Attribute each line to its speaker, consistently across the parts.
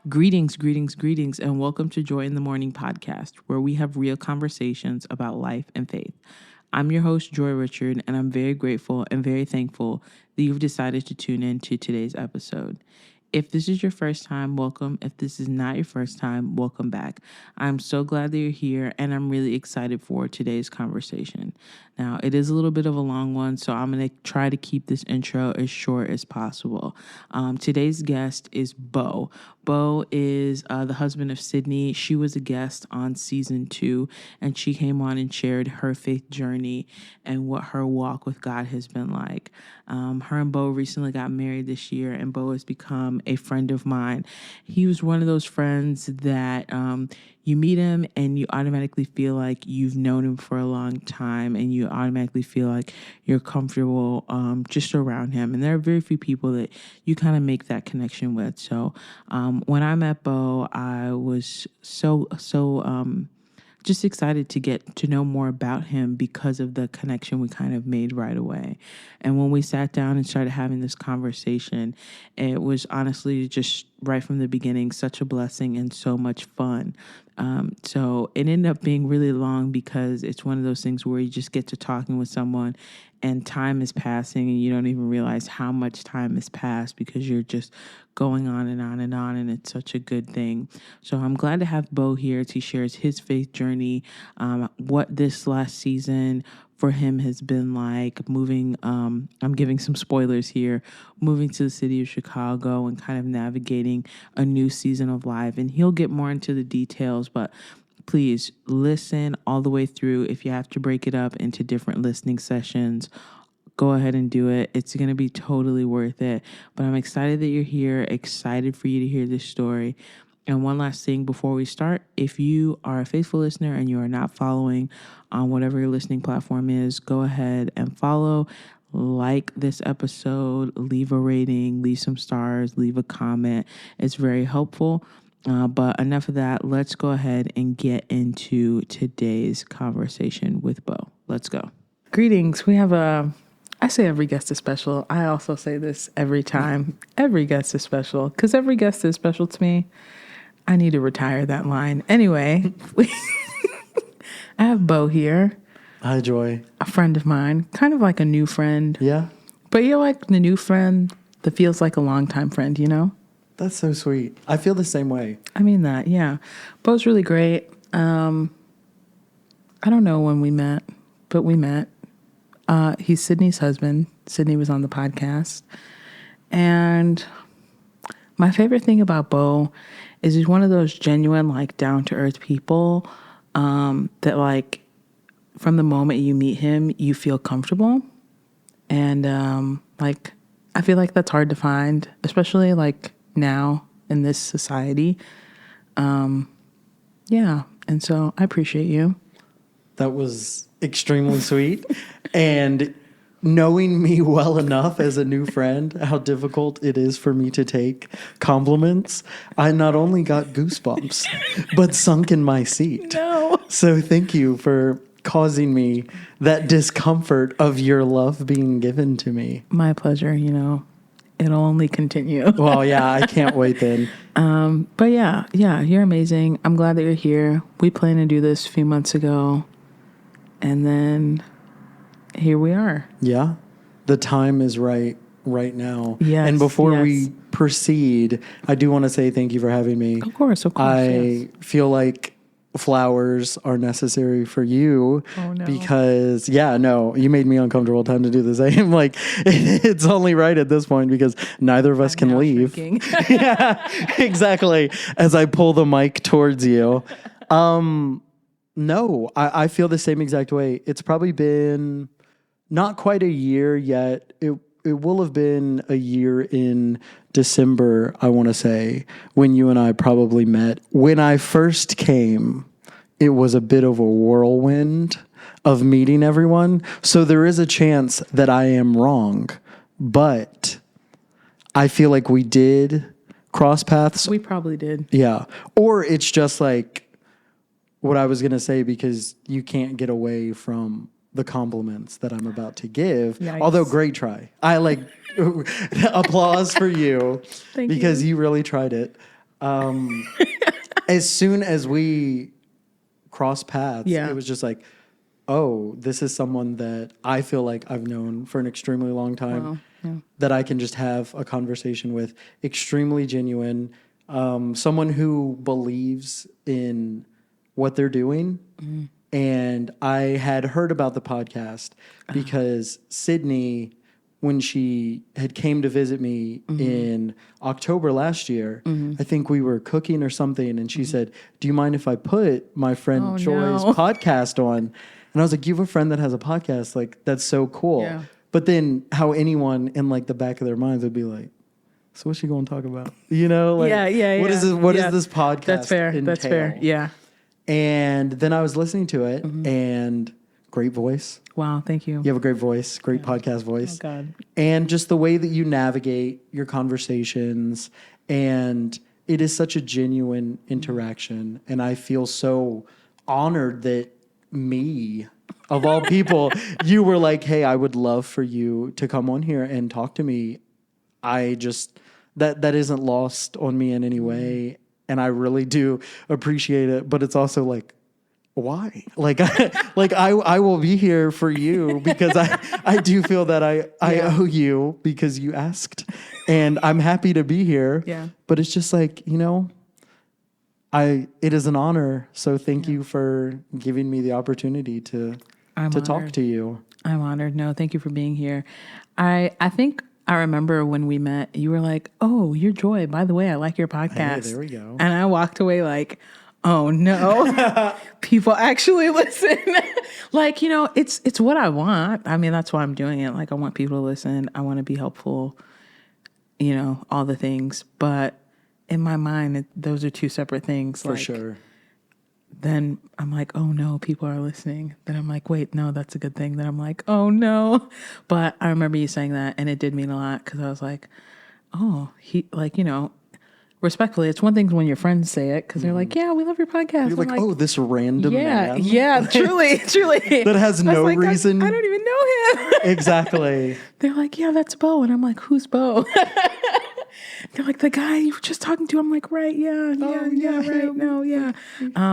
Speaker 1: Greetings, and welcome to Joy in the Morning podcast, where we have real conversations about life and faith. I'm your host, Joy Richard, and I'm very grateful and very thankful that you've decided to tune in to today's episode. If this is your first time, welcome. If this is not your first time, welcome back. I'm so glad that you're here, and I'm really excited for today's conversation. Now, it is a little bit of a long one, so I'm going to try to keep this intro as short as possible. Today's guest is Beau. Beau is the husband of Sydney. She was a guest on season 2, and she came on and shared her faith journey and what her walk with God has been like. Her and Beau recently got married this year, and Beau has become a friend of mine. He was one of those friends that you meet him and you automatically feel like you've known him for a long time, and you automatically feel like you're comfortable just around him. And there are very few people that you kind of make that connection with. So when I met Beau, I was so just excited to get to know more about him because of the connection we kind of made right away. And when we sat down and started having this conversation, it was honestly just right from the beginning such a blessing and so much fun. So it ended up being really long because it's one of those things where you just get to talking with someone and time is passing and you don't even realize how much time has passed because you're just going on and on and on, and it's such a good thing. So I'm glad to have Beau here to share his faith journey, what this last season for him has been like, moving, I'm giving some spoilers here, moving to the city of Chicago and kind of navigating a new season of life. And he'll get more into the details, but please listen all the way through. If you have to break it up into different listening sessions, go ahead and do it. It's going to be totally worth it. But I'm excited that you're here, excited for you to hear this story. And one last thing before we start, if you are a faithful listener and you are not following on whatever your listening platform is, go ahead and follow, like this episode, leave a rating, leave some stars, leave a comment. It's very helpful. But enough of that. Let's go ahead and get into today's conversation with Beau. Let's go. Greetings. We have I say every guest is special. I also say this every time. Every guest is special because every guest is special to me. I need to retire that line. Anyway, I have Beau here.
Speaker 2: Hi, Joy.
Speaker 1: A friend of mine, kind of like a new friend.
Speaker 2: Yeah?
Speaker 1: But you're like the new friend that feels like a longtime friend, you know?
Speaker 2: That's so sweet. I feel the same way.
Speaker 1: I mean that, yeah. Beau's really great. I don't know when we met, but we met. He's Sydney's husband. Sydney was on the podcast. And my favorite thing about Beau is he's one of those genuine, like, down-to-earth people that, like, from the moment you meet him, you feel comfortable. And, like, I feel like that's hard to find, especially, like, now in this society. Yeah. And so I appreciate you.
Speaker 2: That was extremely sweet. And knowing me well enough as a new friend, how difficult it is for me to take compliments, I not only got goosebumps, but sunk in my seat.
Speaker 1: No.
Speaker 2: So thank you for causing me that discomfort of your love being given to me.
Speaker 1: My pleasure, you know. It'll only continue.
Speaker 2: Well, yeah, I can't wait then.
Speaker 1: But yeah, you're amazing. I'm glad that you're here. We planned to do this a few months ago, and then here we are.
Speaker 2: Yeah, the time is right now.
Speaker 1: Yes.
Speaker 2: And before we proceed, I do want to say thank you for having me.
Speaker 1: Of course.
Speaker 2: I feel like flowers are necessary for you.
Speaker 1: Oh, no.
Speaker 2: Because, you made me uncomfortable. Time to do the same. Like, it's only right at this point because neither of us can leave. Yeah, exactly. As I pull the mic towards you. No, I feel the same exact way. It's probably been not quite a year yet. It will have been a year in December, I want to say, when you and I probably met. When I first came, it was a bit of a whirlwind of meeting everyone. So there is a chance that I am wrong, but I feel like we did cross paths.
Speaker 1: We probably did.
Speaker 2: Yeah. Or it's just like what I was going to say, because you can't get away from the compliments that I'm about to give. Yikes. Although great try. I like applause for you because you really tried it. As soon as we crossed paths,
Speaker 1: Yeah.
Speaker 2: it was just like, oh, this is someone that I feel like I've known for an extremely long time.
Speaker 1: Wow. Yeah.
Speaker 2: That I can just have a conversation with. Extremely genuine. Someone who believes in what they're doing.
Speaker 1: Mm.
Speaker 2: And I had heard about the podcast because Sydney, when she had came to visit me in October last year, I think we were cooking or something, and she said, "Do you mind if I put my friend Joy's podcast on?" And I was like, "You have a friend that has a podcast? Like, that's so cool."
Speaker 1: Yeah.
Speaker 2: But then how anyone in like the back of their minds would be like, "So what's she going to talk about?" You know, like, what is this? What is this podcast?
Speaker 1: That's fair.
Speaker 2: entail?
Speaker 1: That's fair. Yeah.
Speaker 2: And then I was listening to it, and great voice.
Speaker 1: Wow. Thank you.
Speaker 2: You have a great voice, great podcast voice.
Speaker 1: Oh, God.
Speaker 2: And just the way that you navigate your conversations. And it is such a genuine interaction. And I feel so honored that me, of all people, you were like, hey, I would love for you to come on here and talk to me. I just, that isn't lost on me in any way. And I really do appreciate it. But it's also like, why? Like, I will be here for you because I do feel that I owe you because you asked, and I'm happy to be here.
Speaker 1: Yeah.
Speaker 2: But it's just like, you know, it is an honor. So thank you for giving me the opportunity to talk to you.
Speaker 1: I'm honored. No, thank you for being here. I think I remember when we met, you were like, "Oh, you're Joy. By the way, I like your podcast."
Speaker 2: Hey, there we go.
Speaker 1: And I walked away like, "Oh no, people actually listen." Like, you know, it's what I want. I mean, that's why I'm doing it. Like, I want people to listen. I want to be helpful. You know, all the things. But in my mind, those are two separate things.
Speaker 2: For sure.
Speaker 1: Then I'm like, oh no, people are listening. Then I'm like, wait, no, that's a good thing. Then I'm like, oh no. But I remember you saying that, and it did mean a lot because I was like, oh, he, like, you know, respectfully, it's one thing when your friends say it because they're like, yeah, we love your podcast.
Speaker 2: You're like, oh, this random man.
Speaker 1: Yeah, truly.
Speaker 2: That has no reason.
Speaker 1: I don't even know him.
Speaker 2: Exactly.
Speaker 1: They're like, yeah, that's Beau. And I'm like, who's Beau? They're like, the guy you were just talking to. I'm like, right, right, no, yeah.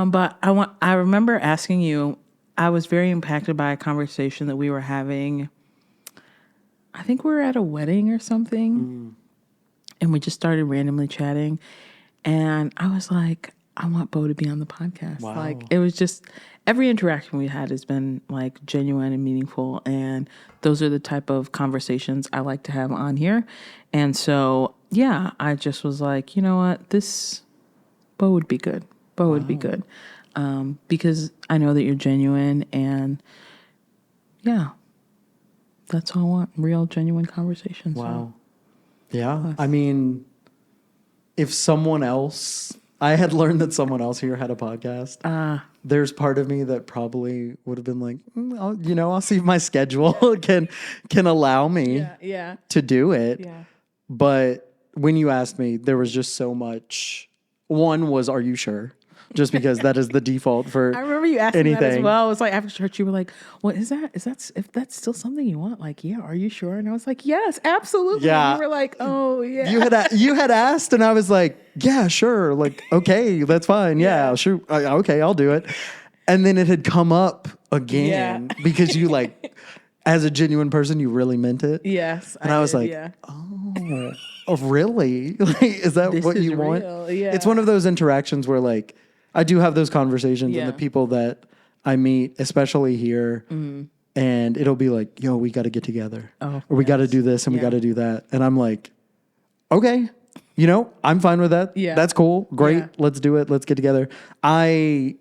Speaker 1: But I remember asking you, I was very impacted by a conversation that we were having. I think we were at a wedding or something. And we just started randomly chatting. And I was like, I want Beau to be on the podcast.
Speaker 2: Wow.
Speaker 1: Like, it was just, every interaction we had has been like genuine and meaningful. And those are the type of conversations I like to have on here. And so, yeah, I just was like, you know what, Beau would be good. Beau would be good. Because I know that you're genuine, and yeah, that's all I want. Real, genuine conversations.
Speaker 2: Wow. Yeah. I mean, if someone else, I had learned that someone else here had a podcast. There's part of me that probably would have been like, I'll see if my schedule can allow me to do it. Yeah. But when you asked me, there was just so much. One was, are you sure? Just because that is the default for
Speaker 1: I remember you asking
Speaker 2: anything.
Speaker 1: that as well. It was like after church, you were like, "What is that? If that's still something you want? Like, yeah, are you sure?" And I was like, "Yes, absolutely."
Speaker 2: Yeah.
Speaker 1: And you were like, "Oh, yeah."
Speaker 2: You had asked, and I was like, "Yeah, sure. Like, okay, that's fine. Yeah, sure. Okay, I'll do it." And then it had come up again because you like, as a genuine person, you really meant it.
Speaker 1: Yes,
Speaker 2: and I was like, "Oh, really? Like, is that what you want?"
Speaker 1: Yeah.
Speaker 2: It's one of those interactions where like. I do have those conversations, and the people that I meet, especially here, and it'll be like, yo, we got to get together. Or we got to do this and we got to do that. And I'm like, okay, I'm fine with that. Yeah. That's cool. Great. Yeah. Let's do it. Let's get together. I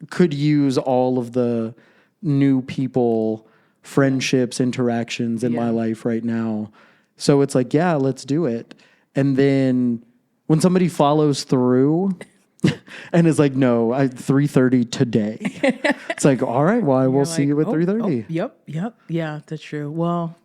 Speaker 2: could use all of the new people, friendships, interactions in my life right now. So it's like, yeah, let's do it. And then when somebody follows through... and is like, no, 3:30 today. It's like, all right, well, I will see you at 3:30.
Speaker 1: Yep. Yeah, that's true. Well,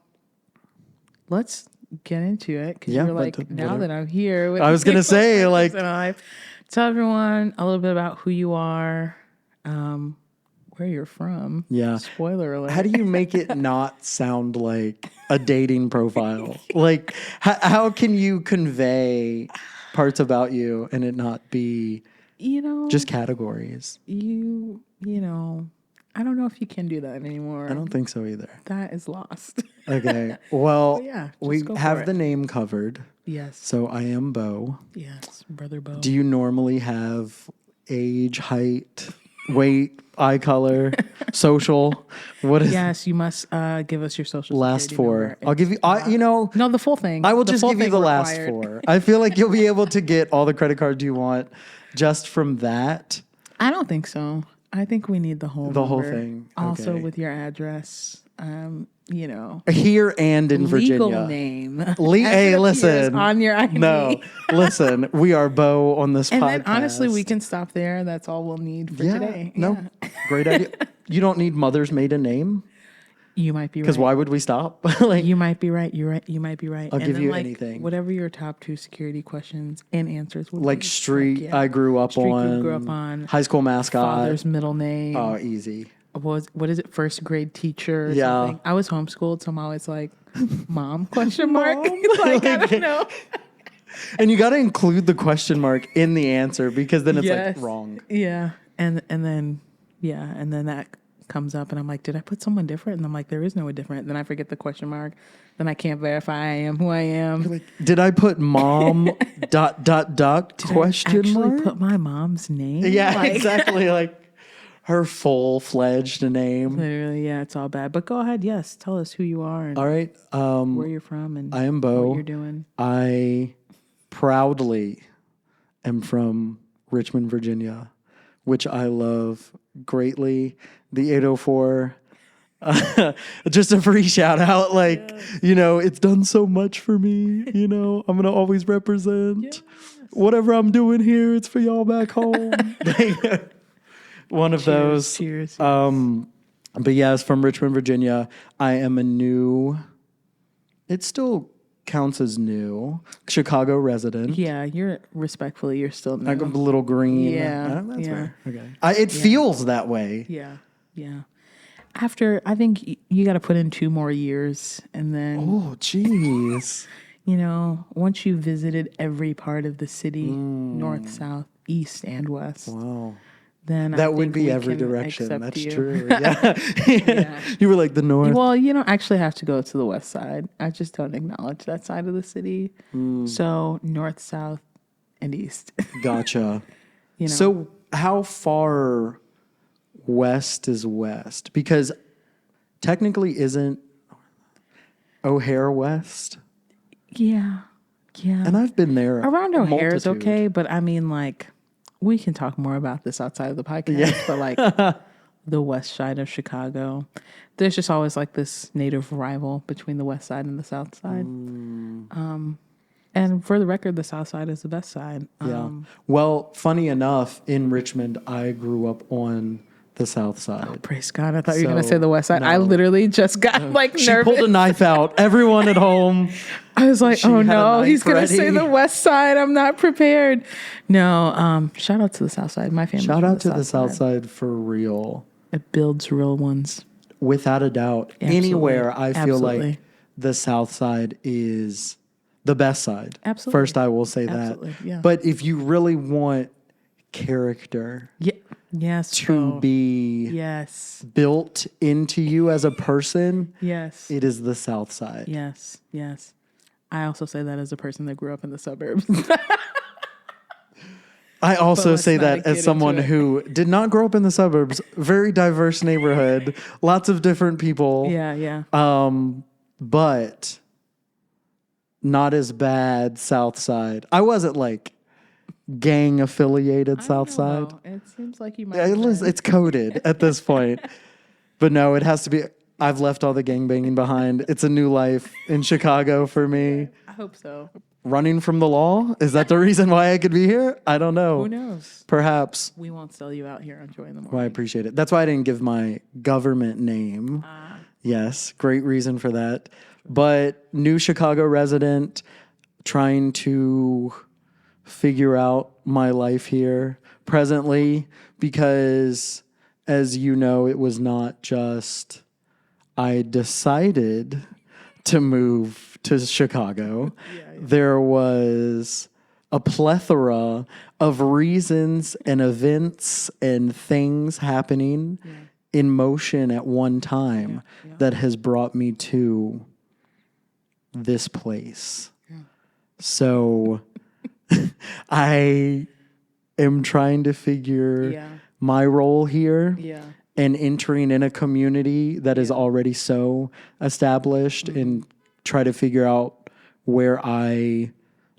Speaker 1: let's get into it. Because you're like, now that I'm here. With
Speaker 2: I was going to say, like.
Speaker 1: Tell everyone a little bit about who you are, where you're from.
Speaker 2: Yeah.
Speaker 1: Spoiler alert.
Speaker 2: How do you make it not sound like a dating profile? Like, how can you convey parts about you and it not be just categories.
Speaker 1: You know, I don't know if you can do that anymore.
Speaker 2: I don't think so either.
Speaker 1: That is lost.
Speaker 2: Okay. Well,
Speaker 1: yeah,
Speaker 2: we
Speaker 1: go for
Speaker 2: have
Speaker 1: it.
Speaker 2: the name covered.
Speaker 1: Yes.
Speaker 2: So I am Beau.
Speaker 1: Yes, brother Beau.
Speaker 2: Do you normally have age, height, weight, eye color, social? What is
Speaker 1: Yes, you must give us your social
Speaker 2: last
Speaker 1: security
Speaker 2: four?
Speaker 1: number.
Speaker 2: I'll give you,
Speaker 1: No, the full thing.
Speaker 2: I will
Speaker 1: The
Speaker 2: just
Speaker 1: full
Speaker 2: give you
Speaker 1: thing
Speaker 2: the last
Speaker 1: required.
Speaker 2: four. I feel like you'll be able to get all the credit cards you want just from that.
Speaker 1: I don't think so. I think we need the whole
Speaker 2: whole
Speaker 1: number.
Speaker 2: thing.
Speaker 1: Also
Speaker 2: Okay.
Speaker 1: with your address.
Speaker 2: Here and in
Speaker 1: legal
Speaker 2: Virginia.
Speaker 1: name.
Speaker 2: Hey,
Speaker 1: appears
Speaker 2: listen.
Speaker 1: on your ID.
Speaker 2: No, listen. We are Beau on this
Speaker 1: And
Speaker 2: podcast.
Speaker 1: then honestly, we can stop there. That's all we'll need for today.
Speaker 2: No,
Speaker 1: Yeah.
Speaker 2: great idea. You don't need mother's maiden name
Speaker 1: You might be right.
Speaker 2: because why would we stop? Like,
Speaker 1: You might be right. You're right. You might be right.
Speaker 2: I'll
Speaker 1: And
Speaker 2: give
Speaker 1: then,
Speaker 2: you
Speaker 1: like,
Speaker 2: anything.
Speaker 1: Whatever your top 2 security questions and answers would
Speaker 2: like
Speaker 1: be.
Speaker 2: street.
Speaker 1: Heck yeah.
Speaker 2: I grew up
Speaker 1: Street
Speaker 2: on.
Speaker 1: you grew up on.
Speaker 2: High school mascot.
Speaker 1: Father's middle name.
Speaker 2: Oh, easy.
Speaker 1: What is it? First grade teacher or
Speaker 2: Yeah.
Speaker 1: something. I was homeschooled, so I'm always like, Mom? Question mark. Like, I don't know.
Speaker 2: And you got to include the question mark in the answer because then it's
Speaker 1: Yes.
Speaker 2: like wrong.
Speaker 1: Yeah. And then that comes up and I'm like, did I put someone different? And I'm like, there is no one different. Then I forget the question mark. Then I can't verify I am who I am.
Speaker 2: Did I put mom ... question
Speaker 1: Actually
Speaker 2: mark?
Speaker 1: put my mom's name.
Speaker 2: Yeah,
Speaker 1: Like,
Speaker 2: exactly. Like her full-fledged name.
Speaker 1: Literally, yeah, it's all bad. But go ahead, yes, tell us who you are and
Speaker 2: All right.
Speaker 1: where you're from and
Speaker 2: I am Beau.
Speaker 1: what you're doing.
Speaker 2: I proudly am from Richmond, Virginia, which I love greatly. The 804. Just a free shout out. Like, it's done so much for me. I'm going to always represent.
Speaker 1: Yes.
Speaker 2: Whatever I'm doing here, it's for y'all back home. One of those.
Speaker 1: Cheers.
Speaker 2: But yes, from Richmond, Virginia. I am it still counts as new, Chicago resident.
Speaker 1: Yeah, you're still new.
Speaker 2: Like a little green.
Speaker 1: Yeah,
Speaker 2: That's
Speaker 1: yeah.
Speaker 2: fair. Okay. It feels that way.
Speaker 1: Yeah, yeah. After, I think you got to put in 2 more years, and then
Speaker 2: Oh, jeez.
Speaker 1: once you visited every part of the city, north, south, east, and west,
Speaker 2: Wow.
Speaker 1: then I
Speaker 2: That would
Speaker 1: think
Speaker 2: be
Speaker 1: we
Speaker 2: every
Speaker 1: can
Speaker 2: direction.
Speaker 1: accept
Speaker 2: That's
Speaker 1: you.
Speaker 2: true. Yeah. You were like the north.
Speaker 1: Well, you don't actually have to go to the west side. I just don't acknowledge that side of the city. So north, south, and east.
Speaker 2: Gotcha.
Speaker 1: You know?
Speaker 2: So how far west is west? Because technically isn't O'Hare west?
Speaker 1: Yeah.
Speaker 2: And I've been there.
Speaker 1: Around O'Hare is
Speaker 2: multitude.
Speaker 1: okay, but I mean, like, we can talk more about this outside of the podcast, but like the west side of Chicago, there's just always like this native rival between the west side and the south side. And for the record, the south side is the best side.
Speaker 2: Yeah. Well, funny enough, in Richmond, I grew up on the south side.
Speaker 1: Praise God. I thought you were going to
Speaker 2: So,
Speaker 1: say the west side. I
Speaker 2: no.
Speaker 1: literally just got like
Speaker 2: She
Speaker 1: nervous.
Speaker 2: pulled a knife out. Everyone at home.
Speaker 1: I was like,
Speaker 2: She
Speaker 1: oh
Speaker 2: had a
Speaker 1: no,
Speaker 2: knife
Speaker 1: he's going to say
Speaker 2: ready.
Speaker 1: the west side. I'm not prepared. No, shout out to the south side. My family.
Speaker 2: Shout out to the south side for real.
Speaker 1: It builds real ones.
Speaker 2: Without a doubt.
Speaker 1: Absolutely.
Speaker 2: Anywhere I feel
Speaker 1: Absolutely.
Speaker 2: like the south side is the best side.
Speaker 1: Absolutely.
Speaker 2: First, I will say
Speaker 1: Absolutely,
Speaker 2: that.
Speaker 1: yeah.
Speaker 2: But if you really want character
Speaker 1: Yeah. Yes.
Speaker 2: to
Speaker 1: Beau.
Speaker 2: be
Speaker 1: Yes.
Speaker 2: built into you as a person,
Speaker 1: Yes.
Speaker 2: it is the south side.
Speaker 1: Yes. Yes. I also say that as a person that grew up in the suburbs.
Speaker 2: I also
Speaker 1: let's
Speaker 2: say
Speaker 1: not
Speaker 2: that
Speaker 1: get
Speaker 2: as someone
Speaker 1: into it.
Speaker 2: who did not grow up in the suburbs, very diverse neighborhood, lots of different people.
Speaker 1: yeah. Yeah.
Speaker 2: But not as bad south side. I wasn't like gang affiliated south side.
Speaker 1: It seems like you might.
Speaker 2: It's coded at this point. But no, it has to be. I've left all the gangbanging behind. It's a new life in Chicago for me.
Speaker 1: I hope so.
Speaker 2: Running from the law? Is that the reason why I could be here? I don't know.
Speaker 1: Who knows?
Speaker 2: Perhaps.
Speaker 1: We won't sell you out here on Joy in the
Speaker 2: Well, I
Speaker 1: Morning.
Speaker 2: appreciate it. That's why I didn't give my government name. Yes, great reason for that. But new Chicago resident, trying to figure out my life here presently, because as you know, it was not just I decided to move to Chicago. There was a plethora of reasons and events and things happening in motion at one time that has brought me to this place. Yeah. So I am trying to figure my role here and entering in a community that is already so established and try to figure out where I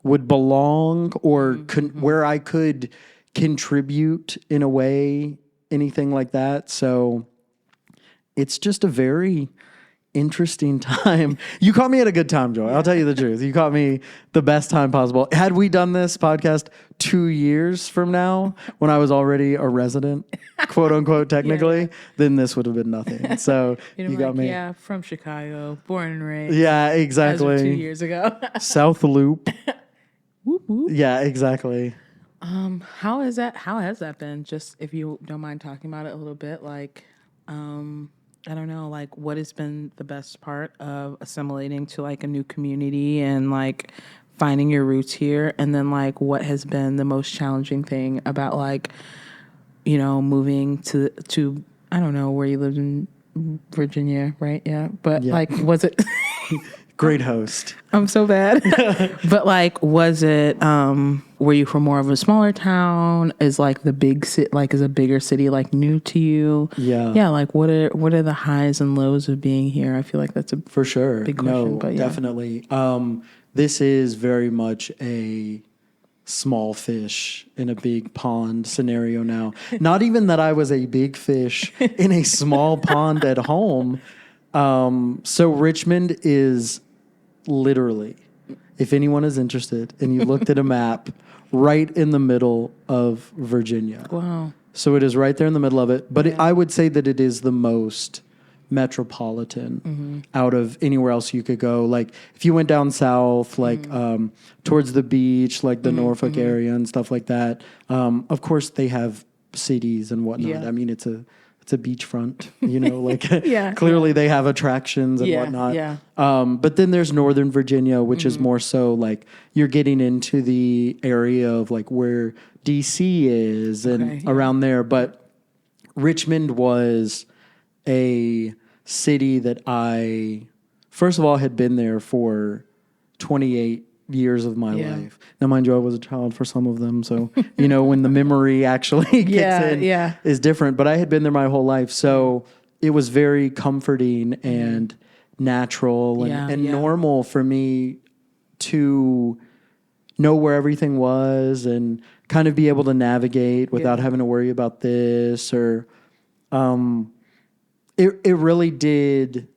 Speaker 2: would belong or where I could contribute in a way, anything like that. So it's just a very interesting time. You caught me at a good time, Joy. I'll tell you the truth. You caught me the best time possible. Had we done this podcast 2 years from now, when I was already a resident, quote unquote, technically, then this would have been nothing. So you got me.
Speaker 1: Yeah, from Chicago, born and raised.
Speaker 2: Yeah, exactly.
Speaker 1: As of 2 years ago.
Speaker 2: South Loop.
Speaker 1: Whoop, whoop.
Speaker 2: Yeah, exactly.
Speaker 1: How has that been? Just if you don't mind talking about it a little bit, like, I don't know, like what has been the best part of assimilating to like a new community and like finding your roots here? And then like what has been the most challenging thing about like, you know, moving to I don't know where you lived in Virginia, right? Yeah. But like, was it
Speaker 2: great host?
Speaker 1: I'm so bad. But like, was it, were you from more of a smaller town? Is like the big city, like is a bigger city like new to you?
Speaker 2: Yeah.
Speaker 1: Yeah. Like what are the highs and lows of being here? I feel like that's a
Speaker 2: for sure
Speaker 1: big question,
Speaker 2: no,
Speaker 1: but
Speaker 2: definitely. This is very much a small fish in a big pond scenario now. Not even that I was a big fish in a small pond at home. So Richmond is literally, if anyone is interested and you looked at a map, right in the middle of Virginia.
Speaker 1: Wow.
Speaker 2: So it is right there in the middle of it. But I would say that it is the most metropolitan out of anywhere else you could go. Like if you went down south, like towards the beach, like the Norfolk area and stuff like that. Of course, they have cities and whatnot.
Speaker 1: Yeah.
Speaker 2: I mean, it's a beachfront, you know, like clearly they have attractions and whatnot.
Speaker 1: Yeah.
Speaker 2: But then there's Northern Virginia, which is more so like you're getting into the area of like where DC is and around there. But Richmond was a city that I, first of all, had been there for 28 years of my life. Now, mind you, I was a child for some of them. So, you know, when the memory actually kicks in is different. But I had been there my whole life. So it was very comforting and natural and normal for me to know where everything was and kind of be able to navigate without having to worry about this or... It really did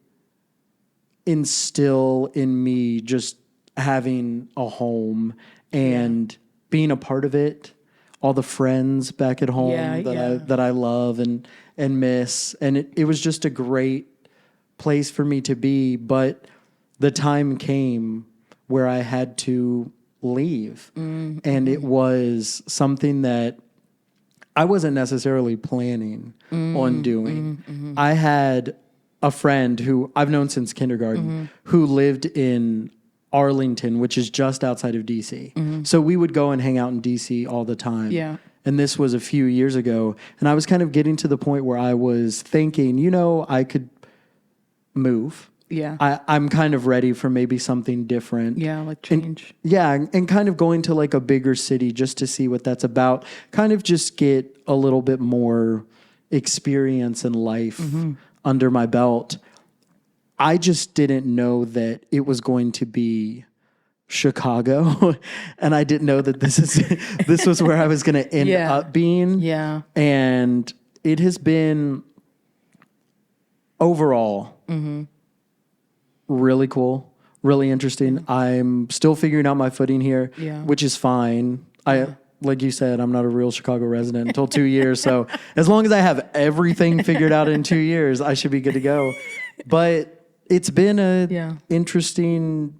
Speaker 2: instill in me just having a home and being a part of it. All the friends back at home that I love and miss, and it was just a great place for me to be. But the time came where I had to leave, and it was something that I wasn't necessarily planning on doing. I had a friend who I've known since kindergarten who lived in Arlington, which is just outside of DC. So we would go and hang out in DC all the time. Yeah. And this was a few years ago. And I was kind of getting to the point where I was thinking, you know, I could move. Yeah. I'm kind of ready for maybe something different.
Speaker 1: Yeah, like change.
Speaker 2: And kind of going to like a bigger city just to see what that's about. Kind of just get a little bit more experience in life under my belt. I just didn't know that it was going to be Chicago. And I didn't know that this was where I was going to end up being. Yeah. And it has been overall really cool, really interesting. I'm still figuring out my footing here, which is fine. Like you said, I'm not a real Chicago resident until 2 years. So as long as I have everything figured out in 2 years, I should be good to go. But it's been a interesting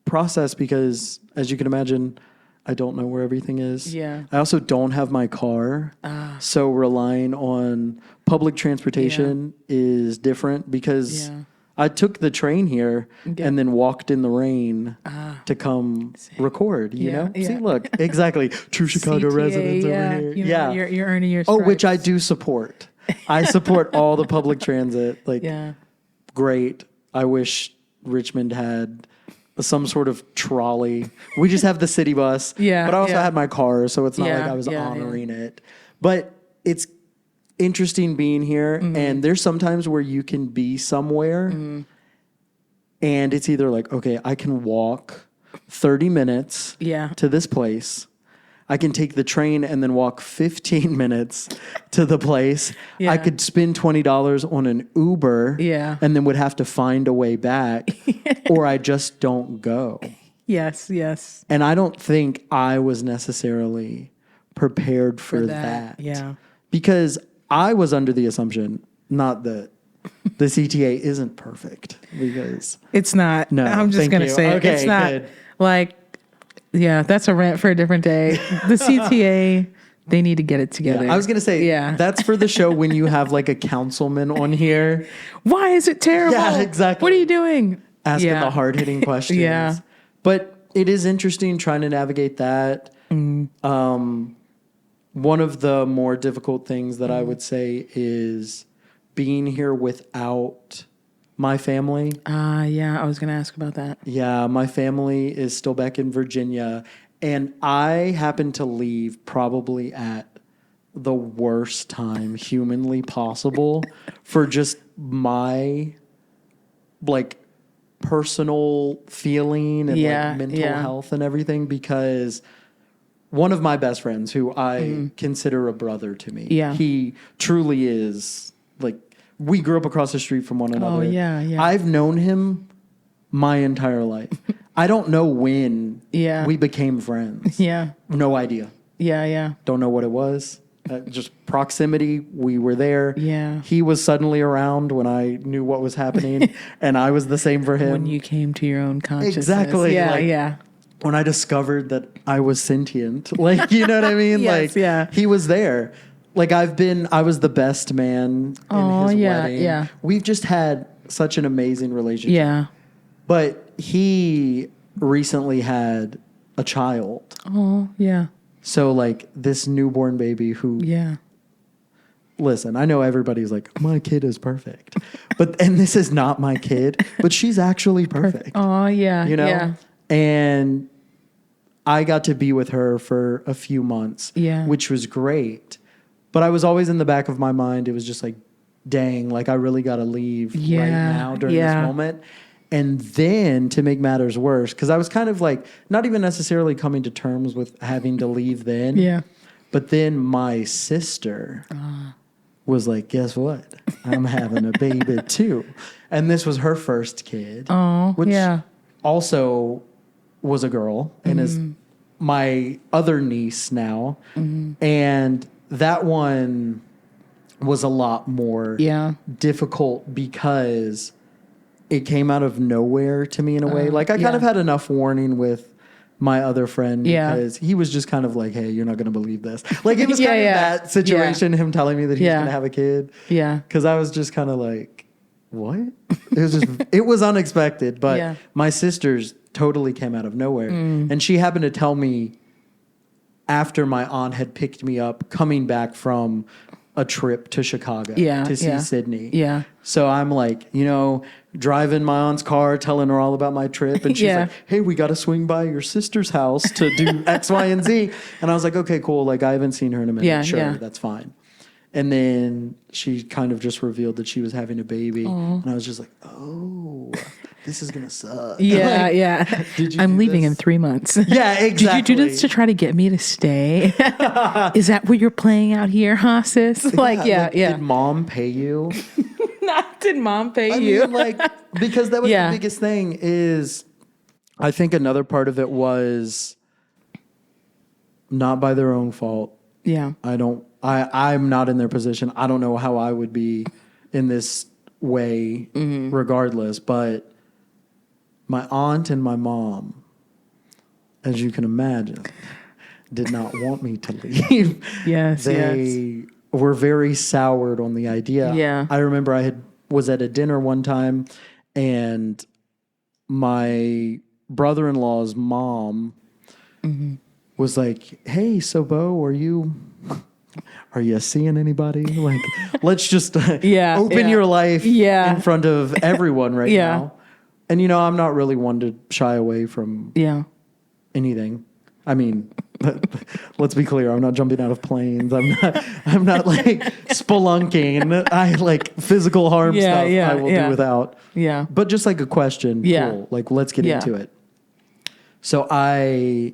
Speaker 2: process because, as you can imagine, I don't know where everything is. Yeah. I also don't have my car. So relying on public transportation is different because I took the train here and then walked in the rain to come record, you know?
Speaker 1: Yeah.
Speaker 2: See, look, exactly. True Chicago
Speaker 1: CTA,
Speaker 2: residents over here.
Speaker 1: You know, you're earning your
Speaker 2: Oh,
Speaker 1: stripes.
Speaker 2: which I do support. I support all the public transit. Like, great. I wish Richmond had some sort of trolley. We just have the city bus. But I also had my car, so it's not like I was honoring it. But it's interesting being here, and there's sometimes where you can be somewhere and it's either like, okay, I can walk 30 minutes to this place. I can take the train and then walk 15 minutes to the place. I could spend $20 on an Uber and then would have to find a way back, or I just don't go.
Speaker 1: Yes.
Speaker 2: And I don't think I was necessarily prepared for that.
Speaker 1: Yeah.
Speaker 2: Because I was under the assumption, not that the CTA isn't perfect, because
Speaker 1: it's not.
Speaker 2: No,
Speaker 1: I'm just going to say
Speaker 2: okay,
Speaker 1: it's not
Speaker 2: good.
Speaker 1: like, that's a rant for a different day. The CTA, they need to get it together.
Speaker 2: Yeah, I was going to say, that's for the show when you have like a councilman on here.
Speaker 1: Why is it terrible?
Speaker 2: Yeah, exactly.
Speaker 1: What are you doing?
Speaker 2: Asking the hard-hitting questions. But it is interesting trying to navigate that. One of the more difficult things that I would say is being here without my family.
Speaker 1: I was going to ask about that.
Speaker 2: Yeah, my family is still back in Virginia, and I happened to leave probably at the worst time humanly possible for just my like personal feeling and like mental health and everything, because one of my best friends, who I consider a brother to me, he truly is, like, we grew up across the street from one another.
Speaker 1: Oh, yeah.
Speaker 2: I've known him my entire life. I don't know when we became friends.
Speaker 1: Yeah.
Speaker 2: No idea.
Speaker 1: Yeah.
Speaker 2: Don't know what it was. Just proximity. We were there.
Speaker 1: Yeah.
Speaker 2: He was suddenly around when I knew what was happening, and I was the same for him.
Speaker 1: When you came to your own consciousness.
Speaker 2: Exactly.
Speaker 1: Yeah.
Speaker 2: When I discovered that I was sentient, like, you know what I mean? He was there. Like, I was the best man in his wedding.
Speaker 1: Yeah.
Speaker 2: We've just had such an amazing relationship.
Speaker 1: Yeah.
Speaker 2: But he recently had a child.
Speaker 1: Oh, yeah.
Speaker 2: So, like, this newborn baby who...
Speaker 1: Yeah.
Speaker 2: Listen, I know everybody's like, my kid is perfect. And this is not my kid, but she's actually perfect.
Speaker 1: Oh, yeah.
Speaker 2: You know?
Speaker 1: Yeah.
Speaker 2: And I got to be with her for a few months, which was great. But I was always in the back of my mind, it was just like, dang, like I really got to leave right now during this moment. And then to make matters worse, because I was kind of like, not even necessarily coming to terms with having to leave then.
Speaker 1: Yeah.
Speaker 2: But then my sister was like, guess what? I'm having a baby too. And this was her first kid.
Speaker 1: Oh,
Speaker 2: which also was a girl and is my other niece now. And that one was a lot more difficult because it came out of nowhere to me in a way. Like I kind of had enough warning with my other friend because he was just kind of like, hey, you're not going to believe this. Like it was kind of that situation, him telling me that he was going to have a kid. Yeah. Because I was just kind of like, what? It was unexpected, but my sister's totally came out of nowhere. And she happened to tell me after my aunt had picked me up coming back from a trip to Chicago to see Sydney. Yeah. So I'm like, driving my aunt's car, telling her all about my trip. And she's like, hey, we got to swing by your sister's house to do X, Y, and Z. And I was like, okay, cool. Like I haven't seen her in a minute. Sure, that's fine. And then she kind of just revealed that she was having a baby. Aww. And I was just like, oh, this is going to suck.
Speaker 1: Yeah. I'm leaving in 3 months.
Speaker 2: Yeah, exactly.
Speaker 1: Did you do this to try to get me to stay? Is that what you're playing out here, huh, sis?
Speaker 2: Did mom pay you?
Speaker 1: Did mom pay you?
Speaker 2: Mean, because that was the biggest thing is I think another part of it was not by their own fault. Yeah. I'm not in their position. I don't know how I would be in this way regardless, but my aunt and my mom, as you can imagine, did not want me to leave. They were very soured on the idea. Yeah. I remember I was at a dinner one time and my brother-in-law's mom was like, "Hey, so Beau, are you seeing anybody? Like, let's just open your life in front of everyone right now." And I'm not really one to shy away from anything. I mean, let's be clear. I'm not jumping out of planes. I'm not like spelunking. I like physical harm stuff. I will do without.
Speaker 1: Yeah.
Speaker 2: But just like a question.
Speaker 1: Yeah.
Speaker 2: Cool. Like, let's get into it. So I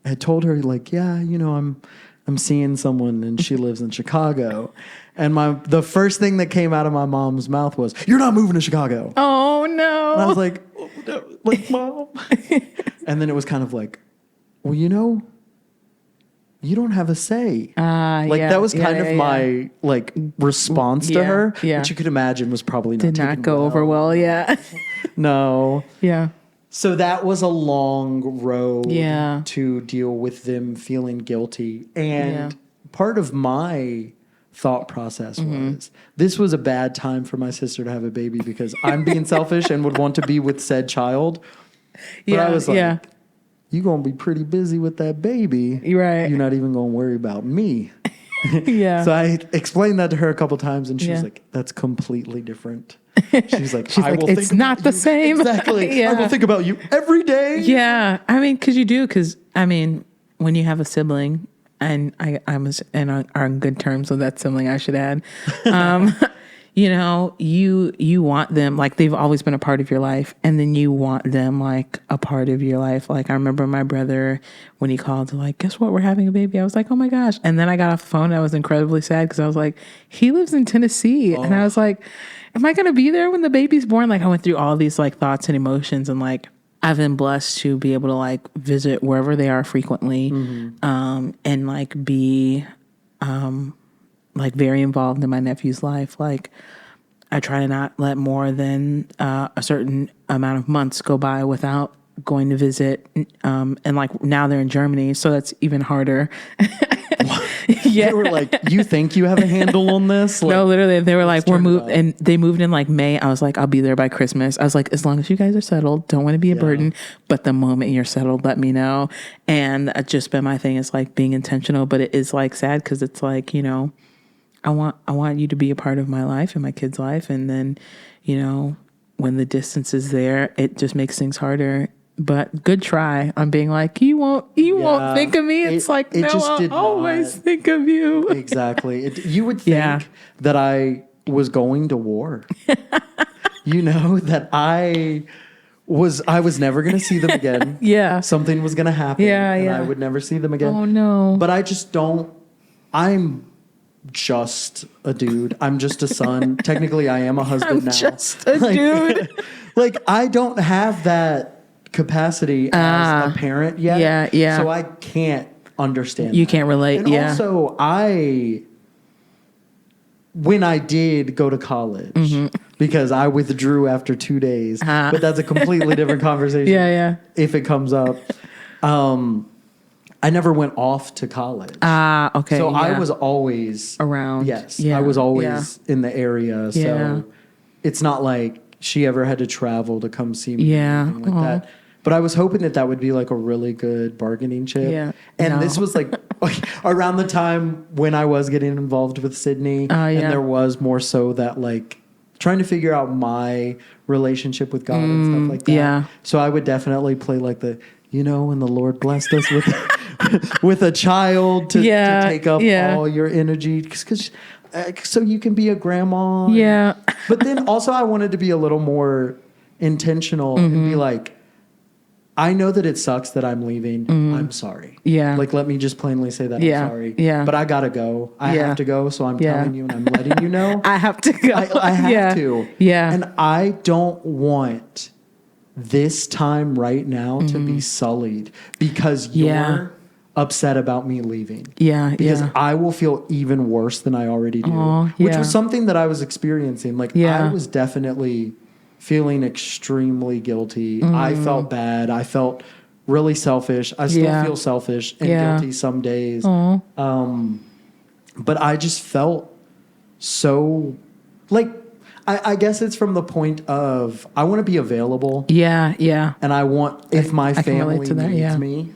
Speaker 2: had told her like, I'm seeing someone and she lives in Chicago. And the first thing that came out of my mom's mouth was, "You're not moving to Chicago."
Speaker 1: Oh no.
Speaker 2: And I was like, "Oh, no, like, Mom." And then it was kind of like, "Well, you don't have a say." That was kind of my like response to her, which you could imagine was probably
Speaker 1: did not go over well. Yeah.
Speaker 2: No.
Speaker 1: Yeah.
Speaker 2: So that was a long road
Speaker 1: Yeah.
Speaker 2: to deal with them feeling guilty. And part of my thought process was, this was a bad time for my sister to have a baby because I'm being selfish and would want to be with said child. But I was like, "You going to be pretty busy with that baby.
Speaker 1: Right.
Speaker 2: You're not even going to worry about me."
Speaker 1: Yeah.
Speaker 2: So I explained that to her a couple times and she was like, "That's completely different." She's like,
Speaker 1: She's like, "It's not the same."
Speaker 2: Exactly. I will think about you every day.
Speaker 1: Yeah. I mean, because when you have a sibling, and I'm are on good terms with that sibling, I should add, you want them, like they've always been a part of your life, and then you want them like a part of your life. Like I remember my brother when he called to like, "Guess what? We're having a baby." I was like, "Oh my gosh!" And then I got off the phone and I was incredibly sad because I was like, he lives in Tennessee, and I was like, "Am I going to be there when the baby's born?" Like I went through all these like thoughts and emotions, and like I've been blessed to be able to like visit wherever they are frequently, and like be like very involved in my nephew's life. Like I try to not let more than a certain amount of months go by without going to visit. And like now they're in Germany, so that's even harder.
Speaker 2: They were like, "You think you have a handle on this?" Like,
Speaker 1: no, literally, they were like, "We're moved," and they moved in like May. I was like, "I'll be there by Christmas." I was like, "As long as you guys are settled, don't want to be a burden, but the moment you're settled, let me know." And that's just been my thing. Is like being intentional, but it is like sad because it's like I want you to be a part of my life and my kid's life, and then when the distance is there, it just makes things harder. But good try on being like, you won't think of me. It's like, no, I'll always think of you.
Speaker 2: Exactly. You would think that I was going to war. That I was never going to see them again.
Speaker 1: Yeah.
Speaker 2: Something was going to happen. And I would never see them again.
Speaker 1: Oh, no.
Speaker 2: But I just don't. I'm just a dude. I'm just a son. Technically, I am a husband now.
Speaker 1: Just a dude.
Speaker 2: Like, I don't have that capacity as a parent yet.
Speaker 1: Yeah.
Speaker 2: So I can't understand.
Speaker 1: You can't relate.
Speaker 2: And also, when I did go to college, because I withdrew after 2 days, but that's a completely different conversation.
Speaker 1: Yeah.
Speaker 2: If it comes up, I never went off to college.
Speaker 1: Okay.
Speaker 2: So I was always
Speaker 1: around.
Speaker 2: Yes, I was always in the area. So it's not like she ever had to travel to come see me or anything like that. But I was hoping that would be like a really good bargaining chip.
Speaker 1: Yeah.
Speaker 2: And this was like around the time when I was getting involved with Sydney. And there was more so that like trying to figure out my relationship with God and stuff like that.
Speaker 1: Yeah.
Speaker 2: So I would definitely play like when the Lord blessed us with with a child to take up all your energy. Because so you can be a grandma.
Speaker 1: Yeah.
Speaker 2: But then also I wanted to be a little more intentional and be like, I know that it sucks that I'm leaving. I'm sorry.
Speaker 1: Yeah.
Speaker 2: Like, let me just plainly say that I'm sorry.
Speaker 1: Yeah.
Speaker 2: But I gotta go. I have to go. So I'm telling you and I'm letting you know.
Speaker 1: I have to go.
Speaker 2: I have to.
Speaker 1: Yeah.
Speaker 2: And I don't want this time right now to be sullied because you're upset about me leaving.
Speaker 1: Yeah.
Speaker 2: Because I will feel even worse than I already do. Which was something that I was experiencing. Like, I was definitely feeling extremely guilty. I felt bad. I felt really selfish. I still feel selfish and guilty some days. But I just felt so like I guess it's from the point of I want to be available.
Speaker 1: Yeah, yeah.
Speaker 2: And I want, if my
Speaker 1: I can relate
Speaker 2: family
Speaker 1: to that,
Speaker 2: needs
Speaker 1: yeah.
Speaker 2: me,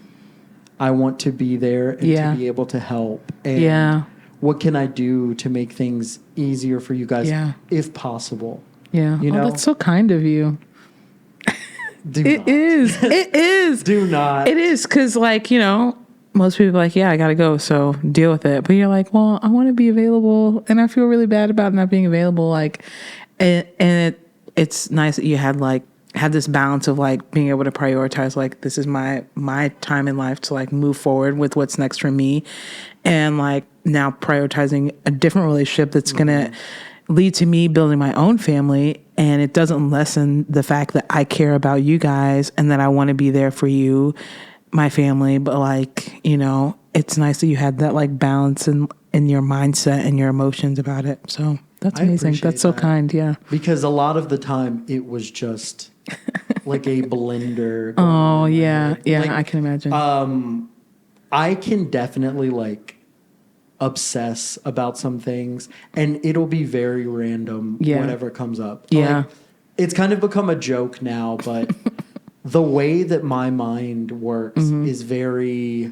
Speaker 2: I want to be there and
Speaker 1: Yeah.
Speaker 2: to be able to help. And
Speaker 1: Yeah.
Speaker 2: what can I do to make things easier for you guys,
Speaker 1: Yeah.
Speaker 2: if possible?
Speaker 1: Yeah.
Speaker 2: You know?
Speaker 1: That's so kind of you.
Speaker 2: Do
Speaker 1: It
Speaker 2: not.
Speaker 1: is. It is.
Speaker 2: Do not.
Speaker 1: It is because, like, most people are like, yeah, I got to go, so deal with it. But you're like, well, I want to be available, and I feel really bad about not being available. Like, and it's nice that you had this balance of like being able to prioritize, like, this is my time in life to like move forward with what's next for me, and like now prioritizing a different relationship that's gonna lead to me building my own family. And it doesn't lessen the fact that I care about you guys and that I want to be there for you, my family. But like, it's nice that you had that like balance in your mindset and your emotions about it. So that's amazing. That's so kind. Yeah.
Speaker 2: Because a lot of the time it was just like a blender.
Speaker 1: Oh yeah. Yeah.
Speaker 2: Like,
Speaker 1: I can imagine.
Speaker 2: I can definitely like obsess about some things, and it'll be very random.
Speaker 1: Yeah.
Speaker 2: Whatever comes up.
Speaker 1: Yeah.
Speaker 2: Like, it's kind of become a joke now, but the way that my mind works is very.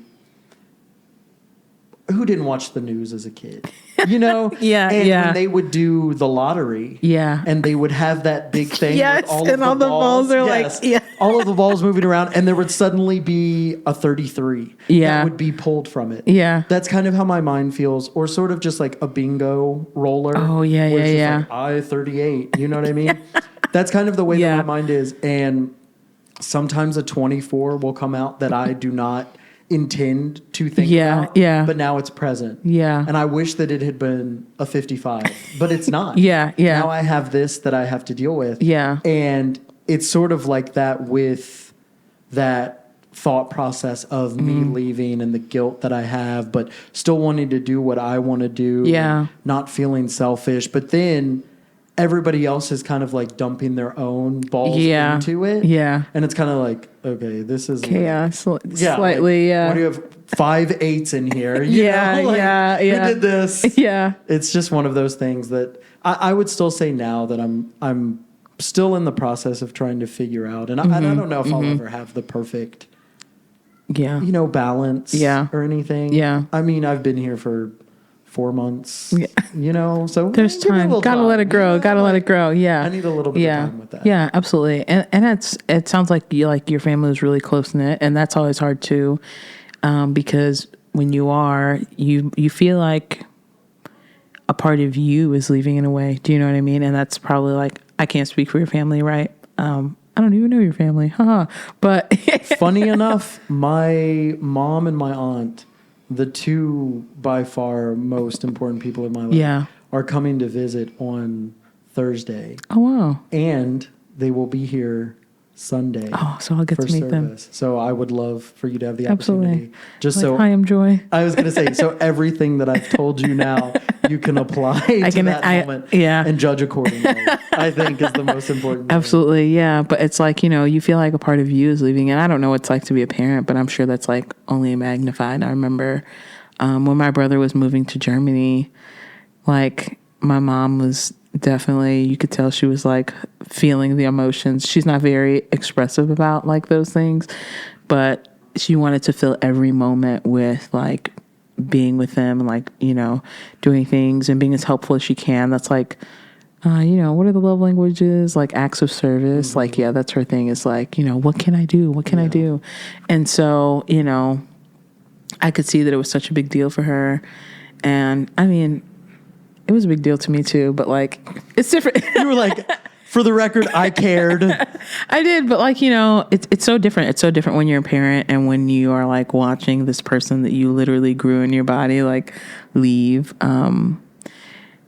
Speaker 2: Who didn't watch the news as a kid?
Speaker 1: Yeah,
Speaker 2: and
Speaker 1: yeah.
Speaker 2: when they would do the lottery,
Speaker 1: Yeah.
Speaker 2: and they would have that big thing,
Speaker 1: Yes,
Speaker 2: with all
Speaker 1: and
Speaker 2: of
Speaker 1: all the balls are like, yeah.
Speaker 2: all of the balls moving around, and there would suddenly be a 33
Speaker 1: Yeah.
Speaker 2: that would be pulled from it.
Speaker 1: Yeah.
Speaker 2: That's kind of how my mind feels, or sort of just like a bingo roller.
Speaker 1: Oh, yeah,
Speaker 2: where it's
Speaker 1: yeah,
Speaker 2: just like, I 38. You know what I mean? That's kind of the way
Speaker 1: Yeah.
Speaker 2: that my mind is, and sometimes a 24 will come out that I do not intend to think about.
Speaker 1: Yeah.
Speaker 2: But now it's present.
Speaker 1: Yeah.
Speaker 2: And I wish that it had been a 55, but it's not.
Speaker 1: Yeah.
Speaker 2: Now I have this that I have to deal with.
Speaker 1: Yeah.
Speaker 2: And it's sort of like that with that thought process of me leaving and the guilt that I have, but still wanting to do what I want to do.
Speaker 1: Yeah.
Speaker 2: Not feeling selfish. But then everybody else is kind of like dumping their own balls into it.
Speaker 1: Yeah.
Speaker 2: And it's kind of like, okay, this is
Speaker 1: Chaos.
Speaker 2: yeah,
Speaker 1: Slightly.
Speaker 2: like, what do you have 5 8s in here? You
Speaker 1: Yeah,
Speaker 2: know? Like,
Speaker 1: yeah.
Speaker 2: Who did this?
Speaker 1: Yeah.
Speaker 2: It's just one of those things that I would still say now that I'm still in the process of trying to figure out, and I don't know if I'll ever have the perfect, balance, or anything.
Speaker 1: Yeah.
Speaker 2: I mean, I've been here for 4 months,
Speaker 1: Yeah.
Speaker 2: so
Speaker 1: There's
Speaker 2: give me a
Speaker 1: time.
Speaker 2: little
Speaker 1: Gotta let it grow. Gotta let it grow. Yeah.
Speaker 2: I need a little bit of time with that.
Speaker 1: Yeah, absolutely. And it sounds like your family is really close knit, and that's always hard too, because when you are, you feel like a part of you is leaving in a way. Do you know what I mean? And that's probably like, I can't speak for your family, right? I don't even know your family, haha. But
Speaker 2: funny enough, my mom and my aunt, the two by far most important people in my life, are coming to visit on Thursday.
Speaker 1: Oh, wow.
Speaker 2: And they will be here Sunday.
Speaker 1: Oh, so I'll get to meet them.
Speaker 2: So I would love for you to have the
Speaker 1: Absolutely.
Speaker 2: opportunity. Just like, so
Speaker 1: hi, I'm Joy.
Speaker 2: I was going to say, so everything that I've told you now, you can apply to that moment and judge accordingly, I think is the most important thing.
Speaker 1: Absolutely, yeah. But it's like, you feel like a part of you is leaving. And I don't know what it's like to be a parent, but I'm sure that's like only magnified. I remember when my brother was moving to Germany, like my mom was definitely, you could tell she was like feeling the emotions. She's not very expressive about like those things, but she wanted to fill every moment with like being with them and like, doing things and being as helpful as she can. That's like, what are the love languages? Like acts of service. Like, yeah, that's her thing, is like, what can I do? What can I do? And so, I could see that it was such a big deal for her. And I mean, it was a big deal to me too, but like, it's different.
Speaker 2: You were like, for the record, I cared.
Speaker 1: I did, but like, it's so different. It's so different when you're a parent and when you are like watching this person that you literally grew in your body, like leave.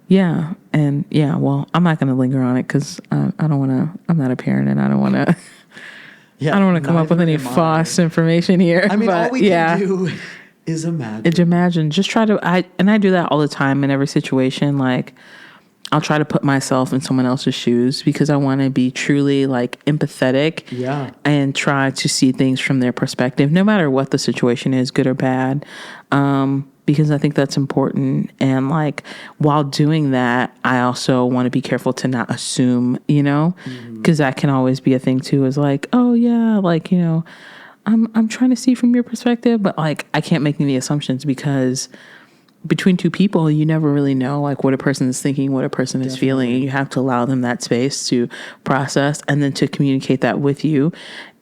Speaker 1: Yeah. And yeah, well, I'm not going to linger on it because I don't want to, I'm not a parent and I don't want to, I don't want to come up with any false information here.
Speaker 2: I mean,
Speaker 1: but,
Speaker 2: all we can do is imagine.
Speaker 1: Just try to, I do that all the time in every situation. Like, I'll try to put myself in someone else's shoes because I want to be truly like empathetic and try to see things from their perspective, no matter what the situation is, good or bad. because I think that's important. And like while doing that, I also want to be careful to not assume, because that can always be a thing too, is like, oh yeah, like, I'm trying to see from your perspective, but like I can't make any assumptions, because between two people, you never really know like what a person is thinking, what a person is feeling, and you have to allow them that space to process and then to communicate that with you.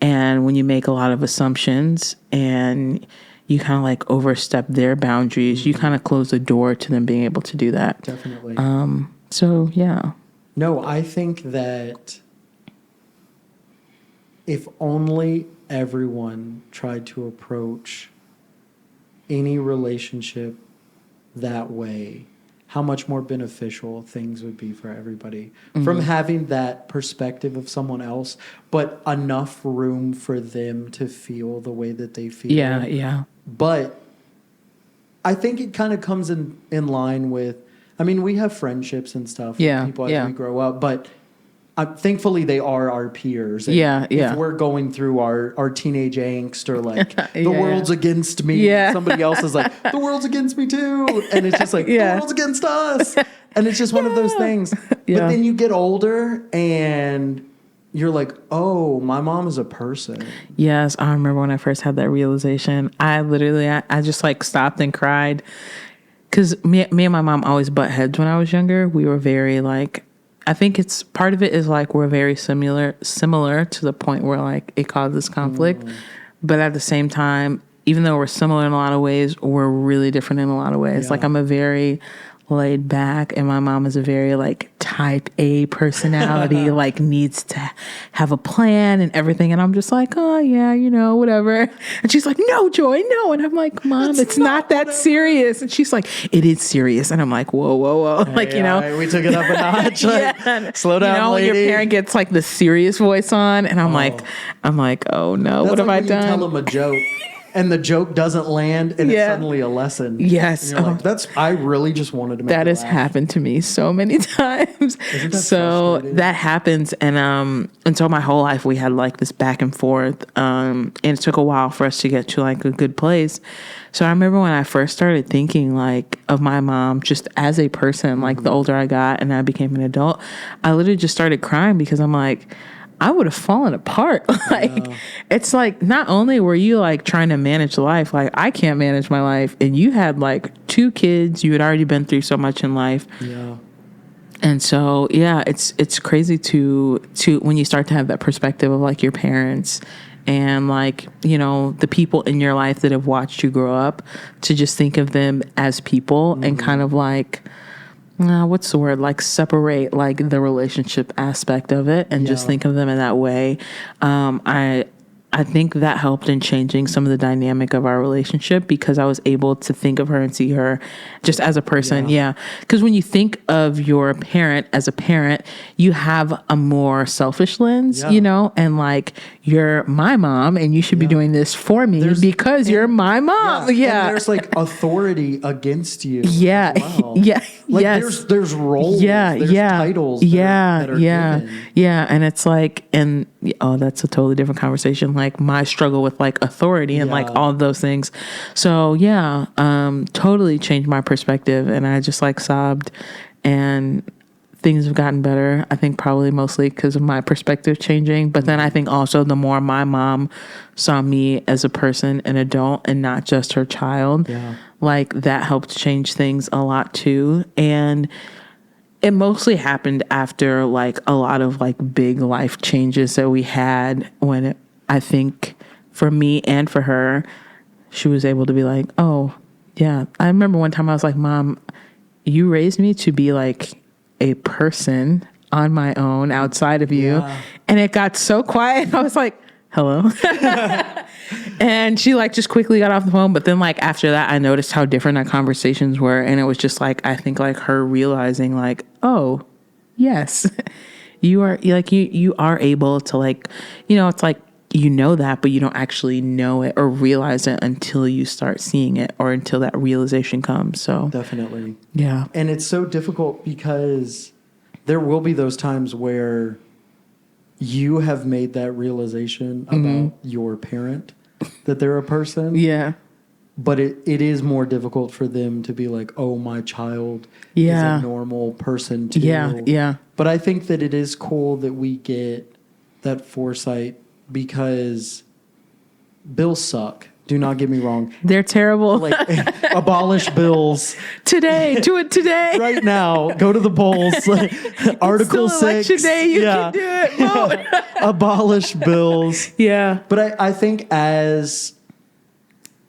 Speaker 1: And when you make a lot of assumptions and you kind of like overstep their boundaries, you kind of close the door to them being able to do that.
Speaker 2: Definitely.
Speaker 1: So yeah.
Speaker 2: No, I think that if only everyone tried to approach any relationship that way, how much more beneficial things would be for everybody. From having that perspective of someone else, but enough room for them to feel the way that they feel.
Speaker 1: Yeah.
Speaker 2: But I think it kind of comes in line with, I mean, we have friendships and stuff with people as we grow up, but thankfully they are our peers. And if we're going through our teenage angst or like the world's against me, somebody else is like, the world's against me too. And it's just like, the world's against us. And it's just one of those things. But then you get older and you're like, oh, my mom is a person.
Speaker 1: Yes, I remember when I first had that realization. I just like stopped and cried, because me and my mom always butt heads when I was younger. We were very like, I think it's part of it is like we're very similar to the point where like it causes conflict. But at the same time, even though we're similar in a lot of ways, we're really different in a lot of ways. Like I'm a very laid back, and my mom is a very like type A personality, like needs to have a plan and everything. And I'm just like, oh yeah, whatever. And she's like, no, Joy, no. And I'm like, Mom, it's not that serious. And she's like, it is serious. And I'm like, whoa.
Speaker 2: Hey,
Speaker 1: like,
Speaker 2: we took it up a notch. Like, slow down, lady.
Speaker 1: When your parent gets like the serious voice on, and I'm like, oh no,
Speaker 2: that's
Speaker 1: what have
Speaker 2: like
Speaker 1: I done?
Speaker 2: You tell them a joke and the joke doesn't land, and it's suddenly a lesson.
Speaker 1: Yes.
Speaker 2: And you're like, I really just wanted to make
Speaker 1: that has happened to me so many times.
Speaker 2: Isn't that
Speaker 1: so
Speaker 2: frustrating?
Speaker 1: that happens. And so my whole life we had like this back and forth. And it took a while for us to get to like a good place. So I remember when I first started thinking like of my mom just as a person, like the older I got and I became an adult, I literally just started crying, because I'm like, I would have fallen apart. It's like, not only were you like trying to manage life, like I can't manage my life, and you had like 2 kids, you had already been through so much in life.
Speaker 2: Yeah.
Speaker 1: And so, it's crazy to when you start to have that perspective of like your parents and like, the people in your life that have watched you grow up, to just think of them as people and kind of like, what's the word? Like separate like the relationship aspect of it and just think of them in that way. I think that helped in changing some of the dynamic of our relationship, because I was able to think of her and see her just as a person. Yeah. Because when you think of your parent as a parent, you have a more selfish lens, and like, you're my mom and you should be doing this for me because you're my mom. Yeah.
Speaker 2: And there's like authority against you.
Speaker 1: Yeah.
Speaker 2: As well.
Speaker 1: Yeah.
Speaker 2: Like
Speaker 1: yes.
Speaker 2: there's roles.
Speaker 1: Yeah.
Speaker 2: There's titles. That are given.
Speaker 1: Yeah. And it's like, that's a totally different conversation. Like my struggle with like authority and like all of those things. So totally changed my perspective, and I just like sobbed, and things have gotten better. I think probably mostly because of my perspective changing. But then I think also the more my mom saw me as a person, an adult, and not just her child, like that helped change things a lot too. And it mostly happened after like a lot of like big life changes that we had, when I think for me and for her, she was able to be like, oh yeah. I remember one time I was like, Mom, you raised me to be like a person on my own outside of you. And it got so quiet. I was like, hello. And she like just quickly got off the phone. But then like after that, I noticed how different our conversations were. And it was just like, I think like her realizing like, oh yes, you are like, you are able to like, it's like, that, but you don't actually know it or realize it until you start seeing it, or until that realization comes. So
Speaker 2: definitely.
Speaker 1: Yeah.
Speaker 2: And it's so difficult because there will be those times where you have made that realization about your parent, that they're a person.
Speaker 1: Yeah.
Speaker 2: but it is more difficult for them to be like, oh, my child is a normal person too.
Speaker 1: Yeah.
Speaker 2: But I think that it is cool that we get that foresight because bills suck. Do not get me wrong.
Speaker 1: They're terrible.
Speaker 2: Like, abolish bills.
Speaker 1: Today. Do it today.
Speaker 2: Right now. Go to the polls. Article 6.
Speaker 1: Election day. You can do it. Vote.
Speaker 2: Abolish bills.
Speaker 1: Yeah.
Speaker 2: But I think as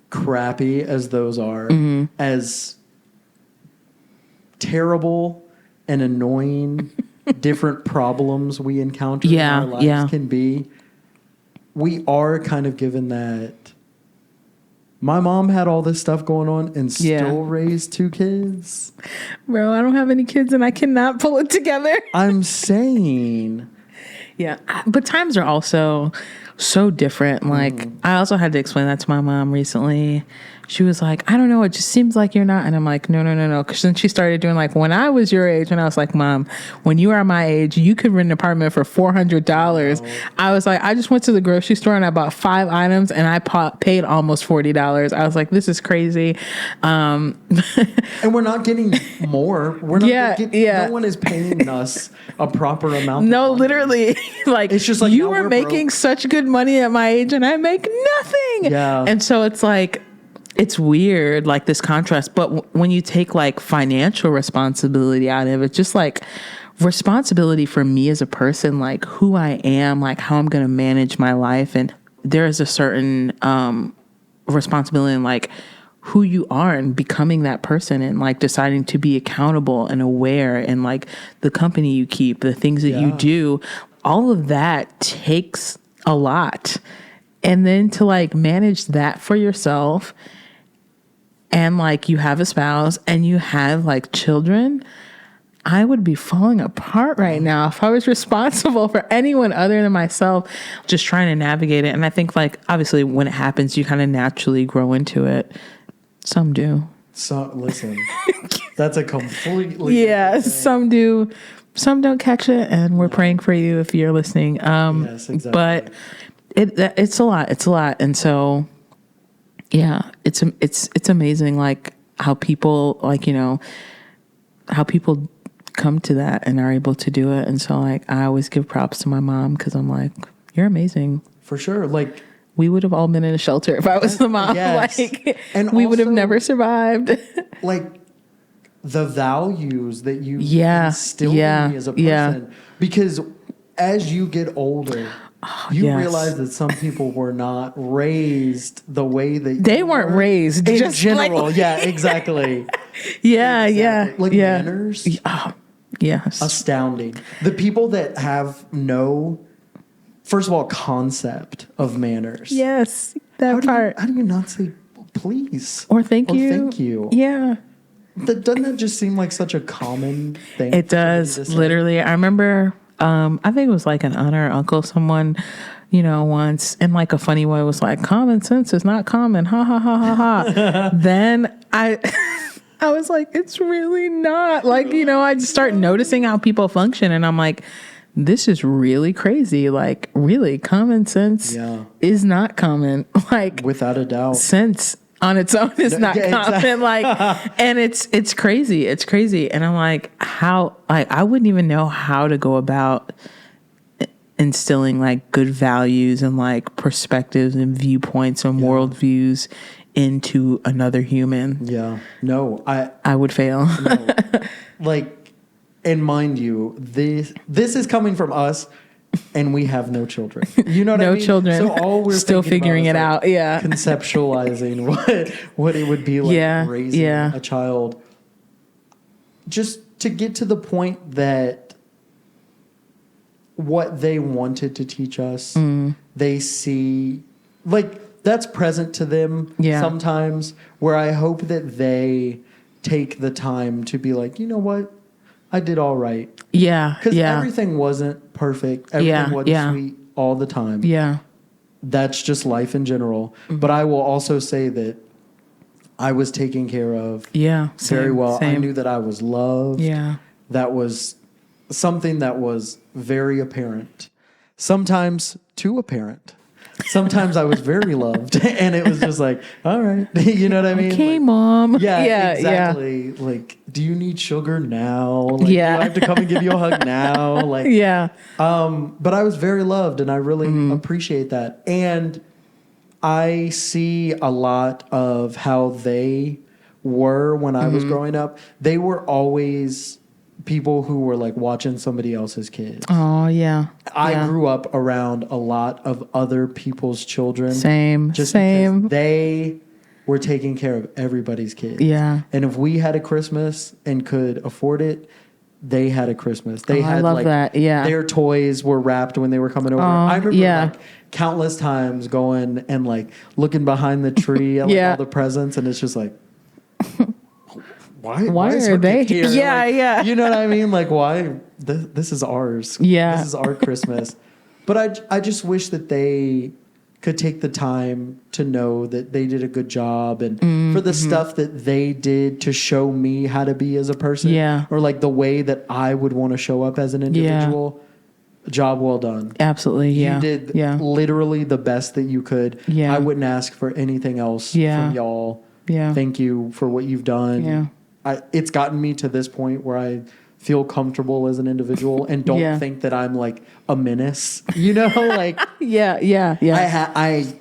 Speaker 2: crappy as those are, as terrible and annoying different problems we encounter in our lives can be, we are kind of given that. My mom had all this stuff going on and still raised 2 kids.
Speaker 1: Bro, I don't have any kids and I cannot pull it together.
Speaker 2: I'm saying.
Speaker 1: Yeah. But times are also so different. Like, I also had to explain that to my mom recently. She was like, I don't know, it just seems like you're not. And I'm like, no. Because then she started doing like, when I was your age, and I was like, Mom, when you are my age, you could rent an apartment for $400. Oh. I was like, I just went to the grocery store and I bought 5 items and I paid almost $40. I was like, this is crazy.
Speaker 2: And we're not getting more. We're not no one is paying us a proper amount.
Speaker 1: No, literally. Like, it's just like, you were making such good money at my age and I make nothing.
Speaker 2: Yeah.
Speaker 1: And so it's like, it's weird, like this contrast. But when you take like financial responsibility out of it, just like responsibility for me as a person, like who I am, like how I'm going to manage my life. And there is a certain responsibility in like who you are and becoming that person and like deciding to be accountable and aware and like the company you keep, the things that you do, all of that takes a lot. And then to like manage that for yourself, and like you have a spouse and you have like children, I would be falling apart right now if I was responsible for anyone other than myself, just trying to navigate it. And I think like, obviously when it happens, you kind of naturally grow into it. Some do.
Speaker 2: So listen, that's a completely
Speaker 1: some do. Some don't catch it. And we're praying for you if you're listening.
Speaker 2: Yes, exactly.
Speaker 1: But it's a lot. It's a lot. And so, yeah, it's amazing, like how people, like, you know, how people come to that and are able to do it. And so, like, I always give props to my mom because I'm like, you're amazing.
Speaker 2: For sure. Like,
Speaker 1: we would have all been in a shelter if I was the mom.
Speaker 2: Yes.
Speaker 1: Like,
Speaker 2: and
Speaker 1: we
Speaker 2: also,
Speaker 1: would have never survived.
Speaker 2: Like, the values that you instilled in me as a person. Because as you get older, you realize that some people were not raised the way that
Speaker 1: they weren't raised
Speaker 2: in
Speaker 1: just
Speaker 2: general.
Speaker 1: Like,
Speaker 2: exactly.
Speaker 1: Like
Speaker 2: manners.
Speaker 1: Yes.
Speaker 2: Astounding. The people that have no, first of all, concept of manners.
Speaker 1: Yes, that part.
Speaker 2: How do you not say please
Speaker 1: or thank you?
Speaker 2: Thank you.
Speaker 1: Yeah.
Speaker 2: Doesn't that just seem like such a common thing?
Speaker 1: It does, literally. I remember, I think it was like an aunt or uncle, someone, you know, once in like a funny way was like, common sense is not common. Ha ha ha ha ha. Then I was like, it's really not. Like, you know, I just start noticing how people function and I'm like, this is really crazy. Like, really, common sense is not common. Like,
Speaker 2: without a doubt.
Speaker 1: Sense on its own is not common. Exactly. Like, and it's crazy. It's crazy. And I'm like, how, like, I wouldn't even know how to go about instilling like good values and like perspectives and viewpoints and worldviews into another human.
Speaker 2: Yeah. No,
Speaker 1: I would fail.
Speaker 2: No. Like, and mind you, this is coming from us. And we have no children. You know what I mean?
Speaker 1: No children.
Speaker 2: So all we're
Speaker 1: still figuring it out. Yeah.
Speaker 2: Conceptualizing what it would be like raising a child. Just to get to the point that what they wanted to teach us, they see, like, that's present to them sometimes, where I hope that they take the time to be like, you know what? I did all right.
Speaker 1: Yeah.
Speaker 2: Because everything wasn't perfect. Everything wasn't sweet all the time.
Speaker 1: Yeah.
Speaker 2: That's just life in general. Mm-hmm. But I will also say that I was taken care of very well. Same. I knew that I was loved.
Speaker 1: Yeah.
Speaker 2: That was something that was very apparent. Sometimes too apparent. sometimes I was very loved. And it was just like, all right. You know what I mean?
Speaker 1: Okay,
Speaker 2: Like,
Speaker 1: mom.
Speaker 2: yeah, exactly. Like, do you need sugar now? Like, do I have to come and give you a hug now? Like, but I was very loved, and I really appreciate that. And I see a lot of how they were when I was growing up. They were always people who were like watching somebody else's kids.
Speaker 1: Oh, yeah.
Speaker 2: I grew up around a lot of other people's children.
Speaker 1: Same.
Speaker 2: Because they were taking care of everybody's kids.
Speaker 1: Yeah.
Speaker 2: And if we had a Christmas and could afford it, they had a Christmas. They had
Speaker 1: I love that. Yeah.
Speaker 2: Their toys were wrapped when they were coming over. I remember like countless times going and like looking behind the tree at like all the presents, and it's just like, why
Speaker 1: are they
Speaker 2: here?
Speaker 1: Yeah,
Speaker 2: You know what I mean? Like, why? This is ours.
Speaker 1: Yeah.
Speaker 2: This is our Christmas. But I just wish that they could take the time to know that they did a good job, and for the stuff that they did to show me how to be as a person, or like the way that I would want to show up as an individual. Job well done.
Speaker 1: Absolutely.
Speaker 2: You did literally the best that you could. I wouldn't ask for anything else from y'all. Thank you for what you've done. It's gotten me to this point where I feel comfortable as an individual and don't think that I'm like a menace, you know, like, I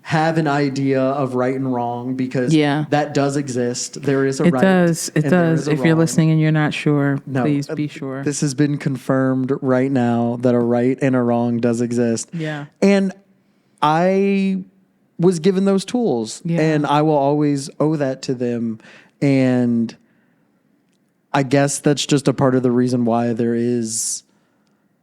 Speaker 2: have an idea of right and wrong because that does exist. There is a right.
Speaker 1: It does. If you're listening and you're not sure, please be sure.
Speaker 2: This has been confirmed right now that a right and a wrong does exist.
Speaker 1: Yeah.
Speaker 2: And I was given those tools and I will always owe that to them. And I guess that's just a part of the reason why there is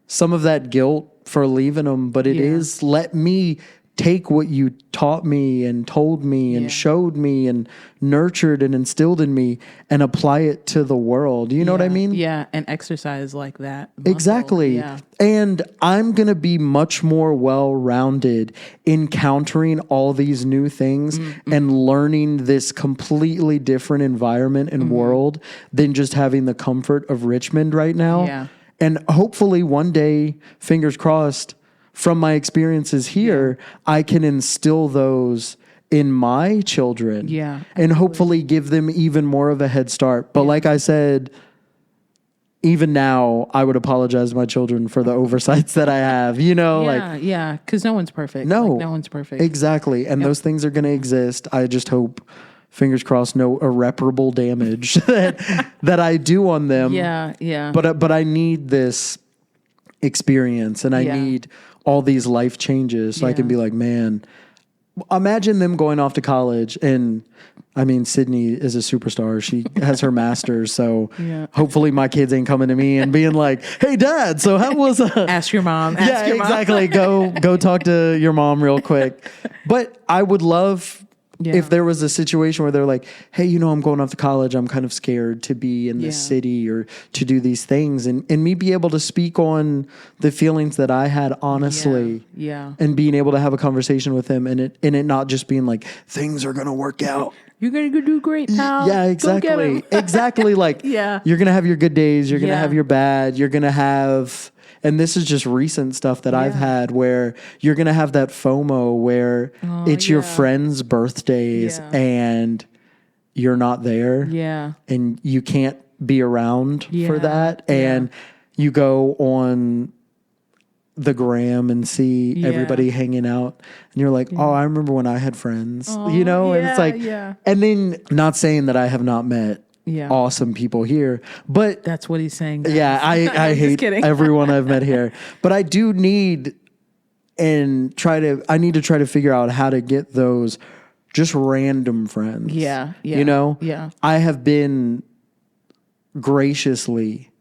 Speaker 2: some of that guilt for leaving them, but it is let me take what you taught me and told me and showed me and nurtured and instilled in me and apply it to the world. You know what I mean?
Speaker 1: Yeah, and exercise like that. Muscle.
Speaker 2: Exactly.
Speaker 1: Yeah.
Speaker 2: And I'm going to be much more well-rounded encountering all these new things and learning this completely different environment and world than just having the comfort of Richmond right now.
Speaker 1: Yeah.
Speaker 2: And hopefully one day, fingers crossed, from my experiences here, I can instill those in my children.
Speaker 1: Yeah.
Speaker 2: And hopefully give them even more of a head start. But like I said, even now, I would apologize to my children for the oversights that I have, you know,
Speaker 1: because no one's perfect.
Speaker 2: No,
Speaker 1: like, no one's perfect.
Speaker 2: Exactly. And those things are going to exist. I just hope, fingers crossed, no irreparable damage that I do on them.
Speaker 1: Yeah.
Speaker 2: But I need this experience and I need all these life changes so I can be like, man, imagine them going off to college. And I mean, Sydney is a superstar. She has her master's. So hopefully my kids ain't coming to me and being like, hey dad, so how was
Speaker 1: ask your mom. Ask your mom.
Speaker 2: Exactly. Go talk to your mom real quick. But I would love if there was a situation where they're like, hey, you know, I'm going off to college. I'm kind of scared to be in this city or to do these things. And me be able to speak on the feelings that I had honestly. And being able to have a conversation with him and it not just being like, things are going to work out.
Speaker 1: You're going to do great, pal.
Speaker 2: Yeah, exactly. Exactly. Like, you're going to have your good days. You're going to have your bad. You're going to have... And this is just recent stuff that I've had where you're going to have that FOMO where it's your friends' birthdays and you're not there.
Speaker 1: Yeah.
Speaker 2: And you can't be around for that. And you go on the gram and see everybody hanging out and you're like, oh, I remember when I had friends, you know? And it's like, and then not saying that I have not met awesome people here, but
Speaker 1: that's what he's saying.
Speaker 2: Yeah, I hate everyone I've met here, but I do need I need to try to figure out how to get those just random friends. You know? I have been graciously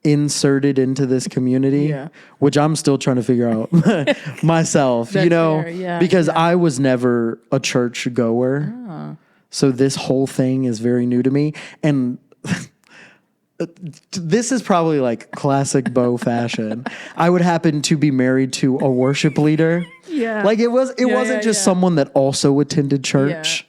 Speaker 2: inserted into this community, which I'm still trying to figure out myself, you know, because I was never a church goer. So this whole thing is very new to me. And this is probably like classic Beau fashion. I would happen to be married to a worship leader. Like it wasn't just someone that also attended church.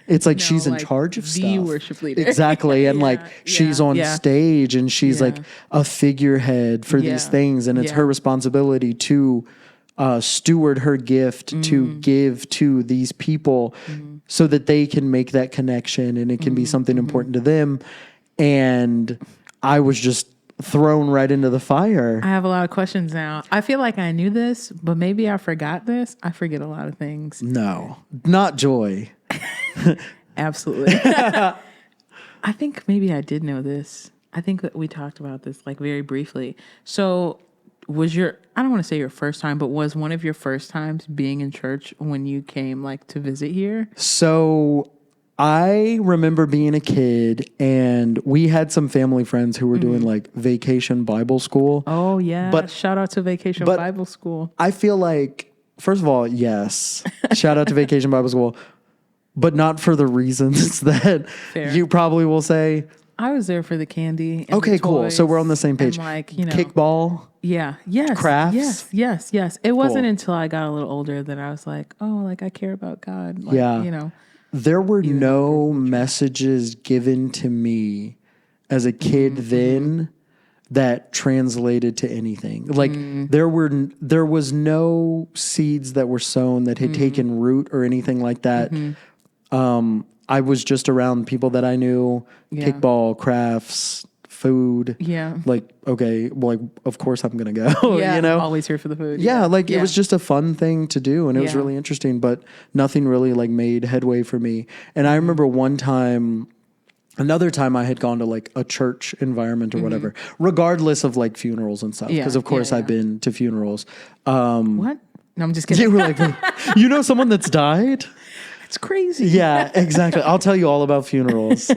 Speaker 2: It's like she's in charge of stuff.
Speaker 1: The worship leader.
Speaker 2: Exactly. And like she's on stage and she's like a figurehead for these things. And it's her responsibility to steward her gift to give to these people so that they can make that connection and it can be something important to them. And I was just thrown right into the fire.
Speaker 1: I have a lot of questions now. I feel like I knew this, but maybe I forgot this. I forget a lot of things.
Speaker 2: No, not Joy.
Speaker 1: Absolutely. I think maybe I did know this. I think that we talked about this like very briefly. So I don't want to say your first time, but was one of your first times being in church when you came like to visit here?
Speaker 2: So I remember being a kid and we had some family friends who were doing like vacation Bible school.
Speaker 1: Oh yeah. But shout out to Vacation Bible School.
Speaker 2: I feel like, first of all, yes, shout out to Vacation Bible School, but not for the reasons that you probably will say.
Speaker 1: I was there for the candy. And
Speaker 2: okay, cool. So we're on the same page.
Speaker 1: And like,
Speaker 2: kickball.
Speaker 1: Yeah. Yes.
Speaker 2: Crafts.
Speaker 1: Yes. It wasn't until I got a little older that I was like, oh, like I care about God. Like,
Speaker 2: There were no messages given to me as a kid then that translated to anything. Like there was no seeds that were sown that had taken root or anything like that. I was just around people that I knew, kickball, crafts, food.
Speaker 1: Yeah.
Speaker 2: Like, okay, well, like, of course I'm going to go,
Speaker 1: Always here for the food.
Speaker 2: Yeah, it was just a fun thing to do and it was really interesting, but nothing really like made headway for me. And I remember another time I had gone to like a church environment or whatever, regardless of like funerals and stuff. Because of course I've been to funerals.
Speaker 1: What? No, I'm just kidding.
Speaker 2: You were like, you know someone that's died?
Speaker 1: It's crazy.
Speaker 2: Yeah, exactly. I'll tell you all about funerals.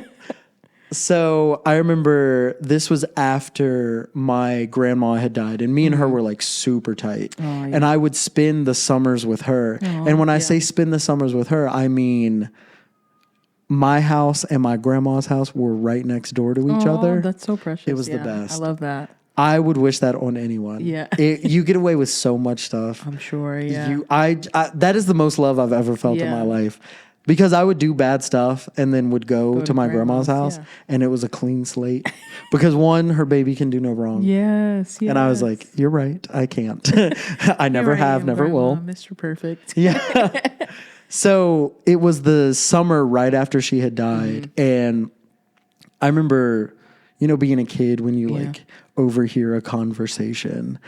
Speaker 2: So I remember this was after my grandma had died and me and her were like super tight. Oh, yeah. And I would spend the summers with her. Oh, and when I say spend the summers with her, I mean my house and my grandma's house were right next door to each other.
Speaker 1: That's so precious.
Speaker 2: It was the best.
Speaker 1: I love that.
Speaker 2: I would wish that on anyone.
Speaker 1: Yeah.
Speaker 2: You get away with so much stuff.
Speaker 1: I'm sure, yeah.
Speaker 2: I that is the most love I've ever felt in my life. Because I would do bad stuff and then would go to my grandma's house and it was a clean slate. Because one, her baby can do no wrong.
Speaker 1: Yes.
Speaker 2: And I was like, you're right. I can't. I never have, never will.
Speaker 1: Mr. Perfect.
Speaker 2: Yeah. So it was the summer right after she had died. And I remember, being a kid when you like overhear a conversation.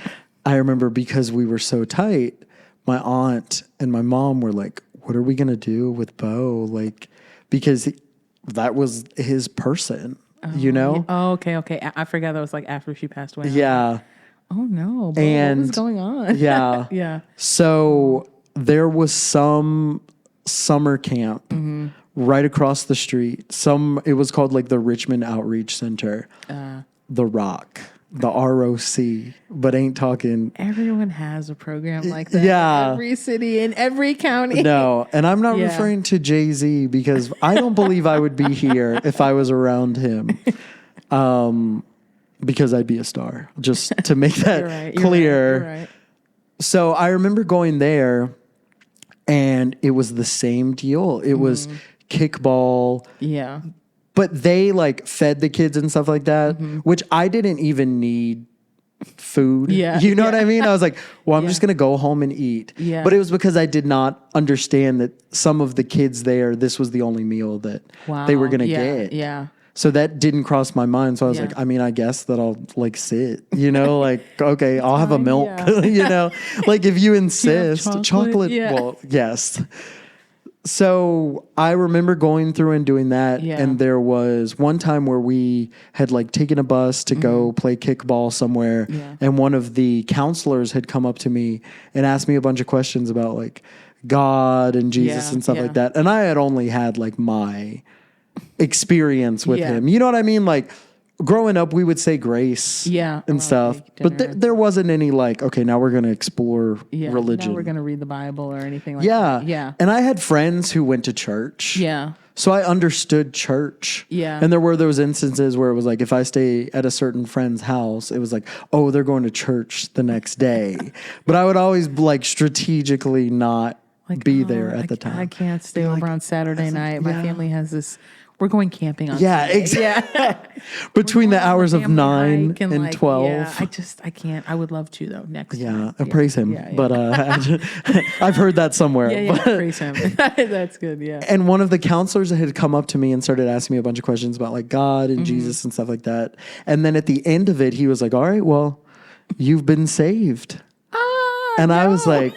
Speaker 2: I remember because we were so tight, my aunt and my mom were like, what are we going to do with Beau? Like, because that was his person,
Speaker 1: Oh, okay. I forgot that was like after she passed away.
Speaker 2: Yeah.
Speaker 1: Oh no. What was going on?
Speaker 2: Yeah.
Speaker 1: Yeah.
Speaker 2: So there was some summer camp right across the street. It was called like the Richmond Outreach Center, the Rock. The ROC, but ain't talking.
Speaker 1: Everyone has a program like that.
Speaker 2: Yeah.
Speaker 1: In every city, in every county.
Speaker 2: No, and I'm not referring to Jay-Z because I don't believe I would be here if I was around him. Because I'd be a star, just to make that clear.
Speaker 1: You're right.
Speaker 2: So I remember going there and it was the same deal. It was kickball.
Speaker 1: Yeah.
Speaker 2: But they like fed the kids and stuff like that, which I didn't even need food.
Speaker 1: Yeah.
Speaker 2: You know what I mean? I was like, well, I'm just going to go home and eat.
Speaker 1: Yeah.
Speaker 2: But it was because I did not understand that some of the kids there, this was the only meal that they were going to get.
Speaker 1: Yeah.
Speaker 2: So that didn't cross my mind. So I was like, I mean, I guess that I'll like sit, like, okay, I'll have a milk, like if you insist. Chocolate. Well, yes. So I remember going through and doing that. Yeah. And there was one time where we had like taken a bus to go play kickball somewhere. Yeah. And one of the counselors had come up to me and asked me a bunch of questions about like God and Jesus and stuff like that. And I had only had like my experience with him. You know what I mean? Like growing up, we would say grace and stuff. But there wasn't any like, okay, now we're going to explore religion.
Speaker 1: Now we're going to read the Bible or anything like that. Yeah.
Speaker 2: And I had friends who went to church.
Speaker 1: Yeah.
Speaker 2: So I understood church.
Speaker 1: Yeah.
Speaker 2: And there were those instances where it was like, if I stay at a certain friend's house, it was like, oh, they're going to church the next day. But I would always like strategically not be there at the time.
Speaker 1: I can't stay over on Saturday night. My family has this we're going camping on
Speaker 2: Yeah,
Speaker 1: Sunday.
Speaker 2: exactly.
Speaker 1: Yeah.
Speaker 2: Between the
Speaker 1: We're going on a
Speaker 2: hours of
Speaker 1: family
Speaker 2: 9
Speaker 1: hike
Speaker 2: and
Speaker 1: like,
Speaker 2: 12.
Speaker 1: Yeah, I can't. I would love to though next time.
Speaker 2: Yeah, praise him.
Speaker 1: Yeah, yeah.
Speaker 2: But I've heard that somewhere.
Speaker 1: Yeah,
Speaker 2: But,
Speaker 1: praise him. That's good. Yeah.
Speaker 2: and one of the counselors had come up to me and started asking me a bunch of questions about like God and
Speaker 1: Mm-hmm.
Speaker 2: Jesus and stuff like that. And then at the end of it, he was like, all right, well, you've been saved. And I was like,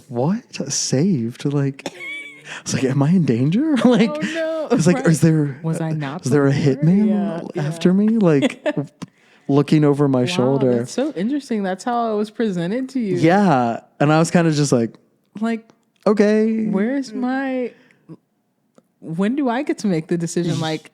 Speaker 2: what? Saved? Like, I was like, am I in danger? Like,
Speaker 1: Oh, no.
Speaker 2: I was like,
Speaker 1: Was I not
Speaker 2: is there a
Speaker 1: before?
Speaker 2: hitman
Speaker 1: Yeah,
Speaker 2: after me? Like, looking over my
Speaker 1: Wow,
Speaker 2: shoulder.
Speaker 1: that's so interesting. That's how it was presented to you.
Speaker 2: Yeah. And I was kind of just like,
Speaker 1: Like,
Speaker 2: okay.
Speaker 1: where's my? When do I get to make the decision? Like,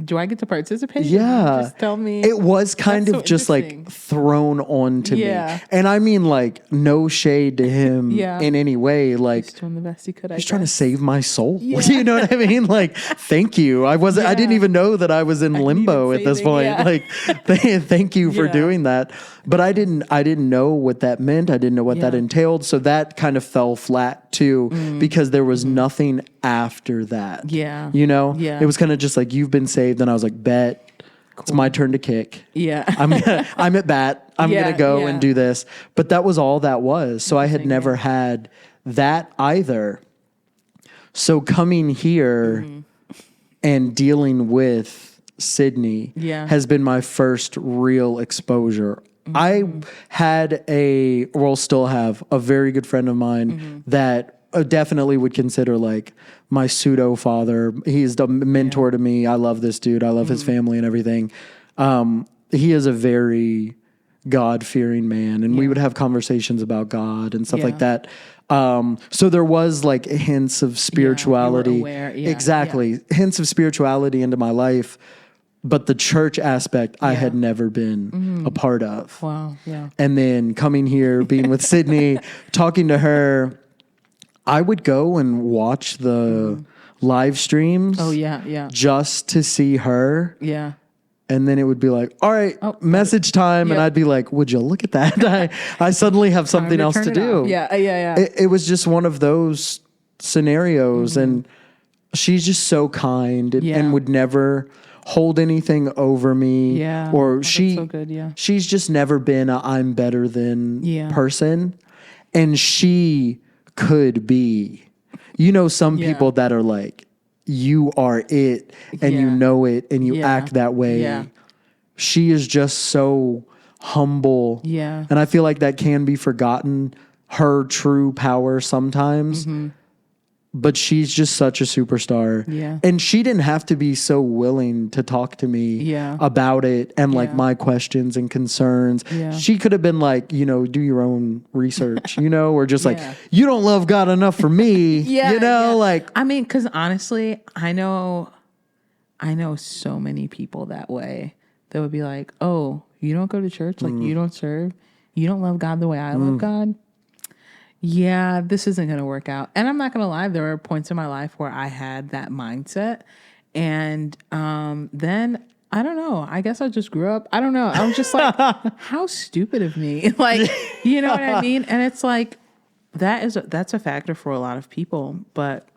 Speaker 1: do I get to participate?
Speaker 2: Yeah.
Speaker 1: Just tell me.
Speaker 2: It was kind
Speaker 1: That's
Speaker 2: of
Speaker 1: so
Speaker 2: just
Speaker 1: interesting.
Speaker 2: like thrown on to
Speaker 1: Yeah.
Speaker 2: me. And I mean, like, no shade to him
Speaker 1: Yeah.
Speaker 2: in any way. Like,
Speaker 1: He's doing the best he could.
Speaker 2: he's trying to
Speaker 1: guess.
Speaker 2: save my soul.
Speaker 1: Yeah.
Speaker 2: You know what I mean? Like, thank you. I didn't
Speaker 1: Yeah.
Speaker 2: even know that I was in limbo at this
Speaker 1: saving,
Speaker 2: point.
Speaker 1: yeah.
Speaker 2: Like, thank you for
Speaker 1: Yeah.
Speaker 2: doing that. But I didn't know what that meant. I didn't know what that
Speaker 1: Yeah.
Speaker 2: entailed. So that kind of fell flat too, because there was nothing after that.
Speaker 1: Yeah.
Speaker 2: You know?
Speaker 1: Yeah.
Speaker 2: It was kind of just like, you've been saved. And I was like, bet. It's my turn to kick.
Speaker 1: Yeah.
Speaker 2: I'm at bat. I'm
Speaker 1: Yeah,
Speaker 2: going to go
Speaker 1: yeah.
Speaker 2: and do this. But that was all that was. So I had
Speaker 1: Interesting,
Speaker 2: never
Speaker 1: yeah.
Speaker 2: had that either. So coming here and dealing with Sydney
Speaker 1: Yeah.
Speaker 2: has been my first real exposure. I had still have a very good friend of mine that definitely would consider like my pseudo father. He's the mentor to me. I love this dude. I love his family and everything. He is a very God-fearing man, and we would have conversations about God and stuff like that. So there was like hints of spirituality.
Speaker 1: aware. Yeah,
Speaker 2: Exactly. Hints of spirituality into my life, but the church aspect I had never been a part of.
Speaker 1: Wow. Yeah.
Speaker 2: And then coming here, being with Sydney, talking to her, I would go and watch the live streams.
Speaker 1: Oh yeah. Yeah.
Speaker 2: Just to see her.
Speaker 1: Yeah.
Speaker 2: And then it would be like, all right, message time. And
Speaker 1: Yep.
Speaker 2: I'd be like, would you look at that? I suddenly have something else to do.
Speaker 1: Yeah. Yeah. Yeah.
Speaker 2: It was just one of those scenarios. And she's just so kind and would never hold anything over me.
Speaker 1: Yeah.
Speaker 2: Or
Speaker 1: Oh, that's so good, yeah.
Speaker 2: she's just never been a I'm better than
Speaker 1: Yeah.
Speaker 2: person. And she could be, some people that are like, you are it and you
Speaker 1: Yeah.
Speaker 2: know it and you
Speaker 1: Yeah.
Speaker 2: act that way.
Speaker 1: Yeah.
Speaker 2: She is just so humble.
Speaker 1: Yeah.
Speaker 2: And I feel like that can be forgotten, her true power sometimes. But she's just such a superstar.
Speaker 1: Yeah.
Speaker 2: And she didn't have to be so willing to talk to me
Speaker 1: Yeah.
Speaker 2: about it and like
Speaker 1: Yeah.
Speaker 2: my questions and concerns.
Speaker 1: Yeah.
Speaker 2: She could have been like, do your own research, or just like,
Speaker 1: Yeah.
Speaker 2: you don't love God enough for me.
Speaker 1: Yeah.
Speaker 2: Like,
Speaker 1: I mean, because honestly, I know so many people that way that would be like, oh, you don't go to church? Like, you don't serve? You don't love God the way I love God? Yeah, this isn't going to work out. And I'm not going to lie, there were points in my life where I had that mindset. And then, I don't know, I guess I just grew up. I don't know. I was just like, how stupid of me. Like, you know what I mean? And it's like, that's a factor for a lot of people. But,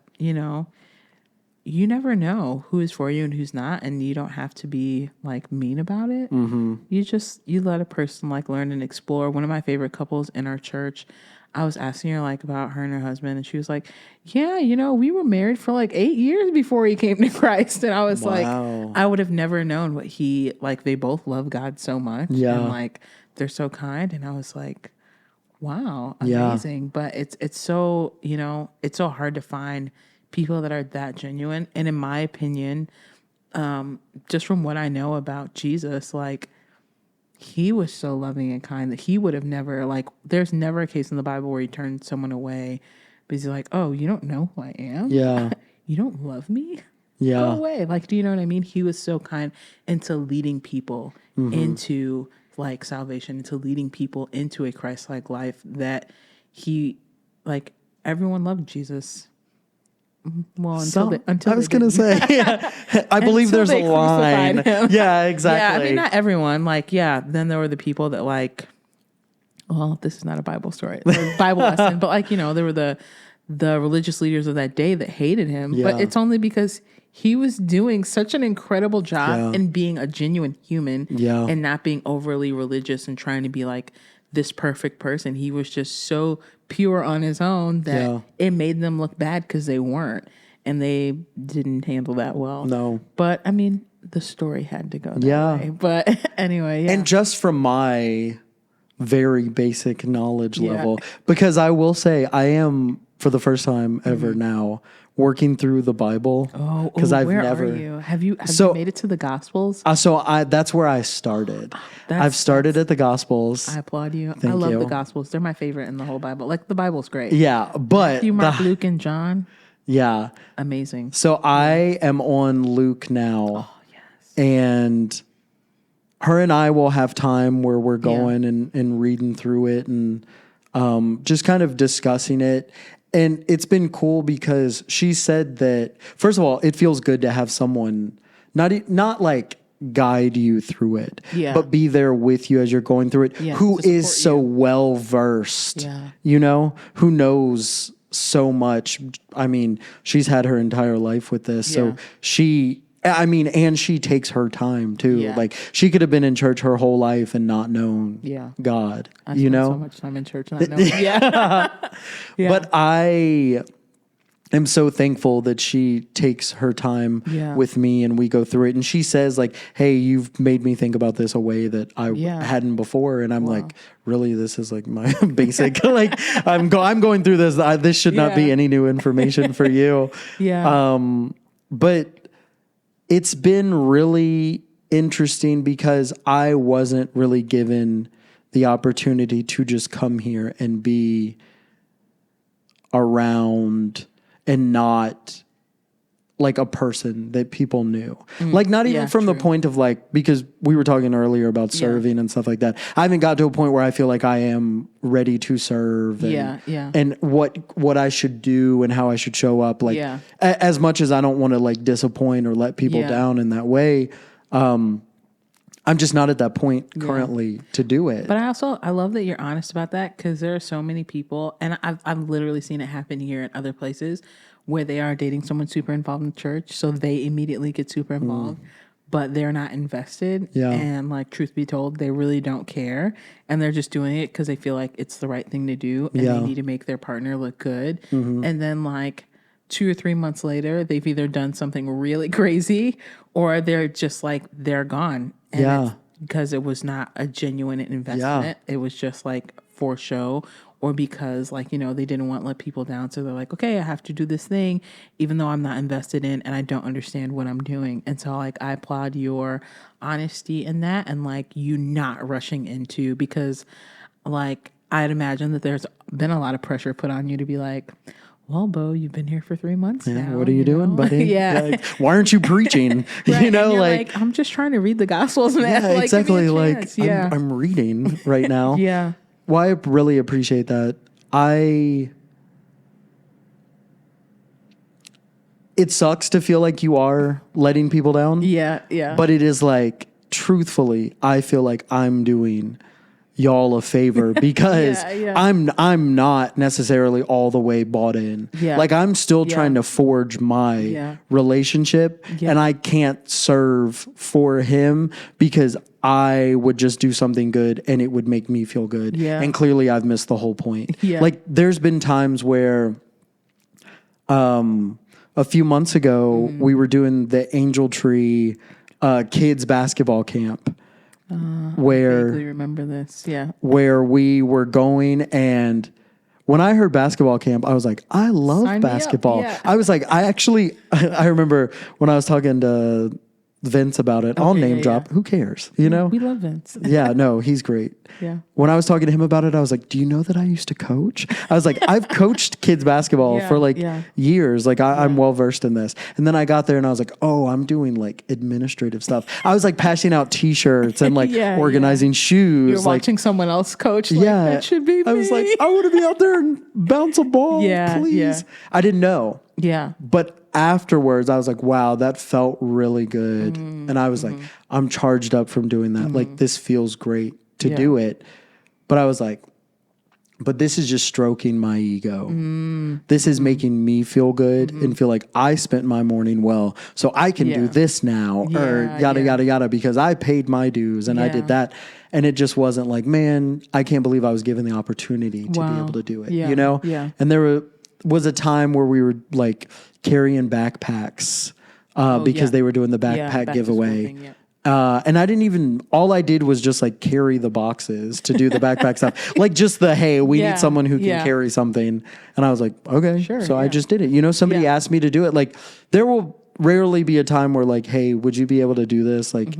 Speaker 1: you never know who is for you and who's not, and you don't have to be like mean about it. You let a person like learn and explore. One of my favorite couples in our church, I was asking her like about her and her husband, and she was like, yeah, we were married for like 8 years before he came to Christ. And I was like, I would have never known what they both love God so much.
Speaker 2: Yeah.
Speaker 1: And like, they're so kind. And I was like, wow,
Speaker 2: Yeah.
Speaker 1: amazing. But it's so, it's so hard to find people that are that genuine. And in my opinion, just from what I know about Jesus, like, he was so loving and kind that he would have never, like, there's never a case in the Bible where he turned someone away because he's like, oh, you don't know who I am?
Speaker 2: Yeah.
Speaker 1: You don't love me?
Speaker 2: Yeah.
Speaker 1: Go away. Like, do you know what I mean? He was so kind into leading people into like salvation, into leading people into a Christ-like life that he, like, everyone loved Jesus. Well, until
Speaker 2: I was going to say, I believe
Speaker 1: Until
Speaker 2: there's a
Speaker 1: they
Speaker 2: line.
Speaker 1: crucified him.
Speaker 2: Yeah, exactly.
Speaker 1: Yeah, I mean, not everyone. Like, yeah, then there were the people that like, well, this is not a Bible story, or Bible lesson, but like, there were the religious leaders of that day that hated him.
Speaker 2: Yeah.
Speaker 1: But it's only because he was doing such an incredible job in being a genuine human and not being overly religious and trying to be like this perfect person. He was just so pure on his own that it made them look bad because they weren't. And they didn't handle that well.
Speaker 2: No.
Speaker 1: But, I mean, the story had to go that way. But anyway,
Speaker 2: And just from my very basic knowledge level, because I will say I am, for the first time ever now, working through the Bible. Because I've
Speaker 1: where
Speaker 2: never.
Speaker 1: are you? Have you made it to the Gospels?
Speaker 2: That's where I started. I've started at the Gospels.
Speaker 1: I applaud you.
Speaker 2: Thank
Speaker 1: I love
Speaker 2: you.
Speaker 1: the Gospels. They're my favorite in the whole Bible. Like, the Bible's great.
Speaker 2: Yeah, but
Speaker 1: Matthew, Mark, Luke, and John.
Speaker 2: Yeah.
Speaker 1: Amazing.
Speaker 2: So I am on Luke now.
Speaker 1: Oh, yes.
Speaker 2: And her and I will have time where we're going and reading through it and just kind of discussing it. And it's been cool because she said that, first of all, it feels good to have someone not like guide you through it, but be there with you as you're going through it, who is so well versed, who knows so much. I mean, she's had her entire life with this. So and she takes her time too.
Speaker 1: Yeah.
Speaker 2: Like, she could have been in church her whole life and not known God,
Speaker 1: I spent so much time in church not knowing.
Speaker 2: But I am so thankful that she takes her time with me and we go through it. And she says, like, hey, you've made me think about this a way that I hadn't before. And I'm like, really, this is like my basic, like, I'm going through this. This should not be any new information for you. But it's been really interesting because I wasn't really given the opportunity to just come here and be around and not like a person that people knew. Like, not even from the point of like, because we were talking earlier about serving and stuff like that. I haven't got to a point where I feel like I am ready to serve and what I should do and how I should show up. Like, as much as I don't want to like disappoint or let people down in that way, I'm just not at that point currently to do it.
Speaker 1: But I love that you're honest about that, because there are so many people, and I've literally seen it happen here and other places, where they are dating someone super involved in church, so they immediately get super involved, but they're not invested. And like, truth be told, they really don't care, and they're just doing it because they feel like it's the right thing to do, and they need to make their partner look good. And then like 2 or 3 months later, they've either done something really crazy or they're just like, they're gone. And it's because it was not a genuine investment. It was just like for show, or because like, they didn't want to let people down. So they're like, okay, I have to do this thing, even though I'm not invested in and I don't understand what I'm doing. And so like, I applaud your honesty in that, and like, you not rushing into, because like, I'd imagine that there's been a lot of pressure put on you to be like, well, Beau, you've been here for 3 months now.
Speaker 2: What are you doing, buddy?
Speaker 1: Like,
Speaker 2: why aren't you preaching?
Speaker 1: Like, I'm just trying to read the Gospels, man.
Speaker 2: Yeah,
Speaker 1: like,
Speaker 2: exactly. Like,
Speaker 1: yeah.
Speaker 2: I'm reading right now. Well, I really appreciate that. It sucks to feel like you are letting people down. But it is like, truthfully, I feel like I'm doing y'all a favor because I'm not necessarily all the way bought in. Like, I'm still trying to forge my relationship, and I can't serve for him because I would just do something good and it would make me feel good. And clearly I've missed the whole point. Like, there's been times where a few months ago we were doing the Angel Tree kids basketball camp. Where
Speaker 1: I vaguely remember this,
Speaker 2: where we were going, and when I heard basketball camp, I was like, I love basketball. I was like, I remember when I was talking to Vince about it. I'll name drop. Who cares? You know?
Speaker 1: We love Vince.
Speaker 2: No, he's great. When I was talking to him about it, I was like, do you know that I used to coach? I was like, I've coached kids basketball for like years. Like, I'm well versed in this. And then I got there and I was like, oh, I'm doing like administrative stuff. I was like passing out t-shirts and like organizing shoes.
Speaker 1: You're like, watching someone else coach. Like, that should be me.
Speaker 2: I was like, I want to be out there and bounce a ball, please. I didn't know. But afterwards, I was like, wow, that felt really good. And I was like, I'm charged up from doing that. Like, this feels great to do it. But I was like, but this is just stroking my ego. This is making me feel good and feel like I spent my morning well, so I can do this now, or yada, yada, yada, because I paid my dues and I did that. And it just wasn't like, man, I can't believe I was given the opportunity to be able to do it, you know?
Speaker 1: Yeah.
Speaker 2: And there was a time where we were like carrying backpacks because they were doing the backpack giveaway. And I didn't even, all I did was just like carry the boxes to do the backpack stuff. Like just the, hey, we need someone who can carry something. And I was like, okay, sure. So I just did it. You know, somebody asked me to do it. Like there will rarely be a time where like, hey, would you be able to do this? Like,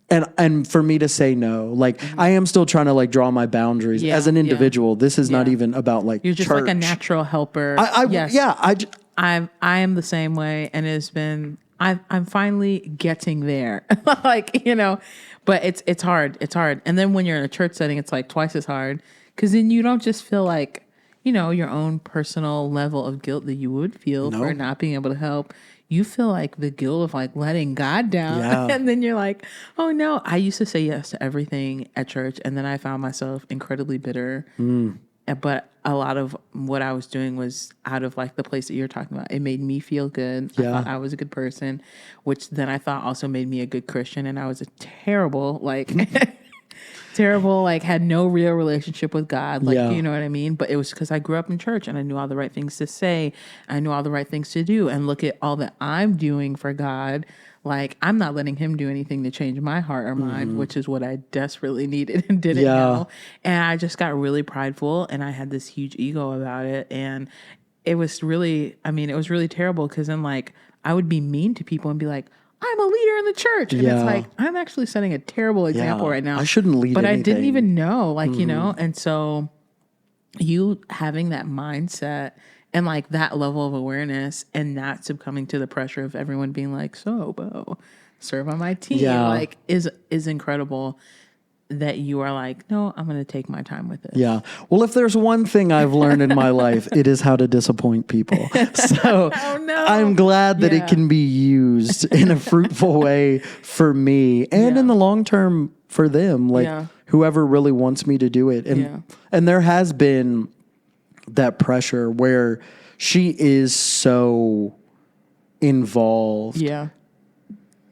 Speaker 2: and for me to say no, like I am still trying to like draw my boundaries as an individual. This is not even about like
Speaker 1: you're just
Speaker 2: church.
Speaker 1: like a natural helper. I am the same way, and it's been I'm finally getting there. Like, you know, but it's hard. It's hard. And then when you're in a church setting, it's like twice as hard, because then you don't just feel like, you know, your own personal level of guilt that you would feel for not being able to help. You feel like the guilt of like letting God down. And then you're like, oh no, I used to say yes to everything at church. And then I found myself incredibly bitter. But a lot of what I was doing was out of like the place that you're talking about. It made me feel good. I thought I was a good person, which then I thought also made me a good Christian. And I was a terrible, like, had no real relationship with God. Like, you know what I mean? But it was because I grew up in church and I knew all the right things to say. I knew all the right things to do. And look at all that I'm doing for God. Like, I'm not letting him do anything to change my heart or mind, which is what I desperately needed and didn't know. And I just got really prideful and I had this huge ego about it. And it was really, it was really terrible, because then like I would be mean to people and be like, I'm a leader in the church. And it's like, I'm actually setting a terrible example right now.
Speaker 2: I shouldn't lead
Speaker 1: But
Speaker 2: anything.
Speaker 1: I didn't even know, like, you know? And so you having that mindset and like that level of awareness and not succumbing to the pressure of everyone being like, so Beau, serve on my team, like is incredible. That you are like, no, I'm going to take my time with it.
Speaker 2: Yeah. Well, if there's one thing I've learned in my life, it is how to disappoint people. So I'm glad that it can be used in a fruitful way for me and in the long term for them, like whoever really wants me to do it. And there has been that pressure where she is so involved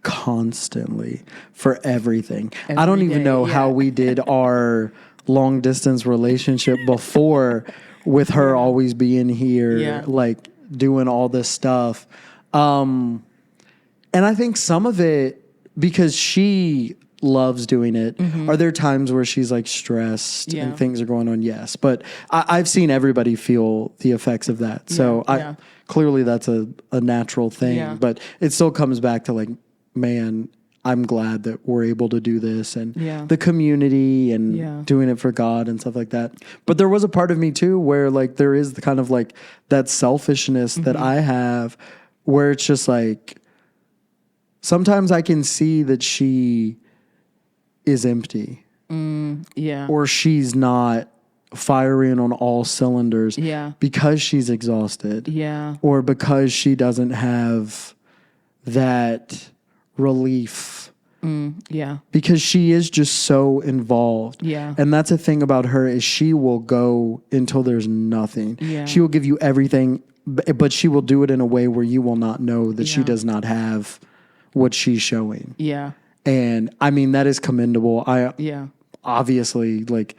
Speaker 2: constantly for everything. I don't even know how we did our long distance relationship before, with her always being here, like doing all this stuff. And I think some of it, because she loves doing it. Are there times where she's like stressed and things are going on? Yes. But I've seen everybody feel the effects of that. So clearly that's a natural thing, but it still comes back to like, man, I'm glad that we're able to do this and the community and doing it for God and stuff like that. But there was a part of me too where like there is the kind of like that selfishness that I have, where it's just like sometimes I can see that she is empty. Or she's not firing on all cylinders because she's exhausted. Or because she doesn't have that relief. Because she is just so involved. And that's a thing about her, is she will go until there's nothing. She will give you everything, but she will do it in a way where you will not know that she does not have what she's showing. And I mean, that is commendable. I obviously like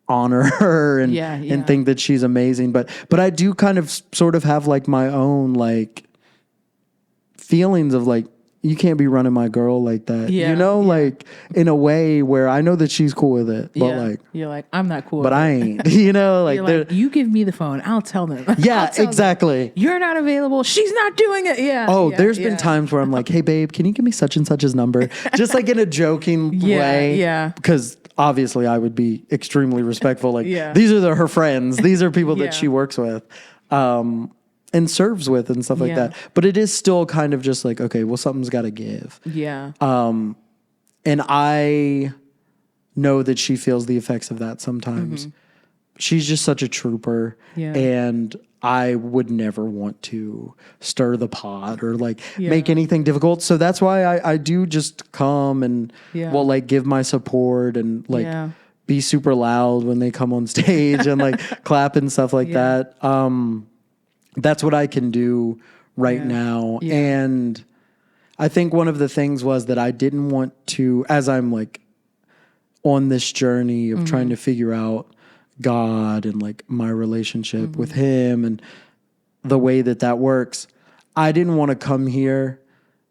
Speaker 2: honor her and think that she's amazing, but I do kind of sort of have like my own like feelings of like, you can't be running my girl like that, you know, like in a way where I know that she's cool with it, but like,
Speaker 1: you're like, I'm not cool
Speaker 2: but
Speaker 1: with
Speaker 2: I ain't, you know, like,
Speaker 1: you give me the phone, I'll tell them.
Speaker 2: Exactly.
Speaker 1: You're not available. She's not doing it.
Speaker 2: There's been times where I'm like, hey babe, can you give me such and such's number? Just like in a joking way. Because obviously I would be extremely respectful. Like these are her friends. These are people that she works with. And serves with and stuff like that. But it is still kind of just like, okay, well, something's got to give. And I know that she feels the effects of that sometimes. She's just such a trooper. And I would never want to stir the pot or like make anything difficult. So that's why I do just come and will like give my support and like be super loud when they come on stage and like clap and stuff like that. That's what I can do right now.
Speaker 1: Yeah.
Speaker 2: And I think one of the things was that I didn't want to, as I'm like on this journey of trying to figure out God and like my relationship with him and the way that works, I didn't want to come here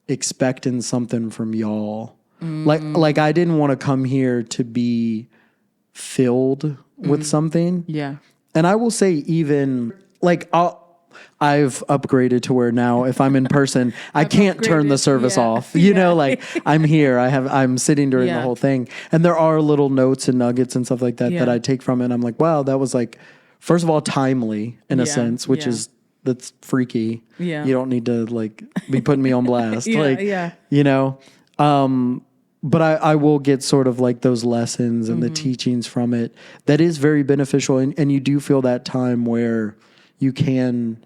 Speaker 2: expecting something from y'all. Like I didn't want to come here to be filled with something.
Speaker 1: Yeah.
Speaker 2: And I will say even like I've upgraded to where now if I'm in person, I can't turn the service off. You know, like I'm here. I'm sitting during the whole thing. And there are little notes and nuggets and stuff like that that I take from it. And I'm like, wow, that was like, first of all, timely in a sense, which is that's freaky.
Speaker 1: Yeah.
Speaker 2: You don't need to like be putting me on blast. You know? But I will get sort of like those lessons and the teachings from it that is very beneficial. And you do feel that time where you can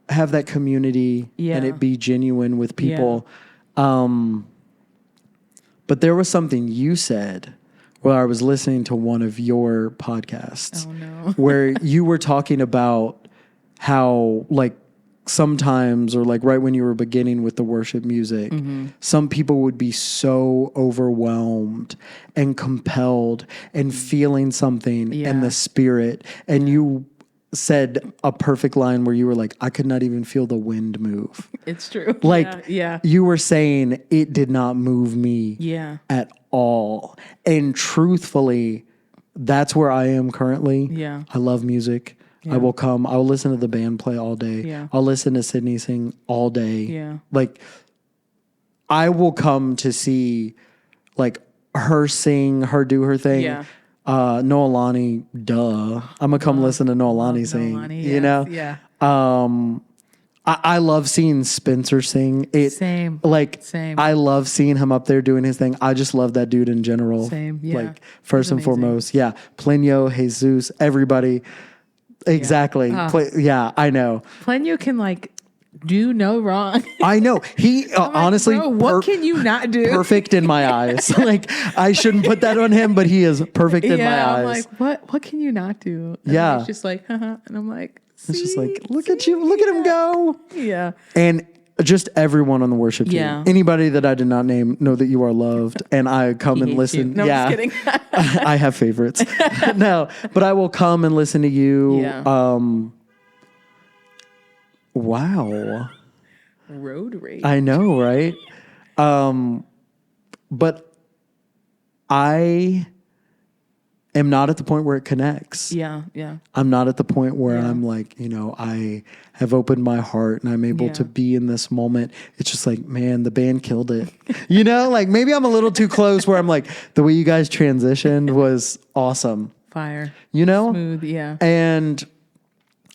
Speaker 2: have that community and it be genuine with people. But there was something you said while I was listening to one of your podcasts where you were talking about how like sometimes or like right when you were beginning with the worship music, some people would be so overwhelmed and compelled and feeling something in the spirit. And you said a perfect line where you were like, I could not even feel the wind move.
Speaker 1: It's true.
Speaker 2: Like you were saying it did not move me at all. And truthfully, that's where I am currently.
Speaker 1: Yeah.
Speaker 2: I love music. I will listen to the band play all day.
Speaker 1: Yeah.
Speaker 2: I'll listen to Sydney sing all day.
Speaker 1: Yeah.
Speaker 2: Like I will come to see like her sing, her do her thing.
Speaker 1: Yeah.
Speaker 2: Noelani, duh. I'm gonna come listen to Noelani sing.
Speaker 1: Noelani,
Speaker 2: you know?
Speaker 1: Yeah.
Speaker 2: I love seeing Spencer sing.
Speaker 1: Same.
Speaker 2: I love seeing him up there doing his thing. I just love that dude in general.
Speaker 1: Same. Yeah.
Speaker 2: Like first and foremost. Yeah. Pleno, Jesus, everybody. Exactly. I know.
Speaker 1: Pleno can like do no wrong.
Speaker 2: I know. He honestly,
Speaker 1: bro, what can you not do?
Speaker 2: Perfect in my eyes. Like I shouldn't put that on him, but he is perfect in my eyes.
Speaker 1: I'm like, what can you not do? And it's just like, and I'm like,
Speaker 2: it's just like, look at you, look at him go.
Speaker 1: Yeah.
Speaker 2: And just everyone on the worship team.
Speaker 1: Yeah.
Speaker 2: Anybody that I did not name, know that you are loved. And I come and listen.
Speaker 1: No, I'm just kidding.
Speaker 2: I have favorites. No, but I will come and listen to you.
Speaker 1: Yeah.
Speaker 2: Wow.
Speaker 1: Road rage.
Speaker 2: I know, right? But I am not at the point where it connects.
Speaker 1: Yeah, yeah.
Speaker 2: I'm not at the point where I'm like, I have opened my heart and I'm able to be in this moment. It's just like, man, the band killed it. Like maybe I'm a little too close where I'm like, the way you guys transitioned was awesome.
Speaker 1: Fire.
Speaker 2: Smooth,
Speaker 1: yeah.
Speaker 2: And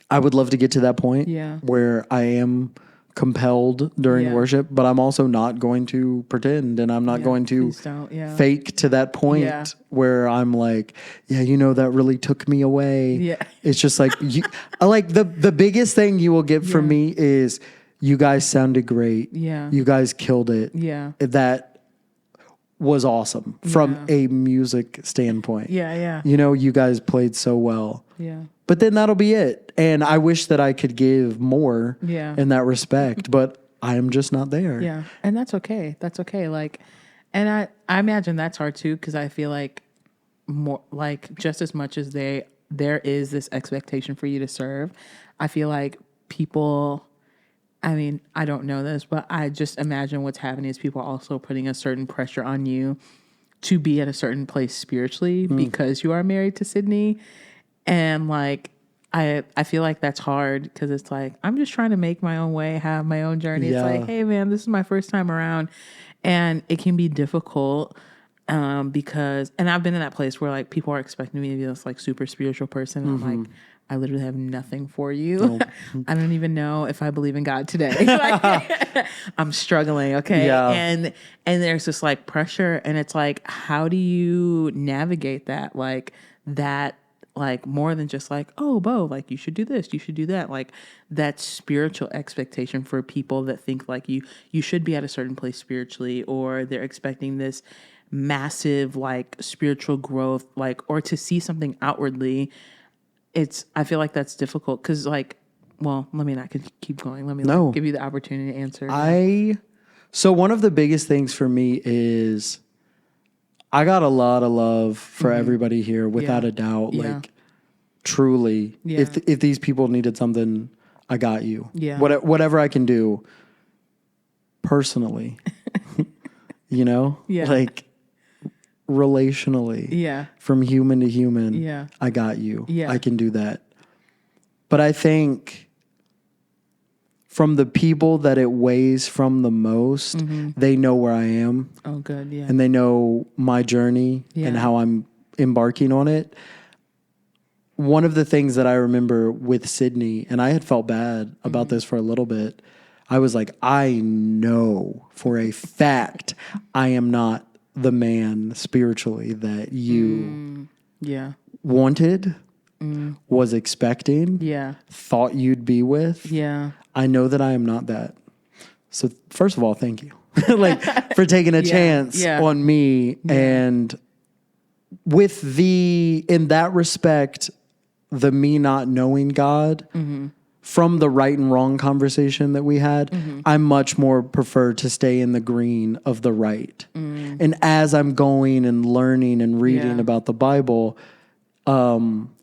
Speaker 2: I would love to get to that point where I am compelled during worship, but I'm also not going to pretend and I'm not going to fake to that point where I'm like, that really took me away. Yeah. It's just like, like the biggest thing you will get from me is you guys sounded great. Yeah. You guys killed it. Yeah. That was awesome from a music standpoint.
Speaker 1: Yeah.
Speaker 2: You guys played so well.
Speaker 1: Yeah.
Speaker 2: But then that'll be it. And I wish that I could give more in that respect, but I am just not there.
Speaker 1: Yeah. And that's okay. That's okay. Like, and I imagine that's hard too, because I feel like more like just as much as there is this expectation for you to serve, I feel like people, I mean, I don't know this, but I just imagine what's happening is people are also putting a certain pressure on you to be at a certain place spiritually because you are married to Sydney. And like, I feel like that's hard because it's like, I'm just trying to make my own way, have my own journey. Yeah. It's like, hey man, this is my first time around. And it can be difficult because, and I've been in that place where like people are expecting me to be this like super spiritual person. And I'm like, I literally have nothing for you. Nope. I don't even know if I believe in God today. Like, I'm struggling. Okay. Yeah. And there's this like pressure and it's like, how do you navigate that? Like more than just like, oh, Beau, like you should do this, you should do that. Like that spiritual expectation for people that think like you should be at a certain place spiritually, or they're expecting this massive like spiritual growth, like, or to see something outwardly, I feel like that's difficult because like, well, let me not keep going. Let me
Speaker 2: No.
Speaker 1: give you the opportunity to answer.
Speaker 2: So one of the biggest things for me is I got a lot of love for everybody here without a doubt.
Speaker 1: Yeah.
Speaker 2: Like truly,
Speaker 1: Yeah.
Speaker 2: if these people needed something, I got you.
Speaker 1: Yeah.
Speaker 2: Whatever I can do personally,
Speaker 1: Yeah.
Speaker 2: like relationally,
Speaker 1: Yeah.
Speaker 2: from human to human,
Speaker 1: Yeah.
Speaker 2: I got you.
Speaker 1: Yeah.
Speaker 2: I can do that. But I think from the people that it weighs from the most, they know where I am.
Speaker 1: Oh, good. Yeah.
Speaker 2: And they know my journey and
Speaker 1: Yeah.
Speaker 2: how I'm embarking on it. One of the things that I remember with Sydney, and I had felt bad about this for a little bit, I was like, I know for a fact I am not the man spiritually that you
Speaker 1: Yeah.
Speaker 2: wanted, was expecting,
Speaker 1: Yeah.
Speaker 2: thought you'd be with.
Speaker 1: Yeah.
Speaker 2: I know that I am not that. So first of all, thank you like for taking a chance on me. And with in that respect, the me not knowing God from the right and wrong conversation that we had, I much more prefer to stay in the green of the right. And as I'm going and learning and reading about the Bible,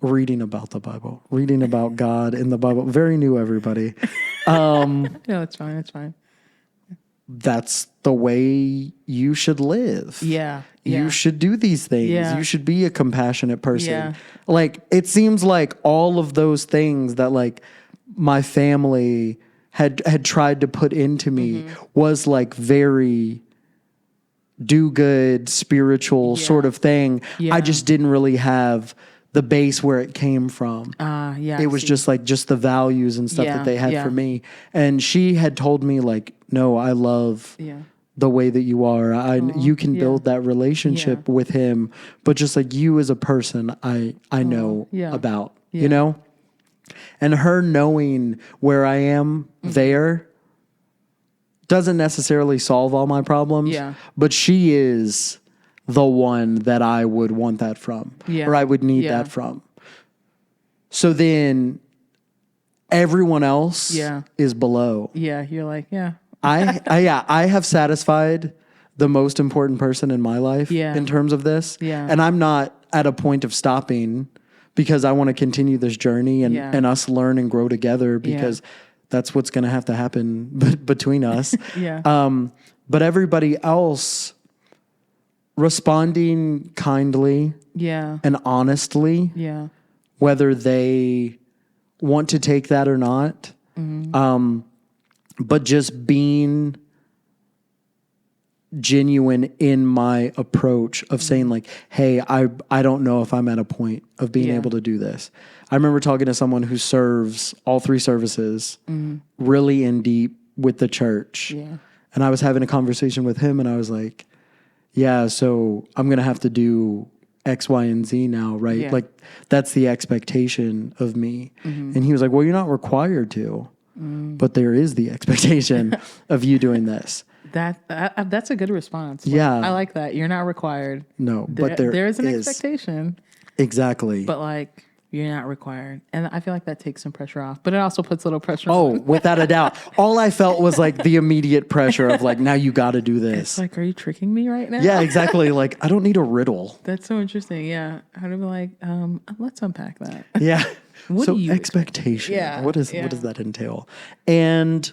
Speaker 2: reading about God in the Bible, very new, everybody.
Speaker 1: No, it's fine. It's fine.
Speaker 2: That's the way you should live.
Speaker 1: Yeah.
Speaker 2: You should do these things.
Speaker 1: Yeah.
Speaker 2: You should be a compassionate person.
Speaker 1: Yeah.
Speaker 2: Like, it seems like all of those things that like my family had tried to put into me was like very do good, spiritual sort of thing.
Speaker 1: Yeah.
Speaker 2: I just didn't really have the base where it came from. It was just the values and stuff that they had for me. And she had told me like, no, I love the way that you are. You can build that relationship with him, but just like you as a person, I know about, you know? And her knowing where I am there doesn't necessarily solve all my problems, but she is the one that I would want that from, or I would need that from. So then everyone else is below.
Speaker 1: Yeah, you're like,
Speaker 2: I have satisfied the most important person in my life in terms of this.
Speaker 1: Yeah.
Speaker 2: And I'm not at a point of stopping because I want to continue this journey and us learn and grow together because that's what's going to have to happen between us. But everybody else responding kindly and honestly, whether they want to take that or not, but just being genuine in my approach of saying like, hey, I don't know if I'm at a point of being able to do this. I remember talking to someone who serves all three services really in deep with the church. And I was having a conversation with him and I was like, yeah, so I'm going to have to do X, Y, and Z now, right? Like that's the expectation of me. And he was like, well, you're not required to, but there is the expectation of you doing this.
Speaker 1: That's a good response. Like,
Speaker 2: Yeah.
Speaker 1: I like that. You're not required.
Speaker 2: No, but there
Speaker 1: is an expectation.
Speaker 2: Exactly.
Speaker 1: But like, you're not required. And I feel like that takes some pressure off, but it also puts a little pressure
Speaker 2: Oh,
Speaker 1: on.
Speaker 2: without a doubt. All I felt was like the immediate pressure of like, now you got to do this.
Speaker 1: It's like, are you tricking me right now?
Speaker 2: Yeah, exactly. Like, I don't need a riddle.
Speaker 1: That's so interesting. Yeah. I'd be like, let's unpack that.
Speaker 2: Yeah.
Speaker 1: What
Speaker 2: so
Speaker 1: do you
Speaker 2: expectation.
Speaker 1: Yeah,
Speaker 2: What does that entail? And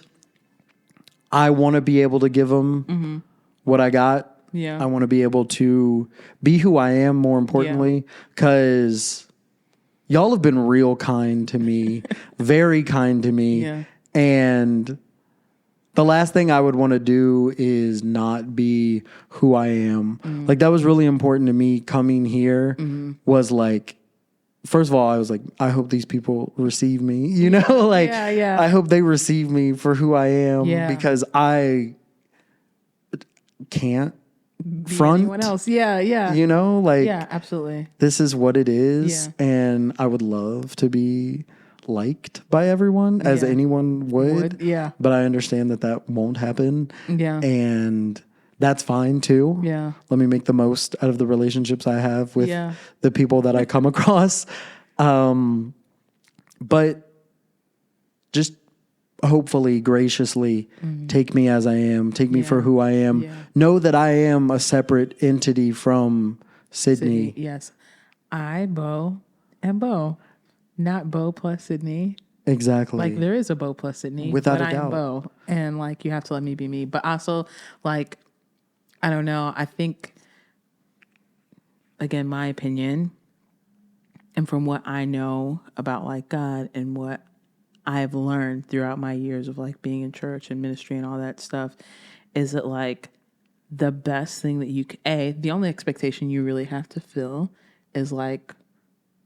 Speaker 2: I want to be able to give them what I got.
Speaker 1: Yeah.
Speaker 2: I want to be able to be who I am, more importantly, because y'all have been real kind to me, very kind to me.
Speaker 1: Yeah.
Speaker 2: And the last thing I would want to do is not be who I am. Like that was really important to me coming here was like, first of all, I was like, I hope these people receive me, you know, like I hope they receive me for who I am because I can't front
Speaker 1: anyone else. Yeah.
Speaker 2: you know, like
Speaker 1: absolutely.
Speaker 2: this is what it is. And I would love to be liked by everyone as anyone would.
Speaker 1: Yeah.
Speaker 2: But I understand that won't happen.
Speaker 1: Yeah.
Speaker 2: And that's fine too.
Speaker 1: Yeah.
Speaker 2: Let me make the most out of the relationships I have with
Speaker 1: Yeah.
Speaker 2: the people that I come across. But just hopefully graciously take me as I am, take me for who I am.
Speaker 1: Yeah.
Speaker 2: Know that I am a separate entity from Sydney.
Speaker 1: Yes. I, Beau, and Beau. Not Beau plus Sydney.
Speaker 2: Exactly.
Speaker 1: Like, there is a Beau plus Sydney.
Speaker 2: Without
Speaker 1: but
Speaker 2: a
Speaker 1: I
Speaker 2: doubt.
Speaker 1: am Beau. And, like, you have to let me be me. But also, like, I don't know. I think, again, my opinion, and from what I know about, like, God and what I've learned throughout my years of, like, being in church and ministry and all that stuff, is that, like, the best thing that the only expectation you really have to fill is, like,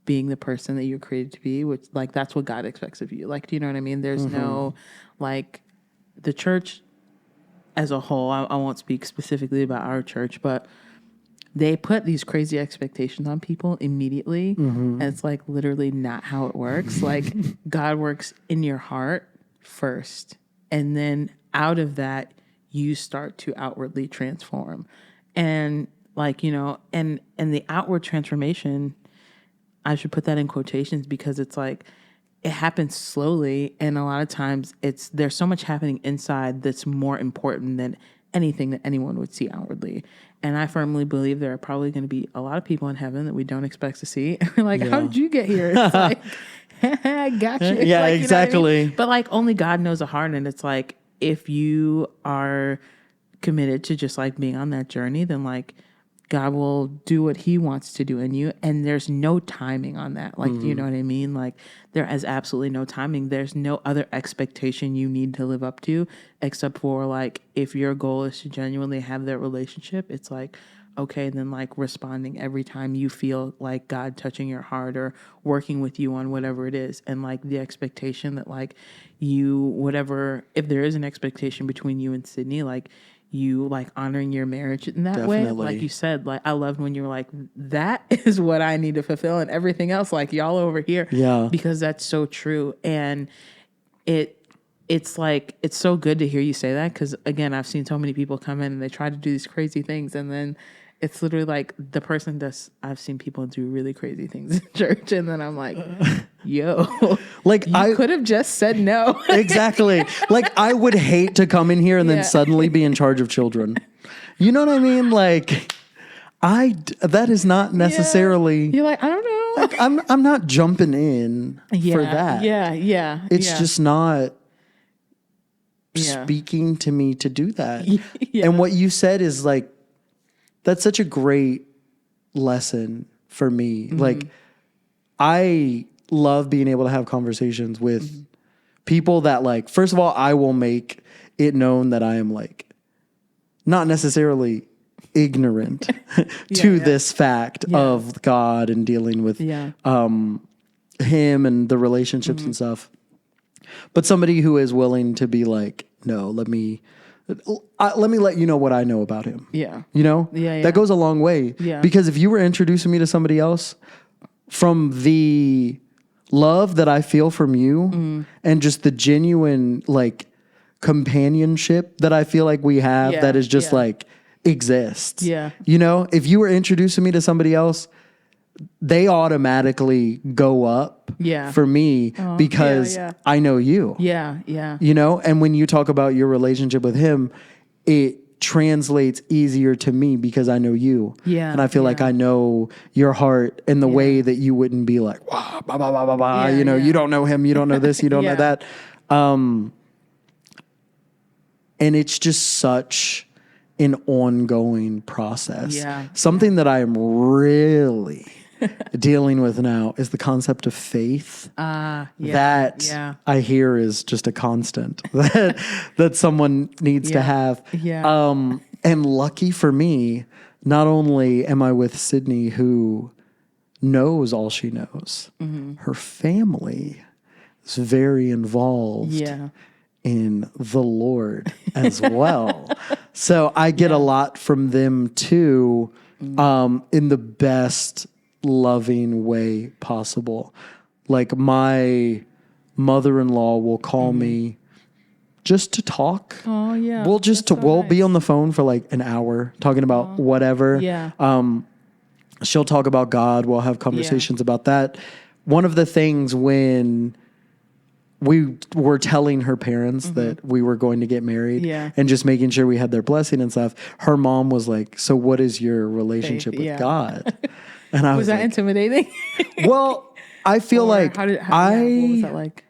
Speaker 1: being the person that you're created to be, which, like, that's what God expects of you. Like, do you know what I mean? There's no, like, the church as a whole, I won't speak specifically about our church, but they put these crazy expectations on people immediately. And it's, like, literally not how it works. Like, God works in your heart first. And then out of that, you start to outwardly transform. And, like, you know, and the outward transformation, I should put that in quotations because it's like it happens slowly, and a lot of times there's so much happening inside that's more important than anything that anyone would see outwardly. And I firmly believe there are probably going to be a lot of people in heaven that we don't expect to see. Like, how did you get here? It's like, I got you.
Speaker 2: Yeah,
Speaker 1: like,
Speaker 2: exactly.
Speaker 1: You know what I mean? But, like, only God knows the heart, and it's like if you are committed to just, like, being on that journey, then, like, God will do what he wants to do in you. And there's no timing on that. Like, do you know what I mean? Like, there is absolutely no timing. There's no other expectation you need to live up to except for, like, if your goal is to genuinely have that relationship, it's like, okay, then, like, responding every time you feel like God touching your heart or working with you on whatever it is. And, like, the expectation that, like, if there is an expectation between you and Sydney, like, you, like, honoring your marriage in that way. Like you said, like, I loved when you were like, that is what I need to fulfill, and everything else, like, y'all over here.
Speaker 2: Yeah.
Speaker 1: Because that's so true. And it's like, it's so good to hear you say that. Cause again, I've seen so many people come in and they try to do these crazy things. And then it's literally like I've seen people do really crazy things in church. And then I'm like, yo,
Speaker 2: like,
Speaker 1: I could have just said no.
Speaker 2: Exactly. Like, I would hate to come in here and then suddenly be in charge of children. You know what I mean? Like, that is not necessarily.
Speaker 1: You're like, I don't know.
Speaker 2: Like, I'm not jumping in for that.
Speaker 1: Yeah.
Speaker 2: It's just not speaking to me to do that. And what you said is, like, that's such a great lesson for me. Like, I love being able to have conversations with people that, like, first of all, I will make it known that I am, like, not necessarily ignorant to this fact of God and dealing with him and the relationships and stuff. But somebody who is willing to be like, no, let me let you know what I know about him.
Speaker 1: Yeah.
Speaker 2: You know?
Speaker 1: Yeah.
Speaker 2: That goes a long way.
Speaker 1: Yeah.
Speaker 2: Because if you were introducing me to somebody else, from the love that I feel from you and just the genuine, like, companionship that I feel like we have that is just like exists.
Speaker 1: Yeah.
Speaker 2: You know, if you were introducing me to somebody else, they automatically go up for me because I know you.
Speaker 1: Yeah.
Speaker 2: You know, and when you talk about your relationship with him, it translates easier to me because I know you.
Speaker 1: Yeah.
Speaker 2: And I feel like I know your heart in the way that you wouldn't be like, wow, blah, blah, blah, blah, blah. You know, you don't know him, you don't know this, you don't know that. And it's just such an ongoing process.
Speaker 1: Yeah.
Speaker 2: Something that I am really dealing with now is the concept of faith. That I hear is just a constant that someone needs to have.
Speaker 1: Yeah.
Speaker 2: And lucky for me, not only am I with Sydney, who knows all she knows, her family is very involved in the Lord as well. So I get a lot from them too, in the best loving way possible. Like, my mother-in-law will call me just to talk.
Speaker 1: Oh yeah.
Speaker 2: We'll be on the phone for like an hour talking about whatever.
Speaker 1: Yeah.
Speaker 2: She'll talk about God. We'll have conversations about that. One of the things when we were telling her parents that we were going to get married and just making sure we had their blessing and stuff, her mom was like, so what is your relationship with God? And I was
Speaker 1: that
Speaker 2: like,
Speaker 1: intimidating?
Speaker 2: well, I feel like
Speaker 1: what was that like?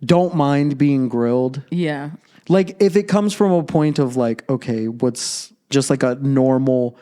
Speaker 2: Don't mind being grilled.
Speaker 1: Yeah.
Speaker 2: Like if it comes from a point of like, okay, what's just like a normal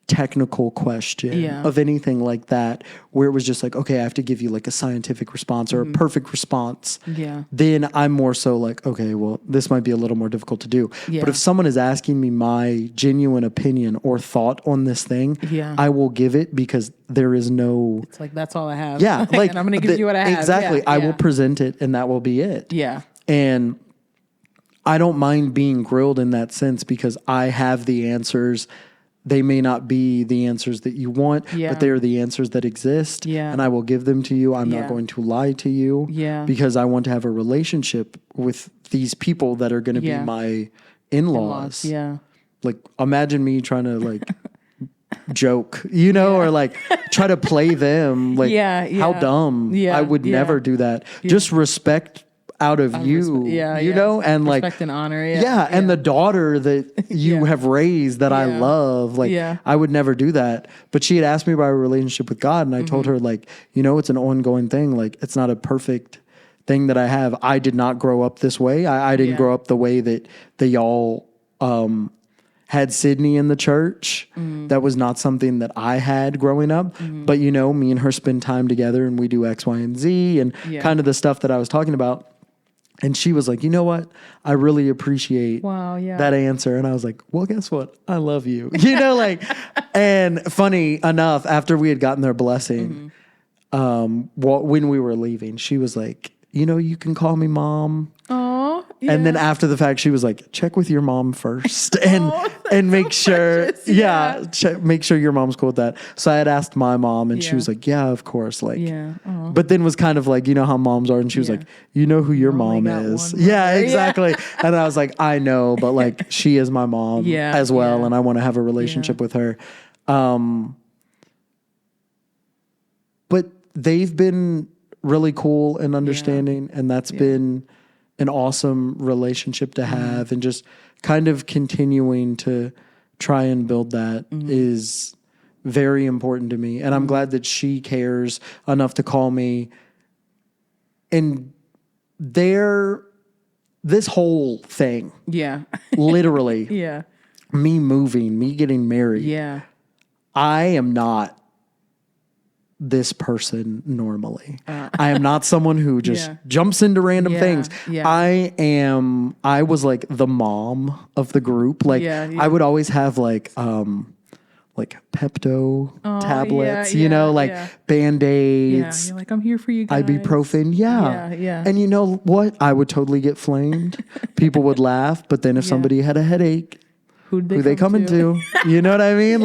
Speaker 2: technical question of anything like that, where it was just like, okay, I have to give you like a scientific response or a perfect response.
Speaker 1: Yeah.
Speaker 2: Then I'm more so like, okay, well, this might be a little more difficult to do.
Speaker 1: Yeah.
Speaker 2: But if someone is asking me my genuine opinion or thought on this thing, I will give it because there is no.
Speaker 1: It's like that's all I have.
Speaker 2: Yeah, like
Speaker 1: and I'm going to give you what I have.
Speaker 2: Exactly.
Speaker 1: Yeah,
Speaker 2: I will present it, and that will be it.
Speaker 1: Yeah.
Speaker 2: And I don't mind being grilled in that sense because I have the answers. They may not be the answers that you want, but they are the answers that exist.
Speaker 1: Yeah.
Speaker 2: And I will give them to you. I'm not going to lie to you.
Speaker 1: Yeah.
Speaker 2: Because I want to have a relationship with these people that are going to be my in-laws.
Speaker 1: Yeah.
Speaker 2: Like, imagine me trying to like joke, or like try to play them. Like, how dumb. I would never do that. Just respect out of you, and like
Speaker 1: respect and honor.
Speaker 2: And the daughter that you have raised that I love, like I would never do that. But she had asked me about a relationship with God, and I told her like, it's an ongoing thing. Like it's not a perfect thing that I have. I did not grow up this way. I didn't grow up the way that y'all had Sydney in the church. That was not something that I had growing up. But me and her spend time together, and we do X, Y, and Z, and kind of the stuff that I was talking about. And she was like, you know what? I really appreciate that answer. And I was like, well, guess what? I love you. And funny enough, after we had gotten their blessing, when we were leaving, she was like, you can call me mom.
Speaker 1: Oh, yeah.
Speaker 2: And then after the fact, she was like, check with your mom first and make sure, make sure your mom's cool with that. So I had asked my mom, and she was like, yeah, of course. Like, but then was kind of like, how moms are. And she was like, you know who your mom is. Yeah, exactly. And I was like, I know, but like, she is my mom as well. And I want to have a relationship with her. But they've been really cool and understanding. And that's been an awesome relationship to have, and just kind of continuing to try and build that is very important to me. And I'm glad that she cares enough to call me. And this whole thing, literally, me moving, me getting married, I am not this person normally. I am not someone who just jumps into random things. I was like the mom of the group. Like I would always have like Pepto tablets, Band-Aids.
Speaker 1: You're like, I'm here for you guys.
Speaker 2: Ibuprofen. And you know what? I would totally get flamed. People would laugh. But then if somebody had a headache, who they coming to? You know what I mean?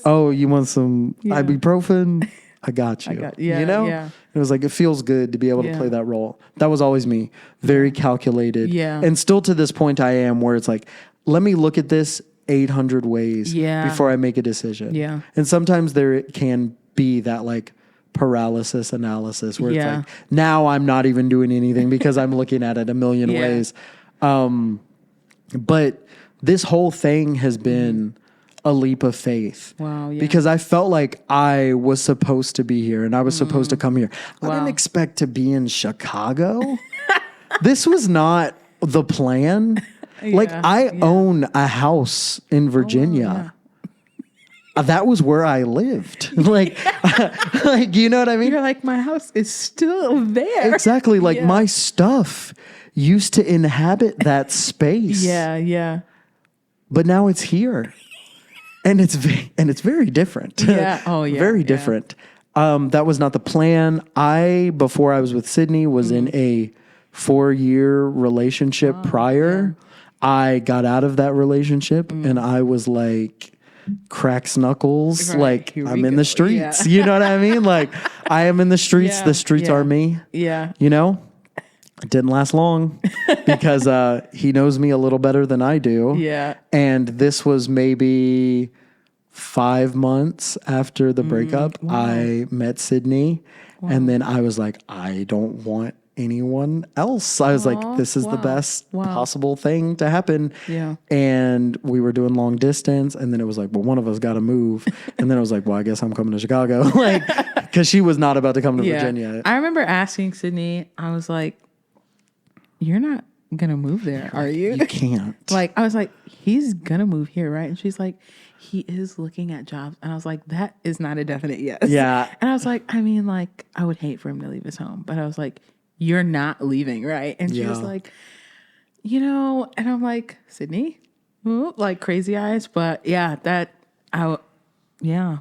Speaker 2: Oh, you want some ibuprofen? I got you. It was like, it feels good to be able to play that role. That was always me. Very calculated. And still to this point I am, where it's like, let me look at this 800 ways before I make a decision. And sometimes there can be that like paralysis analysis where it's like, now I'm not even doing anything because I'm looking at it a million ways. But this whole thing has been a leap of faith.
Speaker 1: Wow. Yeah.
Speaker 2: Because I felt like I was supposed to be here and I was supposed to come here. I didn't expect to be in Chicago. This was not the plan. Like I own a house in Virginia. That was where I lived. Like, you know what I mean?
Speaker 1: You're like, my house is still there.
Speaker 2: Exactly. Like my stuff used to inhabit that space. But now it's here. And it's very different. Very different. That was not the plan. Before I was with Sydney, was in a 4-year relationship prior. I got out of that relationship and I was like, cracks knuckles. Like I'm in the streets. You know what I mean? Like I am in the streets. The streets are me. You know? It didn't last long because he knows me a little better than I do.
Speaker 1: Yeah.
Speaker 2: And this was maybe 5 months after the breakup. I met Sydney. And then I was like, I don't want anyone else. I was like, this is the best possible thing to happen.
Speaker 1: Yeah.
Speaker 2: And we were doing long distance. And then it was like, well, one of us got to move. And then I was like, well, I guess I'm coming to Chicago. Like, because she was not about to come to Virginia.
Speaker 1: I remember asking Sydney, I was like, you're not going to move there, are you?
Speaker 2: You can't.
Speaker 1: Like, I was like, he's going to move here, right? And she's like, he is looking at jobs. And I was like, that is not a definite yes.
Speaker 2: Yeah.
Speaker 1: And I was like, I mean, like, I would hate for him to leave his home. But I was like, you're not leaving, right? And she was like, you know, and I'm like, Sydney? Ooh, like crazy eyes. But yeah,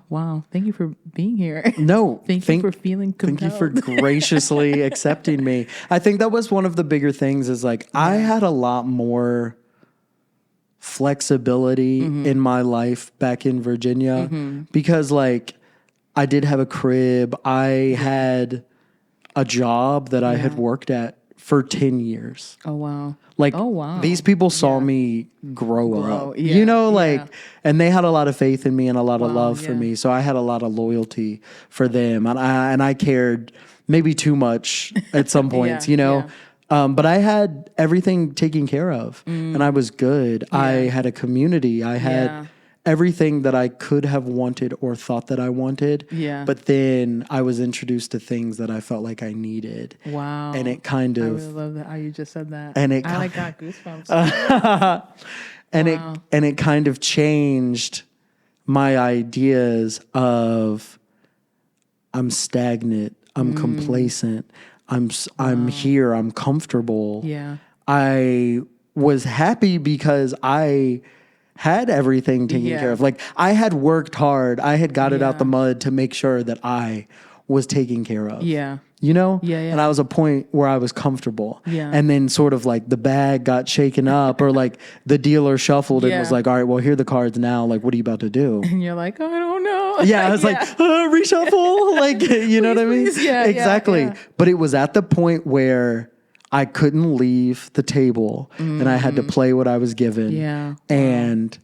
Speaker 1: wow. Thank you for being here.
Speaker 2: No.
Speaker 1: Thank you for feeling compelled.
Speaker 2: Thank you for graciously accepting me. I think that was one of the bigger things is like, I had a lot more flexibility in my life back in Virginia because like I did have a crib. I had a job that I had worked at for 10 years.
Speaker 1: Oh, wow.
Speaker 2: Like, these people saw me grow up, you know, like, and they had a lot of faith in me and a lot of love for me. So I had a lot of loyalty for them. And I cared maybe too much at some points, you know. But I had everything taken care of and I was good. I had a community. I had everything that I could have wanted or thought that I wanted. Yeah. But then I was introduced to things that I felt like I needed.
Speaker 1: Wow.
Speaker 2: And it kind of...
Speaker 1: I really love that how you just said that.
Speaker 2: And it
Speaker 1: I like got goosebumps.
Speaker 2: And it kind of changed my ideas of I'm stagnant, I'm complacent, I'm here, I'm comfortable.
Speaker 1: Yeah.
Speaker 2: I was happy because I had everything taken care of. Like I had worked hard. I had got it out the mud to make sure that I was taken care of.
Speaker 1: Yeah.
Speaker 2: You know?
Speaker 1: Yeah.
Speaker 2: And I was a point where I was comfortable.
Speaker 1: Yeah.
Speaker 2: And then sort of like the bag got shaken up or like the dealer shuffled and was like, all right, well, here are the cards now. Like, what are you about to do?
Speaker 1: And you're like, I don't know.
Speaker 2: Yeah. I was like, reshuffle. Like, you know what I mean?
Speaker 1: Yeah.
Speaker 2: Exactly.
Speaker 1: Yeah.
Speaker 2: But it was at the point where I couldn't leave the table and I had to play what I was given.
Speaker 1: Yeah.
Speaker 2: And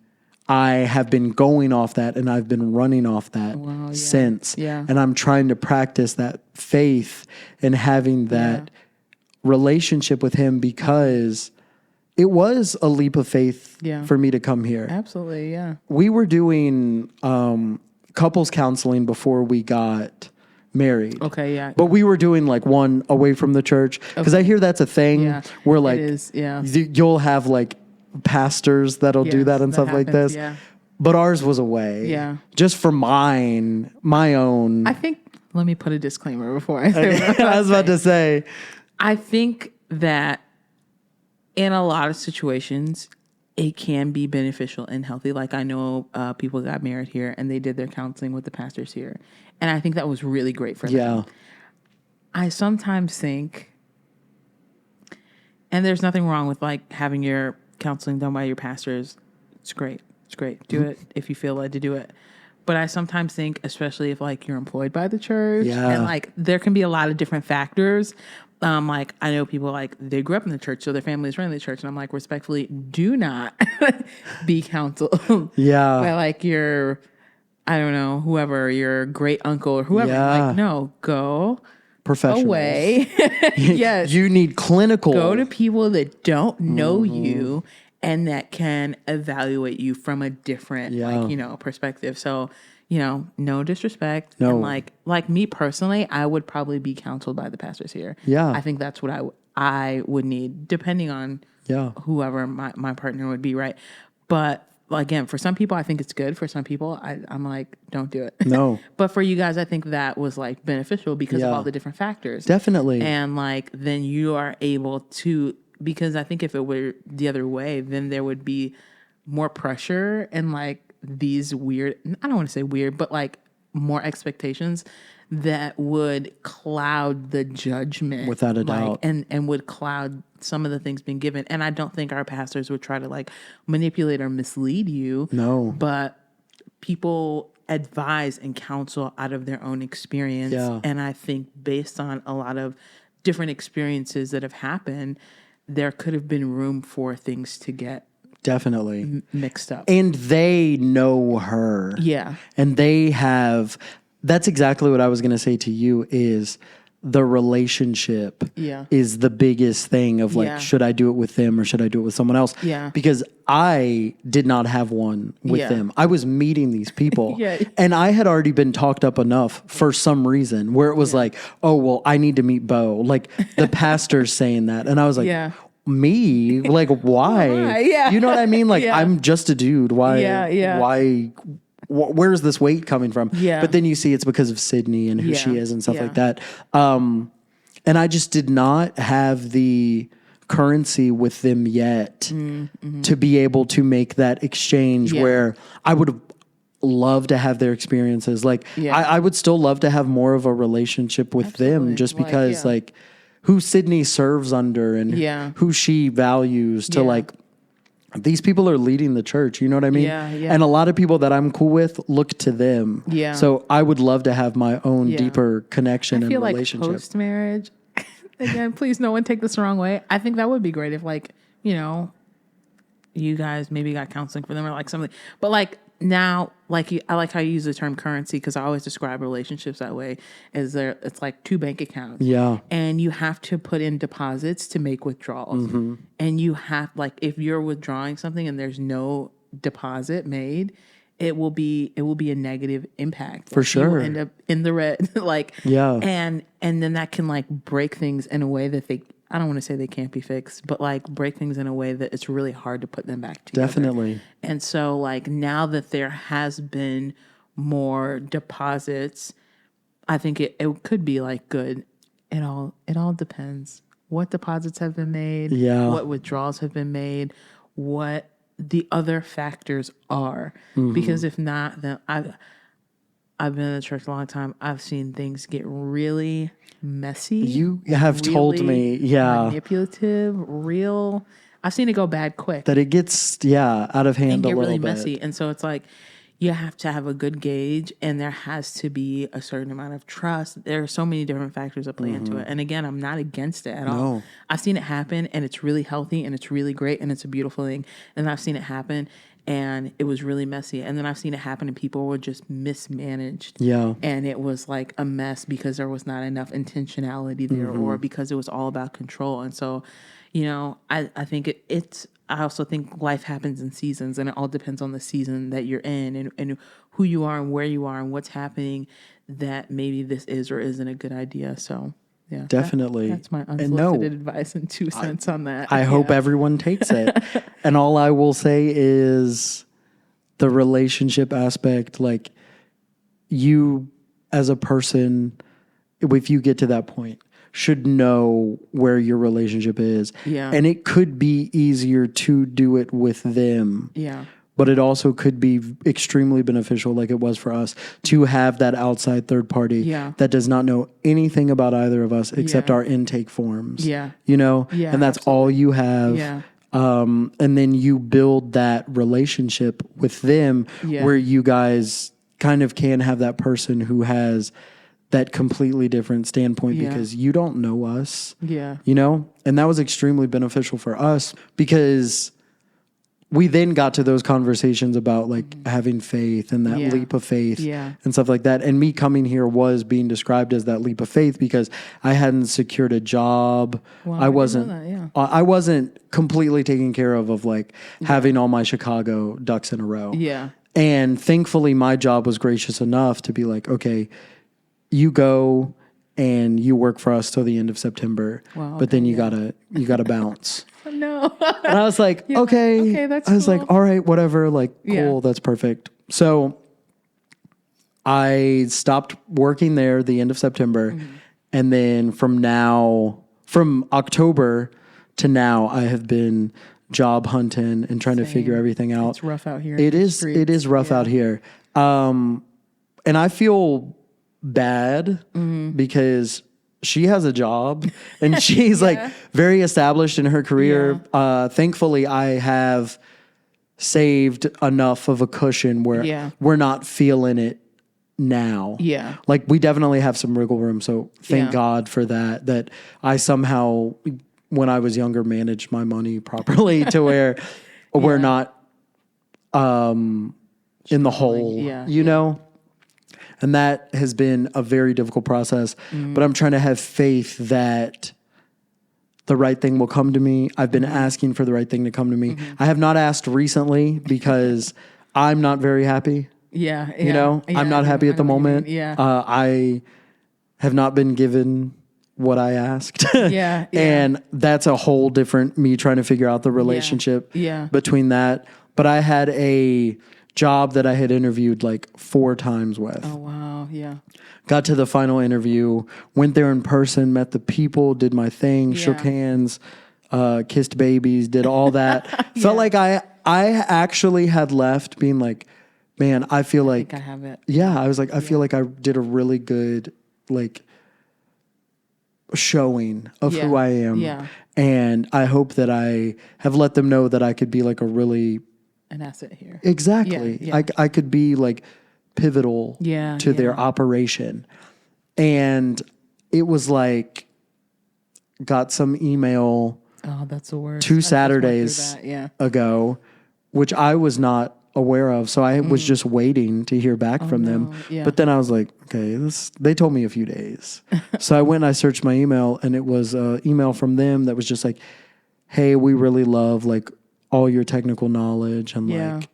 Speaker 2: I have been going off that and I've been running off that since.
Speaker 1: Yeah.
Speaker 2: And I'm trying to practice that faith and having that relationship with him because it was a leap of faith for me to come here.
Speaker 1: Absolutely, yeah.
Speaker 2: We were doing couples counseling before we got married.
Speaker 1: Okay, yeah.
Speaker 2: But we were doing like one away from the church because I hear that's a thing where like
Speaker 1: it is,
Speaker 2: you'll have like pastors that'll do that and stuff like this.
Speaker 1: Yeah.
Speaker 2: But ours was away.
Speaker 1: Yeah.
Speaker 2: Just for my own.
Speaker 1: I think, let me put a disclaimer before I say what
Speaker 2: I was about to say.
Speaker 1: I think that in a lot of situations, it can be beneficial and healthy. Like I know people got married here and they did their counseling with the pastors here. And I think that was really great for them.
Speaker 2: Yeah.
Speaker 1: I sometimes think, and there's nothing wrong with like having your counseling done by your pastors. It's great. It's great. Do it if you feel led to do it. But I sometimes think, especially if like you're employed by the church and like there can be a lot of different factors. Like I know people like they grew up in the church, so their families running the church, and I'm like, respectfully, do not be counseled.
Speaker 2: Yeah.
Speaker 1: By like your, I don't know, whoever, your great uncle or whoever.
Speaker 2: Yeah.
Speaker 1: Like, no, go
Speaker 2: professionals
Speaker 1: away. Yes.
Speaker 2: You need clinical.
Speaker 1: Go to people that don't know you and that can evaluate you from a different, like, you know, perspective. So, you know, no disrespect.
Speaker 2: No.
Speaker 1: And like me personally, I would probably be counseled by the pastors here.
Speaker 2: Yeah.
Speaker 1: I think that's what I would need, depending on whoever my partner would be, right? But again, for some people, I think it's good. For some people, I'm like, don't do it.
Speaker 2: No.
Speaker 1: But for you guys, I think that was like beneficial because of all the different factors.
Speaker 2: Definitely.
Speaker 1: And like, then you are able to, because I think if it were the other way, then there would be more pressure and like these weird, I don't want to say weird, but like more expectations that would cloud the judgment.
Speaker 2: Without a doubt.
Speaker 1: And would cloud some of the things being given. And I don't think our pastors would try to like manipulate or mislead you.
Speaker 2: No.
Speaker 1: But people advise and counsel out of their own experience.
Speaker 2: Yeah.
Speaker 1: And I think based on a lot of different experiences that have happened, there could have been room for things to get
Speaker 2: definitely
Speaker 1: mixed up.
Speaker 2: And they know her.
Speaker 1: Yeah.
Speaker 2: And they have, that's exactly what I was going to say to you is the relationship is the biggest thing of like, should I do it with them or should I do it with someone else?
Speaker 1: Yeah.
Speaker 2: Because I did not have one with them. I was meeting these people and I had already been talked up enough for some reason where it was like, oh, well, I need to meet Beau. Like the pastor's saying that. And I was like, me? Like, why? You know what I mean? Like, I'm just a dude. Why? Where's this weight coming from? But then you see it's because of Sydney and who she is and stuff like that. And I just did not have the currency with them yet to be able to make that exchange where I would have loved to have their experiences. Like, I would still love to have more of a relationship with them just because like who Sydney serves under and who she values to like, these people are leading the church, you know what I mean? And a lot of people that I'm cool with look to them. So I would love to have my own deeper connection and relationship.
Speaker 1: Like post-marriage, again, please no one take this the wrong way. I think that would be great if like, you know, you guys maybe got counseling for them or like something. But like now, like I like how you use the term currency because I always describe relationships that way. It's like two bank accounts. And you have to put in deposits to make withdrawals. And you have like if you're withdrawing something and there's no deposit made, it will be a negative impact.
Speaker 2: For sure. You will
Speaker 1: end up in the red. Like and then that can like break things in a way that I don't want to say they can't be fixed, but like break things in a way that it's really hard to put them back together.
Speaker 2: Definitely.
Speaker 1: And so like now that there has been more deposits, I think it could be like good. It all depends. What deposits have been made, what withdrawals have been made, what the other factors are. Because if not, then I've been in the church a long time. I've seen things get really messy.
Speaker 2: You have really told me,
Speaker 1: manipulative, real. I've seen it go bad quick.
Speaker 2: That it gets, out of hand
Speaker 1: and
Speaker 2: a
Speaker 1: get
Speaker 2: little
Speaker 1: really
Speaker 2: bit.
Speaker 1: Messy. And so it's like, you have to have a good gauge and there has to be a certain amount of trust. There are so many different factors that play into it. And again, I'm not against it at all. I've seen it happen and it's really healthy and it's really great and it's a beautiful thing. And I've seen it happen and it was really messy. And then I've seen it happen and people were just mismanaged. And it was like a mess because there was not enough intentionality there or because it was all about control. And so, you know, I think I also think life happens in seasons and it all depends on the season that you're in and who you are and where you are and what's happening that maybe this is or isn't a good idea. So yeah,
Speaker 2: definitely.
Speaker 1: That's my unsolicited advice and 2 cents on that.
Speaker 2: I hope everyone takes it. And all I will say is the relationship aspect, like you as a person, if you get to that point, should know where your relationship is. And it could be easier to do it with them. But it also could be extremely beneficial, like it was for us, to have that outside third party that does not know anything about either of us except our intake forms. You know? And that's all you have. And then you build that relationship with them where you guys kind of can have that person who has that completely different standpoint because you don't know us. You know? And that was extremely beneficial for us because we then got to those conversations about like having faith and that leap of faith and stuff like that. And me coming here was being described as that leap of faith because I hadn't secured a job.
Speaker 1: Well,
Speaker 2: I wasn't completely taken care of like having all my Chicago ducks in a row. And thankfully my job was gracious enough to be like, okay, you go and you work for us till the end of September, but then you gotta bounce.
Speaker 1: No.
Speaker 2: And I was like, okay,
Speaker 1: that's
Speaker 2: I was
Speaker 1: cool.
Speaker 2: like, all right, whatever. Like, cool. That's perfect. So I stopped working there the end of September. And then from October to now, I have been job hunting and trying to figure everything out.
Speaker 1: It's rough out here.
Speaker 2: It is rough out here. And I feel bad because she has a job and she's like very established in her career. Thankfully, I have saved enough of a cushion where we're not feeling it now.
Speaker 1: Yeah.
Speaker 2: Like we definitely have some wiggle room. So thank
Speaker 1: Yeah.
Speaker 2: God for that, that I somehow, when I was younger, managed my money properly to where we're not in the hole,
Speaker 1: Yeah.
Speaker 2: you know? And that has been a very difficult process, but I'm trying to have faith that the right thing will come to me. I've been asking for the right thing to come to me. I have not asked recently because I'm not very happy.
Speaker 1: Yeah.
Speaker 2: You know, I'm not happy at the moment.
Speaker 1: Yeah.
Speaker 2: I have not been given what I asked.
Speaker 1: Yeah.
Speaker 2: And that's a whole different me trying to figure out the relationship between that. But I had a job that I had interviewed like 4 times with.
Speaker 1: Oh, wow. Yeah.
Speaker 2: Got to the final interview, went there in person, met the people, did my thing, shook hands, kissed babies, did all that. Felt like I actually had left being like, man, I feel like
Speaker 1: I have it.
Speaker 2: Yeah, I was like, I feel like I did a really good like showing of who I am.
Speaker 1: Yeah.
Speaker 2: And I hope that I have let them know that I could be like a really
Speaker 1: an asset here.
Speaker 2: Exactly.
Speaker 1: Yeah.
Speaker 2: I could be like pivotal to their operation. And it was like, got some email
Speaker 1: Oh, that's the worst.
Speaker 2: 2 Saturdays ago, which I was not aware of. So I was just waiting to hear back from them.
Speaker 1: Yeah.
Speaker 2: But then I was like, okay, they told me a few days. So I went and I searched my email, and it was an email from them that was just like, hey, we really love like all your technical knowledge and like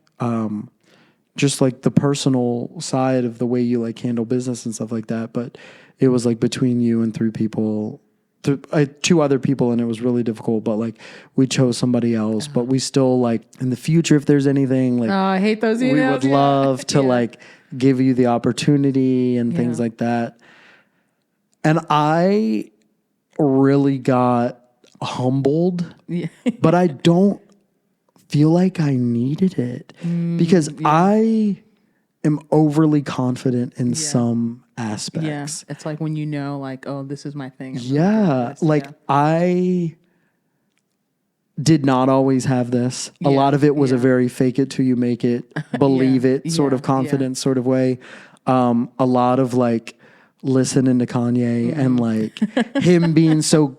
Speaker 2: just like the personal side of the way you like handle business and stuff like that. But it was like between you and 3 people, 2 other people, and it was really difficult, but like we chose somebody else. But we still like in the future, if there's anything like,
Speaker 1: I hate those emails.
Speaker 2: we would love to like give you the opportunity and things like that. And I really got humbled, but I don't feel like I needed it because I am overly confident in some aspects.
Speaker 1: It's like when you know, like, oh, this is my thing.
Speaker 2: I did not always have this. A lot of it was a very fake it till you make it, believe it sort of confidence sort of way. A lot of like listening to Kanye and like him being so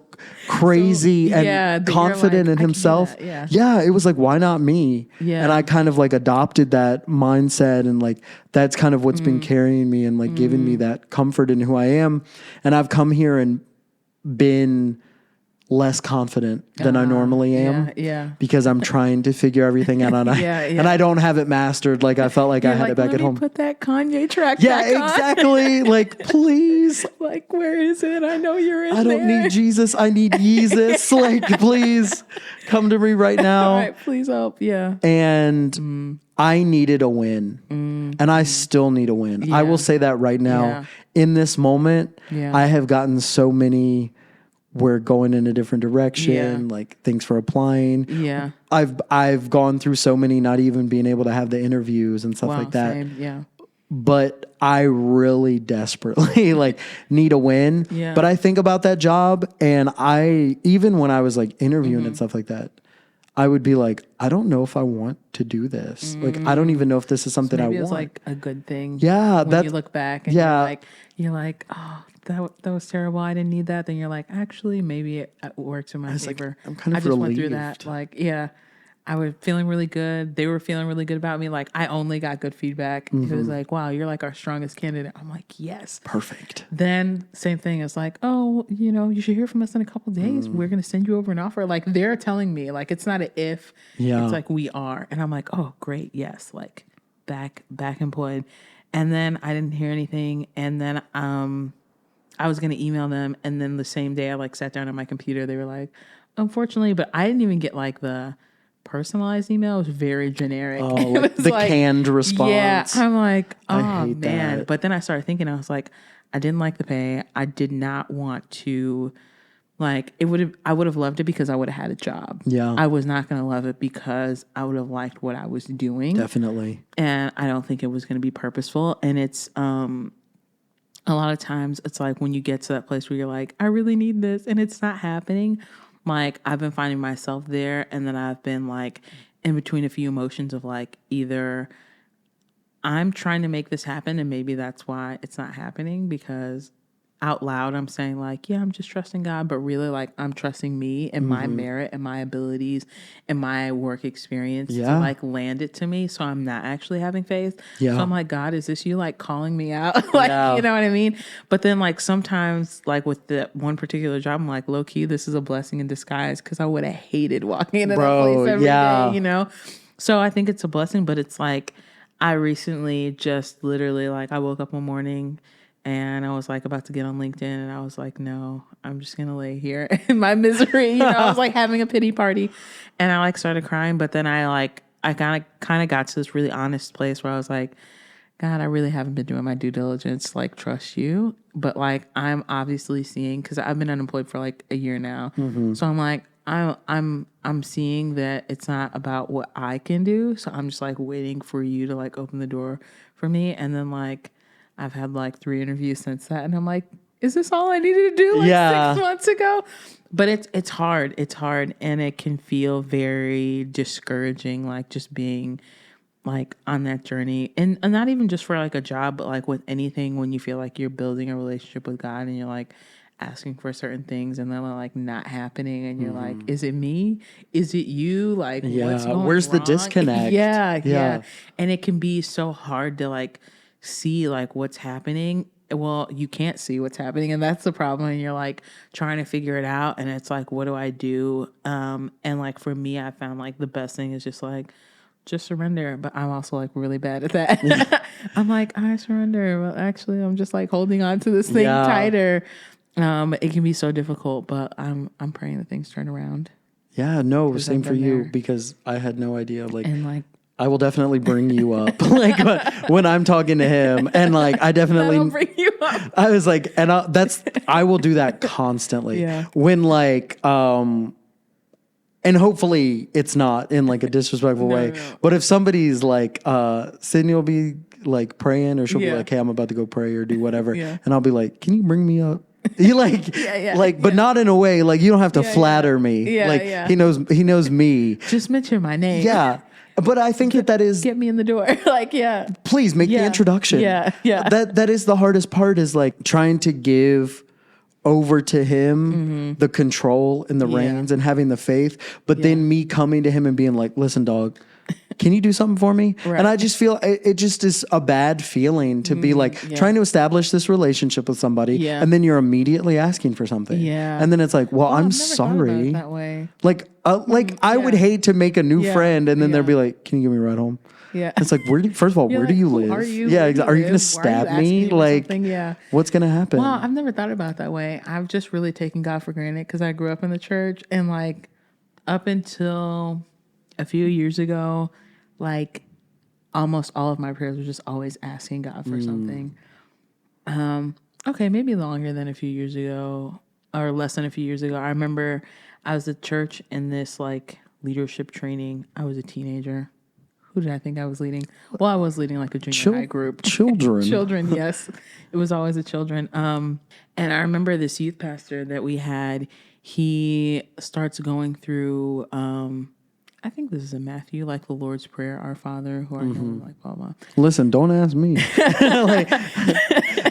Speaker 2: crazy and confident in himself. It was like, why not me? And I kind of like adopted that mindset, and like that's kind of what's been carrying me and like giving me that comfort in who I am. And I've come here and been less confident than I normally am because I'm trying to figure everything out and I don't have it mastered like I felt like I had it back at home.
Speaker 1: Put that Kanye track back on.
Speaker 2: Exactly. Like, please.
Speaker 1: Like, where is it? I know you're in there.
Speaker 2: I don't need Jesus. I need Yeezus. Like, please come to me right now.
Speaker 1: All right, please help. Yeah.
Speaker 2: And I needed a win. And I still need a win. I will say that right now. In this moment, I have gotten so many, we're going in a different direction, like thanks for applying. I've gone through so many not even being able to have the interviews and stuff like that.
Speaker 1: Same.
Speaker 2: But I really desperately like need a win. But I think about that job, and I, even when I was like interviewing and stuff like that, I would be like, I don't know if I want to do this. Like, I don't even know if this is something I want.
Speaker 1: It's like a good thing.
Speaker 2: When
Speaker 1: you look back and you're like, oh, that was terrible. I didn't need that. Then you're like, actually, maybe it works in my favor.
Speaker 2: Like, I'm kind of
Speaker 1: I just went through
Speaker 2: relieved.
Speaker 1: that. Like, I was feeling really good. They were feeling really good about me. Like, I only got good feedback. It was like, wow, you're like our strongest candidate. I'm like, yes.
Speaker 2: Perfect.
Speaker 1: Then same thing. It's like, oh, you should hear from us in a couple of days. We're going to send you over an offer. Like, they're telling me, like, it's not an if. It's like, we are. And I'm like, oh, great. Yes. Like, back employed. And then I didn't hear anything. And then I was going to email them. And then the same day I like sat down on my computer, they were like, unfortunately, but I didn't even get like the personalized email. It was very generic.
Speaker 2: Oh, like the canned response.
Speaker 1: Yeah. I'm like, oh
Speaker 2: hate
Speaker 1: man.
Speaker 2: that.
Speaker 1: But then I started thinking, I was like, I didn't like the pay. I did not want to, like, I would have loved it because I would have had a job.
Speaker 2: Yeah.
Speaker 1: I was not going to love it because I would have liked what I was doing.
Speaker 2: Definitely.
Speaker 1: And I don't think it was going to be purposeful. And it's, a lot of times it's like when you get to that place where you're like, I really need this and it's not happening. Like, I've been finding myself there, and then I've been like in between a few emotions of like either I'm trying to make this happen, and maybe that's why it's not happening, because out loud I'm saying like, yeah, I'm just trusting God, but really like I'm trusting me and my merit and my abilities and my work experience to like land it to me. So I'm not actually having faith.
Speaker 2: Yeah.
Speaker 1: So I'm like, God, is this you like calling me out? Like, you know what I mean? But then like sometimes like with the one particular job, I'm like, low key, this is a blessing in disguise, because I would have hated walking into that place every day, you know? So I think it's a blessing, but it's like, I recently just literally like I woke up one morning and I was like about to get on LinkedIn, and I was like, no, I'm just going to lay here in my misery. You know, I was like having a pity party, and I like started crying. But then I kind of got to this really honest place where I was like, God, I really haven't been doing my due diligence, like trust you. But like, I'm obviously seeing, cause I've been unemployed for like a year now. So I'm like, I'm seeing that it's not about what I can do. So I'm just like waiting for you to like open the door for me. And then like, I've had like 3 interviews since that, and I'm like, is this all I needed to do like 6 months ago? But it's hard. It's hard, and it can feel very discouraging, like just being like on that journey, and not even just for like a job, but like with anything, when you feel like you're building a relationship with God and you're like asking for certain things and they're like not happening, and you're like, is it me? Is it you? Like, what's going
Speaker 2: Where's
Speaker 1: wrong?
Speaker 2: the disconnect?
Speaker 1: Yeah. And it can be so hard to like see like what's happening. Well, you can't see what's happening, and that's the problem. And you're like trying to figure it out, and it's like, what do I do? And like for me, I found like the best thing is just surrender. But I'm also like really bad at that. I'm like, I surrender. Well, actually, I'm just like holding on to this thing tighter. It can be so difficult, but I'm praying that things turn around.
Speaker 2: Yeah, no, same for you, because I had no idea. Like,
Speaker 1: and like,
Speaker 2: I will definitely bring you up like when I'm talking to him, and like I definitely
Speaker 1: bring you up.
Speaker 2: I was like, and I will do that constantly.
Speaker 1: Yeah.
Speaker 2: When like and hopefully it's not in like a disrespectful way.
Speaker 1: No.
Speaker 2: But if somebody's like, Sydney will be like praying, or she'll be like, hey, I'm about to go pray or do whatever, and I'll be like, can you bring me up? You like, but not in a way like you don't have to flatter me. He knows me.
Speaker 1: Just mention my name.
Speaker 2: Yeah. But I think that is...
Speaker 1: Get me in the door. Like,
Speaker 2: please make the introduction.
Speaker 1: Yeah.
Speaker 2: That is the hardest part, is like trying to give over to him the control and the reins and having the faith. But then me coming to him and being like, listen, dog, can you do something for me? Right. And I just feel it just is a bad feeling to be like trying to establish this relationship with somebody, and then you're immediately asking for something. Yeah. And then it's like, well, I'm sorry.
Speaker 1: That way.
Speaker 2: Like, I would hate to make a new friend, and then they'll be like, can you give me a ride home? Yeah. It's like, first of all, where do you live?
Speaker 1: Are you?
Speaker 2: Yeah. Are you going to stab me? Like, what's going to happen?
Speaker 1: Well, I've never thought about it that way. I've just really taken God for granted, because I grew up in the church, and like up until a few years ago, like almost all of my prayers were just always asking God for something. Okay, maybe longer than a few years ago, or less than a few years ago. I remember I was at church in this like leadership training. I was a teenager. Who did I think I was leading? Well, I was leading like a junior high group. Children, yes. It was always the children. And I remember this youth pastor that we had, he starts going through, I think this is in Matthew, like the Lord's Prayer, our Father, who art in heaven, like blah, blah.
Speaker 2: Listen, don't ask me. Like,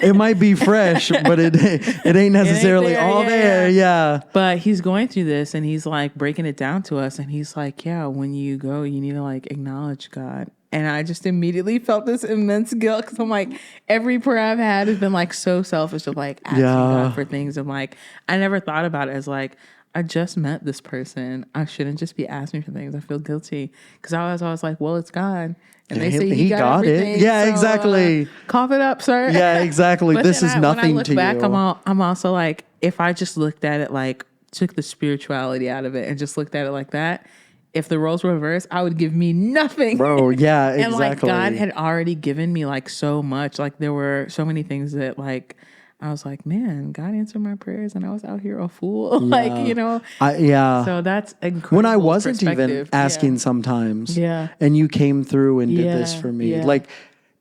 Speaker 2: it might be fresh, but it ain't necessarily all there. Yeah.
Speaker 1: But he's going through this, and he's like breaking it down to us. And he's like, yeah, when you go, you need to like acknowledge God. And I just immediately felt this immense guilt, because I'm like, every prayer I've had has been like so selfish of like asking God for things. And like, I never thought about it as like, I just met this person. I shouldn't just be asking for things. I feel guilty, because I was always like, well, it's God. And they say he got everything.
Speaker 2: It. Yeah, so, exactly.
Speaker 1: Cough it up, sir.
Speaker 2: Yeah, exactly. This is nothing to you. When I look back, I'm also like, if I just looked at it like, took the spirituality out of it and just looked at it like that, if the roles were reversed, I would give me nothing. Bro, yeah, exactly.
Speaker 1: And like God had already given me like so much. Like there were so many things that like, I was like, man, God answered my prayers, and I was out here a fool. Like, you know? So that's incredible.
Speaker 2: When I wasn't even asking sometimes. Yeah. And you came through and did this for me. Yeah. Like,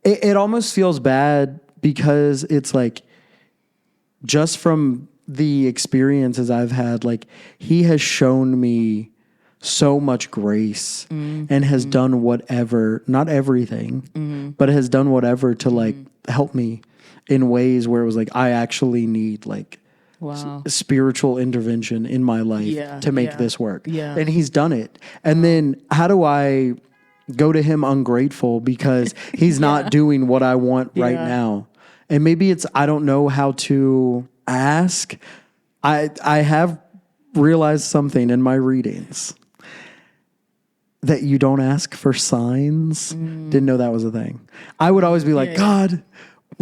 Speaker 2: it almost feels bad, because it's like, just from the experiences I've had, like, he has shown me so much grace and has done whatever, not everything, but has done whatever to like help me in ways where it was like, I actually need like spiritual intervention in my life to make this work.
Speaker 1: Yeah.
Speaker 2: And he's done it. And then how do I go to him ungrateful because he's not doing what I want right now? And maybe it's, I don't know how to ask. I have realized something in my readings that you don't ask for signs. Didn't know that was a thing. I would always be like, God,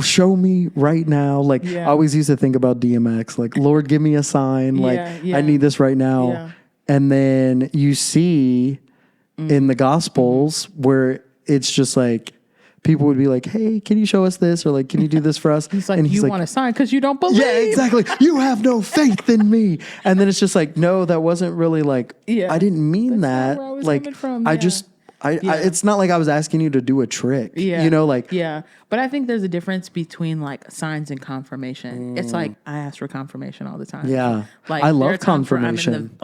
Speaker 2: show me right now. Like I always used to think about DMX, like, Lord, give me a sign. Like I need this right now.
Speaker 1: Yeah.
Speaker 2: And then you see in the Gospels where it's just like, people would be like, hey, can you show us this? Or like, can you do this for us?
Speaker 1: He's like, you want a sign because you don't believe.
Speaker 2: Yeah, exactly. You have no faith in me. And then it's just like, no, that wasn't really like, I didn't mean that.
Speaker 1: Not where I was
Speaker 2: like,
Speaker 1: coming from.
Speaker 2: I just, it's not like I was asking you to do a trick.
Speaker 1: Yeah.
Speaker 2: You know, like.
Speaker 1: Yeah. But I think there's a difference between like signs and confirmation. It's like, I ask for confirmation all the time.
Speaker 2: Yeah.
Speaker 1: Like,
Speaker 2: I
Speaker 1: there
Speaker 2: love
Speaker 1: are times where I'm
Speaker 2: confirmation.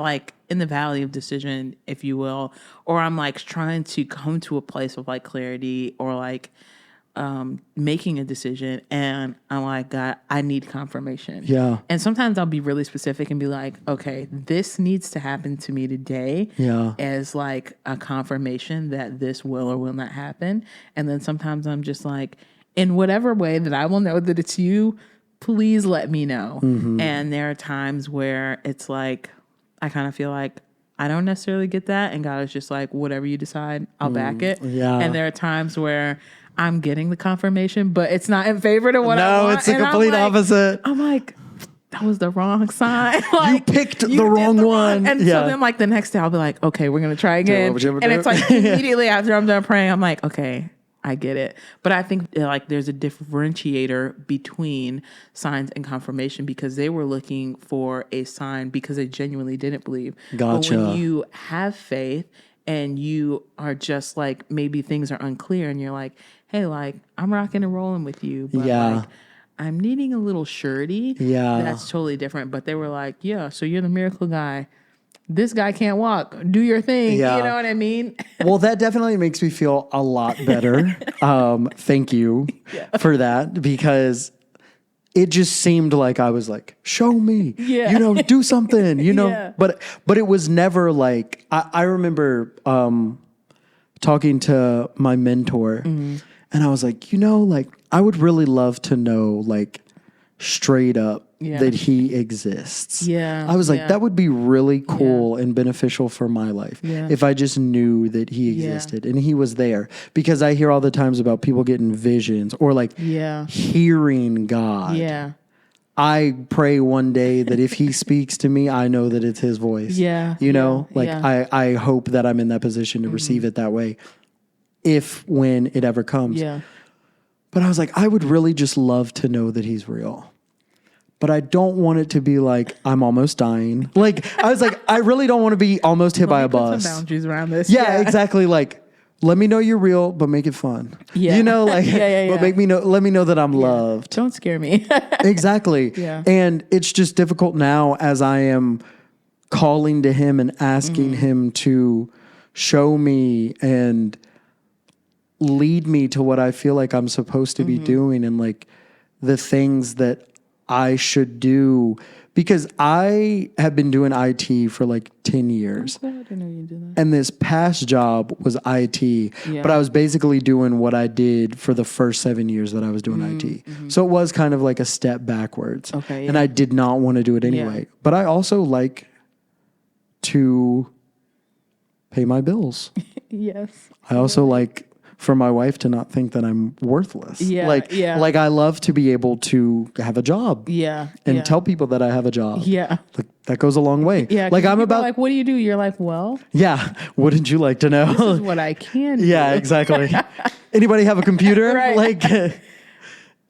Speaker 1: in the valley of decision, if you will, or I'm like trying to come to a place of like clarity or like, making a decision, and I'm like, God, I need confirmation.
Speaker 2: Yeah.
Speaker 1: And sometimes I'll be really specific and be like, okay, this needs to happen to me today.
Speaker 2: Yeah.
Speaker 1: As like a confirmation that this will or will not happen. And then sometimes I'm just like, in whatever way that I will know that it's you, please let me know. And there are times where it's like, I kind of feel like I don't necessarily get that. And God is just like, whatever you decide, I'll back it.
Speaker 2: Yeah.
Speaker 1: And there are times where I'm getting the confirmation, but it's not in favor to what I want.
Speaker 2: No, it's the complete opposite.
Speaker 1: I'm like, that was the wrong sign.
Speaker 2: You picked the wrong one.
Speaker 1: And so then like the next day I'll be like, okay, we're going to try again. And it's like immediately after I'm done praying, I'm like, okay, I get it. But I think like there's a differentiator between signs and confirmation because they were looking for a sign because they genuinely didn't believe.
Speaker 2: Gotcha.
Speaker 1: But when you have faith and you are just like, maybe things are unclear and you're like, hey, like I'm rocking and rolling with you, but like I'm needing a little surety.
Speaker 2: Yeah.
Speaker 1: That's totally different. But they were like, yeah, so you're the miracle guy. This guy can't walk. Do your thing.
Speaker 2: Yeah.
Speaker 1: You know what I mean?
Speaker 2: Well, that definitely makes me feel a lot better. Thank you for that, because it just seemed like I was like, show me, you know, do something, you know, but it was never like, I remember talking to my mentor and I was like, you know, like I would really love to know like straight up that he exists.
Speaker 1: Yeah.
Speaker 2: I was like, that would be really cool and beneficial for my life if I just knew that he existed and he was there. Because I hear all the times about people getting visions or like hearing God.
Speaker 1: Yeah.
Speaker 2: I pray one day that if he speaks to me, I know that it's his voice.
Speaker 1: Yeah.
Speaker 2: You know, like I hope that I'm in that position to receive it that way when it ever comes.
Speaker 1: Yeah.
Speaker 2: But I was like, I would really just love to know that he's real. But I don't want it to be like, I'm almost dying. Like, I was like, I really don't want to be almost hit by a bus.
Speaker 1: Put some boundaries around this.
Speaker 2: Yeah, exactly. Like, let me know you're real, but make it fun. Yeah. You know, like, but let me know that I'm loved.
Speaker 1: Don't scare me.
Speaker 2: Exactly.
Speaker 1: Yeah.
Speaker 2: And it's just difficult now as I am calling to him and asking him to show me and lead me to what I feel like I'm supposed to be doing and like the things that I should do, because I have been doing IT for like 10 years.
Speaker 1: I didn't know you did that.
Speaker 2: And this past job was IT, but I was basically doing what I did for the first 7 years that I was doing IT. So it was kind of like a step backwards.
Speaker 1: Okay,
Speaker 2: and I did not want to do it anyway. But I also like to pay my bills.
Speaker 1: Yes.
Speaker 2: I also like for my wife to not think that I'm worthless.
Speaker 1: Yeah,
Speaker 2: like I love to be able to have a job.
Speaker 1: Yeah.
Speaker 2: And tell people that I have a job.
Speaker 1: Yeah.
Speaker 2: Like, that goes a long way.
Speaker 1: Yeah.
Speaker 2: Like I'm about
Speaker 1: like, what do you do? You're like, well.
Speaker 2: Yeah. Wouldn't you like to know?
Speaker 1: This is what I can do.
Speaker 2: Yeah, exactly. Anybody have a computer?
Speaker 1: Right.
Speaker 2: Like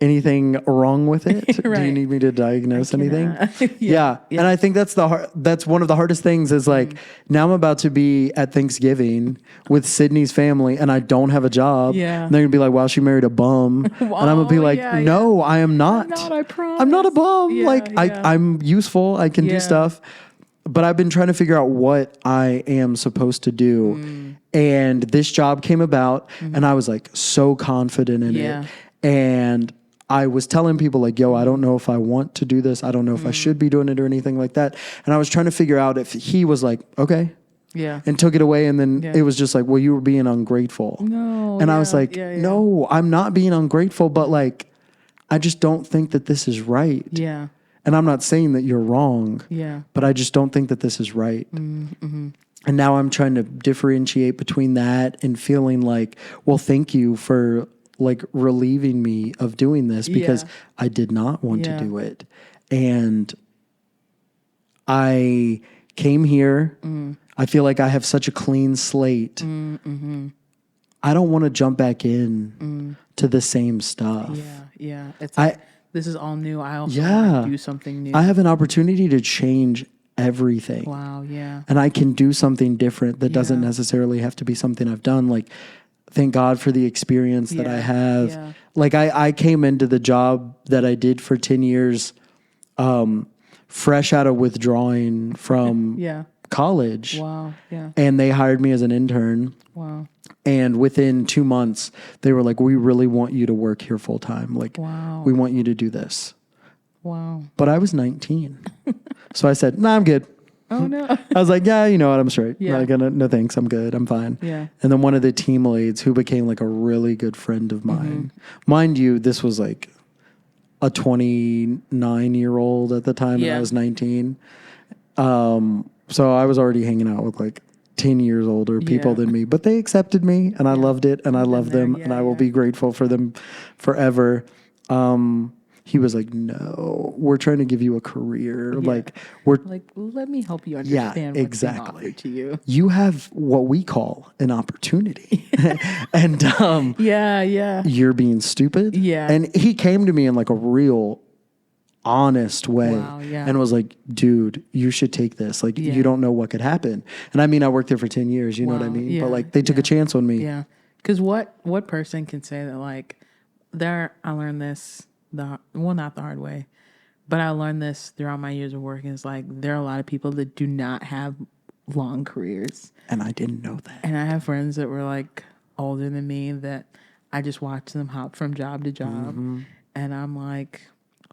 Speaker 2: anything wrong with it? Do you need me to diagnose anything? Yeah. And I think that's one of the hardest things is like, now I'm about to be at Thanksgiving with Sydney's family and I don't have a job.
Speaker 1: Yeah.
Speaker 2: And they're gonna be like, wow, she married a bum. And I'm gonna be like, no, I am not.
Speaker 1: I'm not, I promise.
Speaker 2: I'm not a bum.
Speaker 1: Yeah,
Speaker 2: like I'm useful. I can do stuff. but I've been trying to figure out what I am supposed to do. And this job came about and I was like so confident in it. And I was telling people like, yo, I don't know if I want to do this. I don't know if I should be doing it or anything like that. And I was trying to figure out if he was like, okay.
Speaker 1: Yeah.
Speaker 2: And took it away. And then it was just like, well, you were being ungrateful.
Speaker 1: No.
Speaker 2: And I was like, no, I'm not being ungrateful, but like, I just don't think that this is right.
Speaker 1: Yeah.
Speaker 2: And I'm not saying that you're wrong.
Speaker 1: Yeah.
Speaker 2: But I just don't think that this is right.
Speaker 1: Mm-hmm.
Speaker 2: And now I'm trying to differentiate between that and feeling like, well, thank you for like relieving me of doing this because I did not want to do it. And I came here. I feel like I have such a clean slate. I don't want to jump back in to the same stuff.
Speaker 1: Yeah. It's like, this is all new. I also want to do something new.
Speaker 2: I have an opportunity to change everything.
Speaker 1: Wow, yeah.
Speaker 2: And I can do something different that doesn't necessarily have to be something I've done. Like, thank God for the experience that I have.
Speaker 1: Yeah.
Speaker 2: Like, I came into the job that I did for 10 years, fresh out of withdrawing from college.
Speaker 1: Wow, yeah.
Speaker 2: And they hired me as an intern.
Speaker 1: Wow.
Speaker 2: And within 2 months, they were like, we really want you to work here full time. Like, we want you to do this.
Speaker 1: Wow.
Speaker 2: But I was 19. So I said, nah, I'm good.
Speaker 1: Oh, no.
Speaker 2: I was like, yeah, you know what? I'm straight.
Speaker 1: Yeah.
Speaker 2: Like, no thanks. I'm good. I'm fine.
Speaker 1: Yeah.
Speaker 2: And then one of the team leads who became like a really good friend of mine. Mind you, this was like a 29-year-old at the time and I was 19. So I was already hanging out with like 10 years older people than me, but they accepted me and I loved it and I love them and I will be grateful for them forever. He was like, no, we're trying to give you a career. Like,
Speaker 1: let me help you understand what's being offered to you.
Speaker 2: You have what we call an opportunity. And you're being stupid.
Speaker 1: Yeah.
Speaker 2: And he came to me in like a real honest way and was like, dude, you should take this. Like, you don't know what could happen. And I mean, I worked there for 10 years, you know what I mean? But like, they took a chance on me.
Speaker 1: Yeah. Because what person can say that like, I learned this, not the hard way, but I learned this throughout my years of working. It's like, there are a lot of people that do not have long careers.
Speaker 2: And I didn't know that.
Speaker 1: And I have friends that were like older than me that I just watched them hop from job to job. And I'm like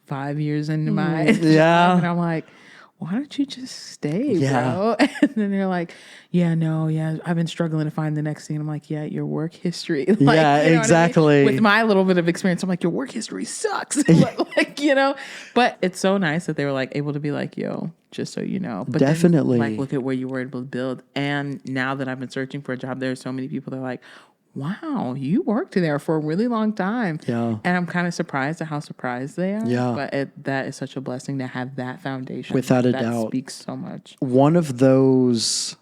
Speaker 1: 5 years into my job, and I'm like, why don't you just stay, bro? And then they're like, I've been struggling to find the next thing. I'm like, your work history. Like,
Speaker 2: exactly.
Speaker 1: I mean? With my little bit of experience, I'm like, your work history sucks. But it's so nice that they were like able to be like, yo, just so you know. But
Speaker 2: definitely.
Speaker 1: Then, like, look at where you were able to build. And now that I've been searching for a job, there are so many people that are like, wow, you worked there for a really long time. Yeah. And I'm kind of surprised at how surprised they are. Yeah. But that is such a blessing to have that foundation.
Speaker 2: Without a
Speaker 1: that
Speaker 2: doubt.
Speaker 1: Speaks so much.
Speaker 2: One of those,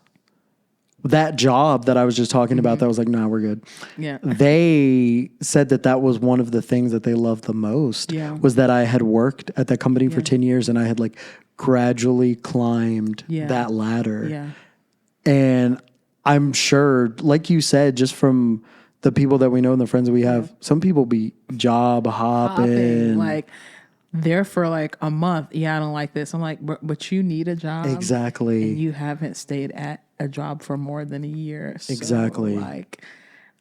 Speaker 2: that job that I was just talking about, that was like, nah, we're good. Yeah. They said that was one of the things that they loved the most was that I had worked at that company for 10 years and I had like gradually climbed that ladder. Yeah. And I'm sure, like you said, just from the people that we know and the friends that we have, some people be job hopping.
Speaker 1: Like, there for like a month. Yeah, I don't like this. I'm like, but you need a job.
Speaker 2: Exactly.
Speaker 1: And you haven't stayed at a job for more than a year. So,
Speaker 2: exactly.
Speaker 1: Like,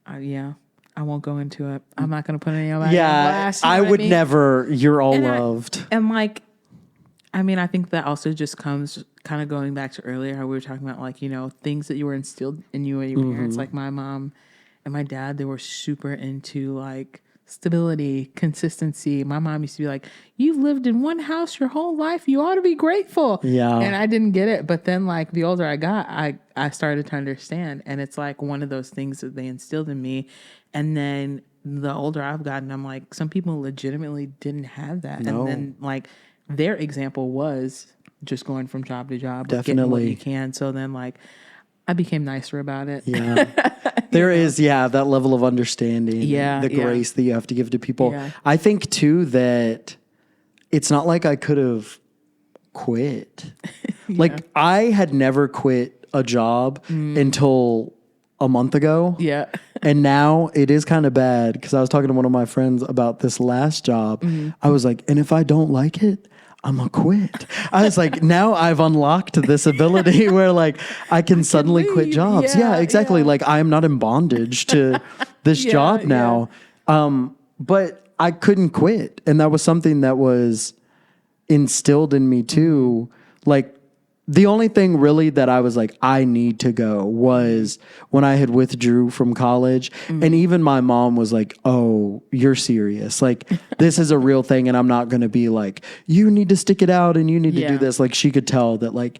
Speaker 1: I won't go into it. I'm not going to put any of that. Yeah,
Speaker 2: I would never. You're all loved.
Speaker 1: And like, I mean, I think that also just comes kind of going back to earlier how we were talking about, like, you know, things that you were instilled in you and your parents. Like my mom and my dad, they were super into like stability, consistency. My mom used to be like, you've lived in one house your whole life. You ought to be grateful. Yeah. And I didn't get it. But then like the older I got, I started to understand. And it's like one of those things that they instilled in me. And then the older I've gotten, I'm like, some people legitimately didn't have that. No. And then like their example was just going from job to job, getting what you can. So then like I became nicer about it. Yeah.
Speaker 2: There is, that level of understanding. Yeah. The grace that you have to give to people. Yeah. I think too that it's not like I could have quit. Like I had never quit a job until a month ago. Yeah. And now it is kind of bad because I was talking to one of my friends about this last job. I was like, and if I don't like it, I'm gonna quit. I was like, now I've unlocked this ability where like I can suddenly quit
Speaker 1: leave.
Speaker 2: jobs. Yeah, exactly.
Speaker 1: Yeah.
Speaker 2: Like I'm not in bondage to this job now. But I couldn't quit. And that was something that was instilled in me too. Like the only thing really that I was like, I need to go was when I had withdrew from college. And even my mom was like, oh, you're serious. Like, this is a real thing. And I'm not going to be like, you need to stick it out and you need to do this. Like, she could tell that, like,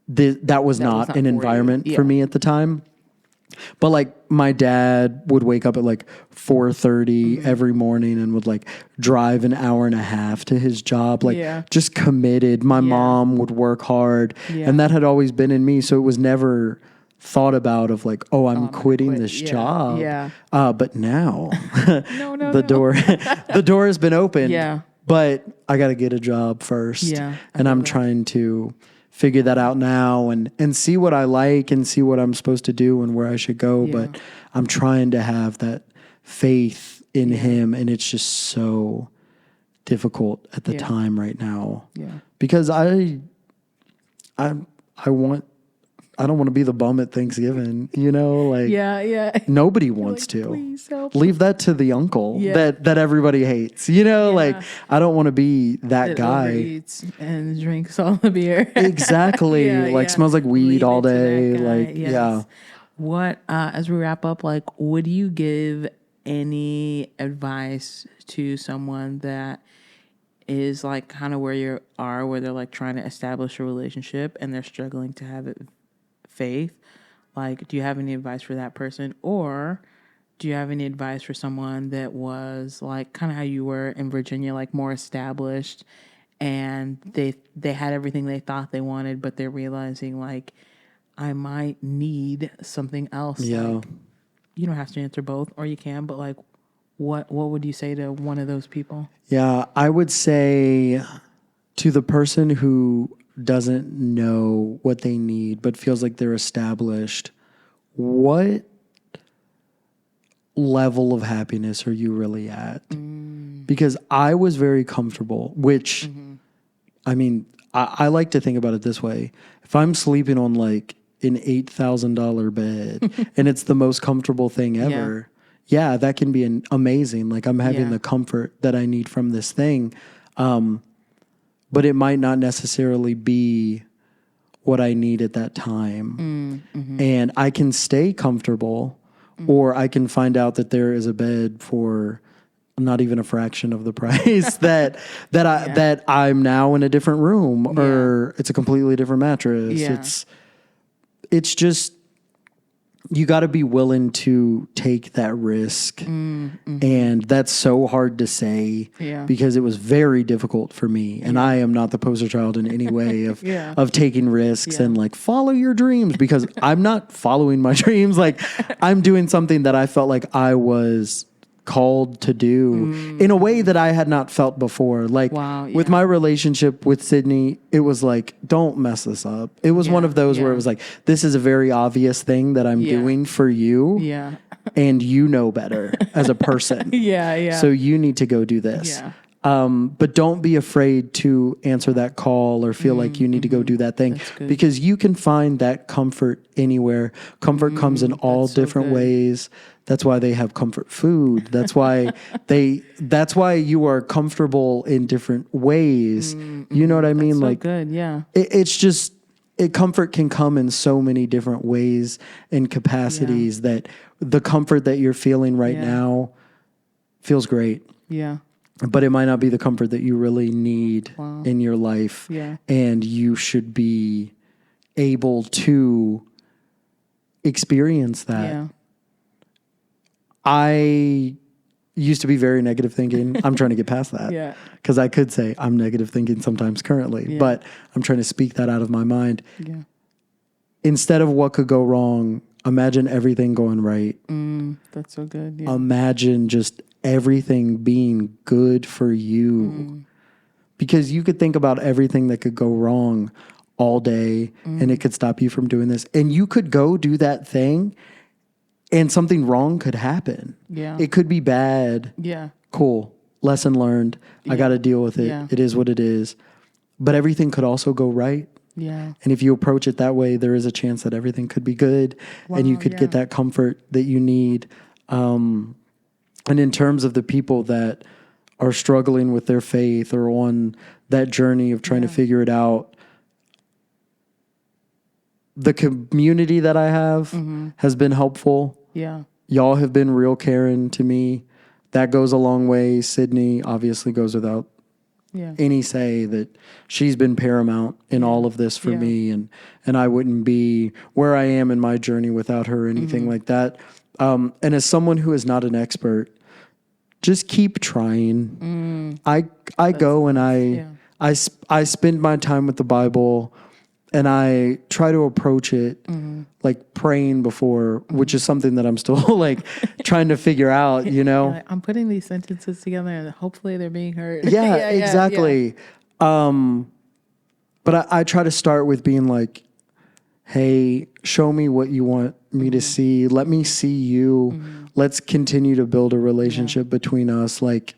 Speaker 2: that was not an environment for me at the time. But like my dad would wake up at like 4:30 every morning and would like drive an hour and a half to his job, like just committed. My mom would work hard and that had always been in me. So it was never thought about of like, oh, I'm quitting this job. But now the door has been opened, but I got to get a job first. And I'm trying to figure that out now and see what I like and see what I'm supposed to do and where I should go. But I'm trying to have that faith in him. And it's just so difficult at the time right now. Because I don't want to be the bum at Thanksgiving, you know, like nobody wants
Speaker 1: like,
Speaker 2: to.
Speaker 1: Please help.
Speaker 2: Leave that to the uncle that everybody hates, you know, like I don't want to be that guy.
Speaker 1: Overeats and drinks all the beer.
Speaker 2: Exactly. Smells like weed
Speaker 1: Leave
Speaker 2: all
Speaker 1: it to
Speaker 2: day.
Speaker 1: that guy.
Speaker 2: Like,
Speaker 1: What, as we wrap up, like, would you give any advice to someone that is like kind of where you are, where they're like trying to establish a relationship and they're struggling to have it faith? Like, do you have any advice for that person? Or do you have any advice for someone that was like kind of how you were in Virginia, like more established and they had everything they thought they wanted, but they're realizing like, I might need something else. Like, you don't have to answer both, or you can, but like, what would you say to one of those people?
Speaker 2: Yeah, I would say to the person who doesn't know what they need but feels like they're established, what level of happiness are you really at? Because I was very comfortable, which I mean, I like to think about it this way. If I'm sleeping on like an $8,000 bed and it's the most comfortable thing ever, that can be amazing. Like I'm having the comfort that I need from this thing. But it might not necessarily be what I need at that time. And I can stay comfortable or I can find out that there is a bed for not even a fraction of the price that I'm now in a different room or it's a completely different mattress. It's just, you got to be willing to take that risk. And that's so hard to say because it was very difficult for me. And I am not the poster child in any way of taking risks and like follow your dreams, because I'm not following my dreams. Like I'm doing something that I felt like I was called to do in a way that I had not felt before. Like with my relationship with Sydney, it was like, don't mess this up. It was one of those where it was like, this is a very obvious thing that I'm doing for you. And you know better as a person. So you need to go do this. But don't be afraid to answer that call or feel like you need to go do that thing, because you can find that comfort anywhere. Comfort comes in all different ways. That's why they have comfort food. That's why that's why you are comfortable in different ways. You know what I mean?
Speaker 1: So
Speaker 2: like
Speaker 1: good.
Speaker 2: It's just, comfort can come in so many different ways and capacities that the comfort that you're feeling right now feels great. But it might not be the comfort that you really need in your life. And you should be able to experience that. I used to be very negative thinking. I'm trying to get past that. Because I could say I'm negative thinking sometimes currently, but I'm trying to speak that out of my mind. Instead of what could go wrong, imagine everything going right.
Speaker 1: That's so good.
Speaker 2: Imagine just everything being good for you. Because you could think about everything that could go wrong all day and it could stop you from doing this. And you could go do that thing and something wrong could happen. It could be bad. Cool. Lesson learned. I got to deal with it. It is what it is. but everything could also go right.
Speaker 1: Yeah.
Speaker 2: And if you approach it that way, there is a chance that everything could be good and you could get that comfort that you need. And in terms of the people that are struggling with their faith or on that journey of trying to figure it out, the community that I have has been helpful.
Speaker 1: Yeah.
Speaker 2: Y'all have been real caring to me. That goes a long way. Sydney obviously goes without any say that she's been paramount in all of this for me. And I wouldn't be where I am in my journey without her or anything like that. And as someone who is not an expert, just keep trying. I go and I spend my time with the Bible and I try to approach it like praying before, which is something that I'm still like trying to figure out, you know?
Speaker 1: Like, I'm putting these sentences together and hopefully they're being heard.
Speaker 2: Yeah, exactly. Yeah. But I try to start with being like, hey, show me what you want me to see. Let me see you. Let's continue to build a relationship between us. Like,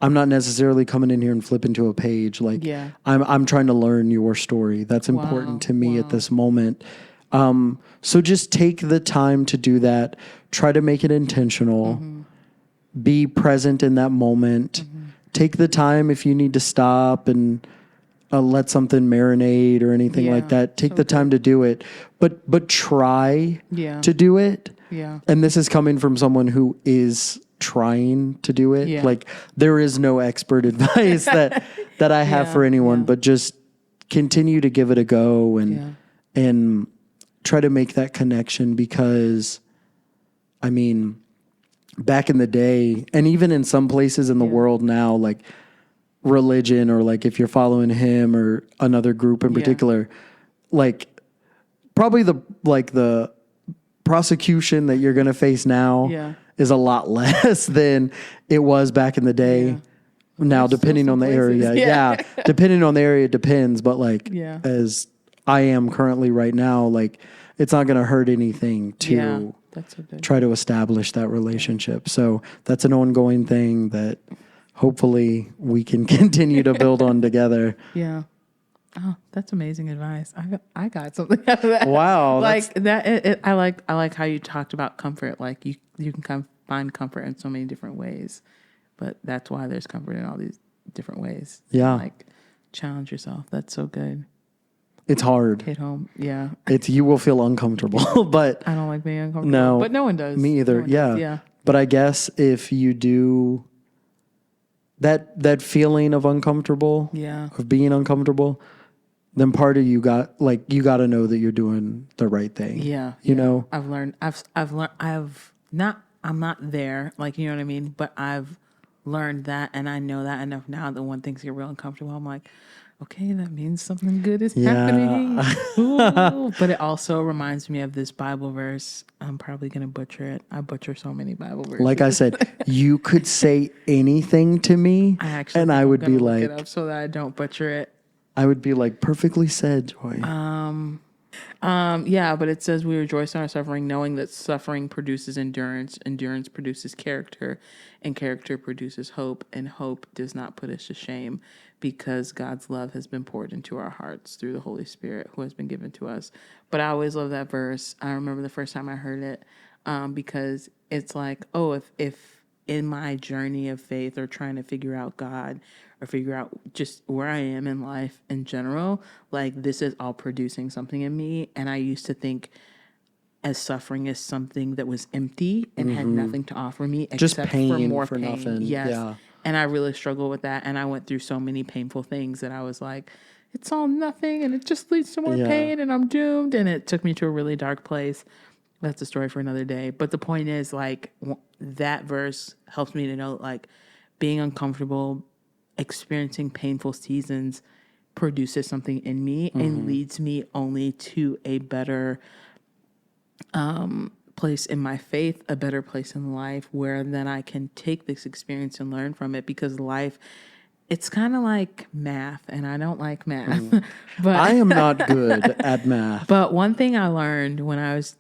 Speaker 2: I'm not necessarily coming in here and flipping to a page. Like, I'm trying to learn your story. That's important to me at this moment. So just take the time to do that. Try to make it intentional. Be present in that moment. Take the time if you need to stop and let something marinate or anything like that. Take the time to do it. But try to do it.
Speaker 1: Yeah.
Speaker 2: And this is coming from someone who is trying to do it.
Speaker 1: Yeah.
Speaker 2: Like, there is no expert advice that I have for anyone, but just continue to give it a go and try to make that connection, because I mean, back in the day, and even in some places in the world now, like religion, or like if you're following him or another group in particular, like probably the prosecution that you're going to face now is a lot less than it was back in the day. Now, depending on the area, depending on the area, it depends. But like, as I am currently right now, like, it's not going to hurt anything to try to establish that relationship. So that's an ongoing thing that hopefully we can continue to build on together.
Speaker 1: Yeah. Oh, that's amazing advice. I got something out of that.
Speaker 2: Wow.
Speaker 1: Like that. I like how you talked about comfort. Like you can find comfort in so many different ways, but that's why there's comfort in all these different ways.
Speaker 2: Yeah.
Speaker 1: Like, challenge yourself. That's so good.
Speaker 2: It's hard.
Speaker 1: Hit home. Yeah.
Speaker 2: You will feel uncomfortable, but
Speaker 1: I don't like being uncomfortable.
Speaker 2: No,
Speaker 1: but no one does.
Speaker 2: Me either. Yeah. But I guess if you do that feeling of uncomfortable, of being uncomfortable, then part of you got to know that you're doing the right thing.
Speaker 1: Yeah.
Speaker 2: You know,
Speaker 1: I've learned, I'm not there, like, you know what I mean? But I've learned that, and I know that enough now that when things get real uncomfortable, I'm like, okay, that means something good is happening. Ooh. But it also reminds me of this Bible verse. I'm probably going to butcher it. I butcher so many Bible verses.
Speaker 2: Like I said, you could say anything to me, and I would be like,
Speaker 1: look it up so that I don't butcher it.
Speaker 2: I would be like, perfectly said, Joy.
Speaker 1: But it says we rejoice in our suffering, knowing that suffering produces endurance, endurance produces character, and character produces hope, and hope does not put us to shame, because God's love has been poured into our hearts through the Holy Spirit who has been given to us. But I always love that verse. I remember the first time I heard it, because it's like, oh, if in my journey of faith or trying to figure out God or figure out just where I am in life in general, like, this is all producing something in me. And I used to think as suffering as something that was empty and had nothing to offer me except
Speaker 2: just pain
Speaker 1: for more
Speaker 2: for
Speaker 1: pain.
Speaker 2: nothing.
Speaker 1: Yes.
Speaker 2: Yeah.
Speaker 1: And I really struggled with that. And I went through so many painful things that I was like, it's all nothing and it just leads to more pain and I'm doomed. And it took me to a really dark place. That's a story for another day. But the point is, like, that verse helps me to know, like, being uncomfortable, experiencing painful seasons produces something in me and leads me only to a better place in my faith, a better place in life, where then I can take this experience and learn from it, because life, it's kind of like math, and I don't like math. But
Speaker 2: I am not good at math.
Speaker 1: But one thing I learned when I was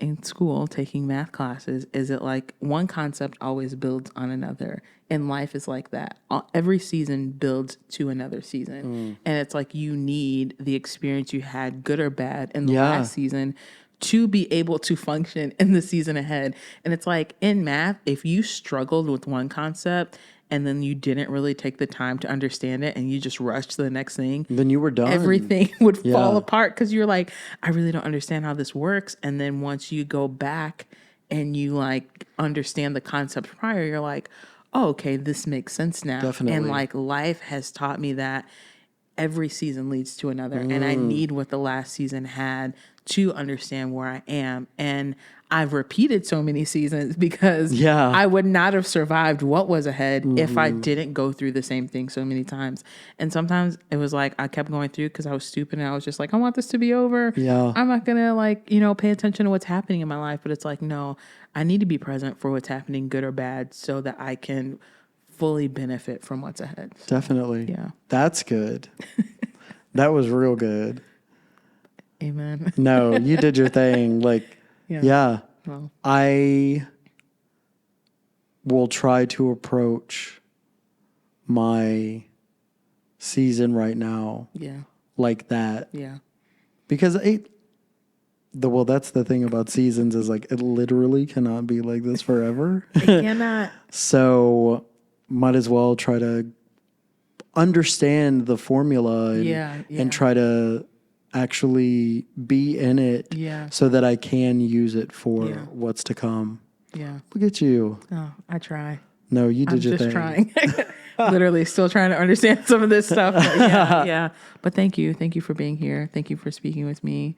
Speaker 1: in school taking math classes is it like one concept always builds on another, and life is like that. Every season builds to another season, and it's like you need the experience you had, good or bad, in the last season to be able to function in the season ahead. And it's like in math, if you struggled with one concept and then you didn't really take the time to understand it and you just rushed to the next thing,
Speaker 2: then you were done.
Speaker 1: Everything would fall apart because you're like, I really don't understand how this works. And then once you go back and you like understand the concept prior, you're like, oh, okay, this makes sense now.
Speaker 2: Definitely.
Speaker 1: And like life has taught me that every season leads to another. And I need what the last season had to understand where I am. And I've repeated so many seasons because I would not have survived what was ahead if I didn't go through the same thing so many times. And sometimes it was like I kept going through because I was stupid and I was just like, I want this to be over. I'm not going to like, pay attention to what's happening in my life. But it's like, no, I need to be present for what's happening, good or bad, so that I can fully benefit from what's ahead. So,
Speaker 2: definitely.
Speaker 1: Yeah.
Speaker 2: That's good. That was real good.
Speaker 1: Amen.
Speaker 2: No, you did your thing. Like,
Speaker 1: Well,
Speaker 2: I will try to approach my season right now like that.
Speaker 1: Yeah.
Speaker 2: Because that's the thing about seasons is like it literally cannot be like this forever.
Speaker 1: It cannot.
Speaker 2: So might as well try to understand the formula and try to actually be in it so that I can use it for what's to come.
Speaker 1: Yeah.
Speaker 2: Look at you.
Speaker 1: Oh, I try.
Speaker 2: No, you did your thing.
Speaker 1: I'm just trying. Literally still trying to understand some of this stuff. But But thank you. Thank you for being here. Thank you for speaking with me.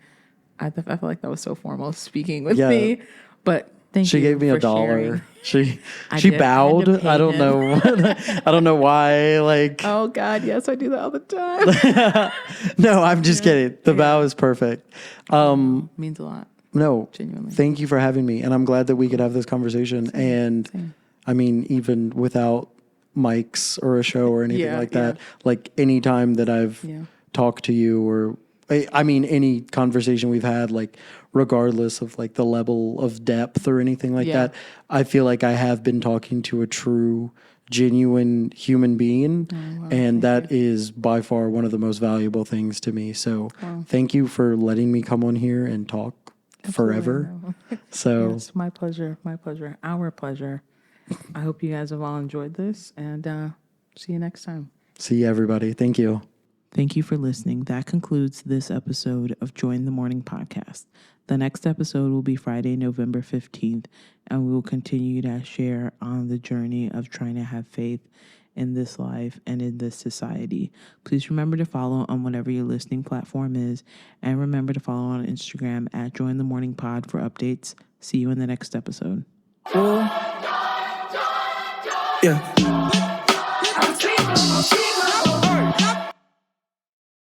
Speaker 1: I feel like that was so formal, speaking with me. But thank you.
Speaker 2: She gave me $1.
Speaker 1: Sharing.
Speaker 2: She bowed. I don't know. I don't know why. Like,
Speaker 1: oh God, yes, I do that all the time.
Speaker 2: No, I'm just kidding. The bow is perfect.
Speaker 1: Means a lot.
Speaker 2: No,
Speaker 1: genuinely.
Speaker 2: Thank you for having me, and I'm glad that we could have this conversation.
Speaker 1: Same.
Speaker 2: I mean, even without mics or a show or anything like that, like any time that I've talked to you or I mean, any conversation we've had, like regardless of like the level of depth or anything like that, I feel like I have been talking to a true, genuine human being. And that is by far one of the most valuable things to me. So thank you for letting me come on here and talk forever. So
Speaker 1: it's my pleasure. My pleasure. Our pleasure. I hope you guys have all enjoyed this, and see you next time.
Speaker 2: See you, everybody. Thank you.
Speaker 1: Thank you for listening. That concludes this episode of Join the Morning Podcast. The next episode will be Friday, November 15th, and we will continue to share on the journey of trying to have faith in this life and in this society. Please remember to follow on whatever your listening platform is, and remember to follow on Instagram at Join the Morning Pod for updates. See you in the next episode.
Speaker 3: Yeah.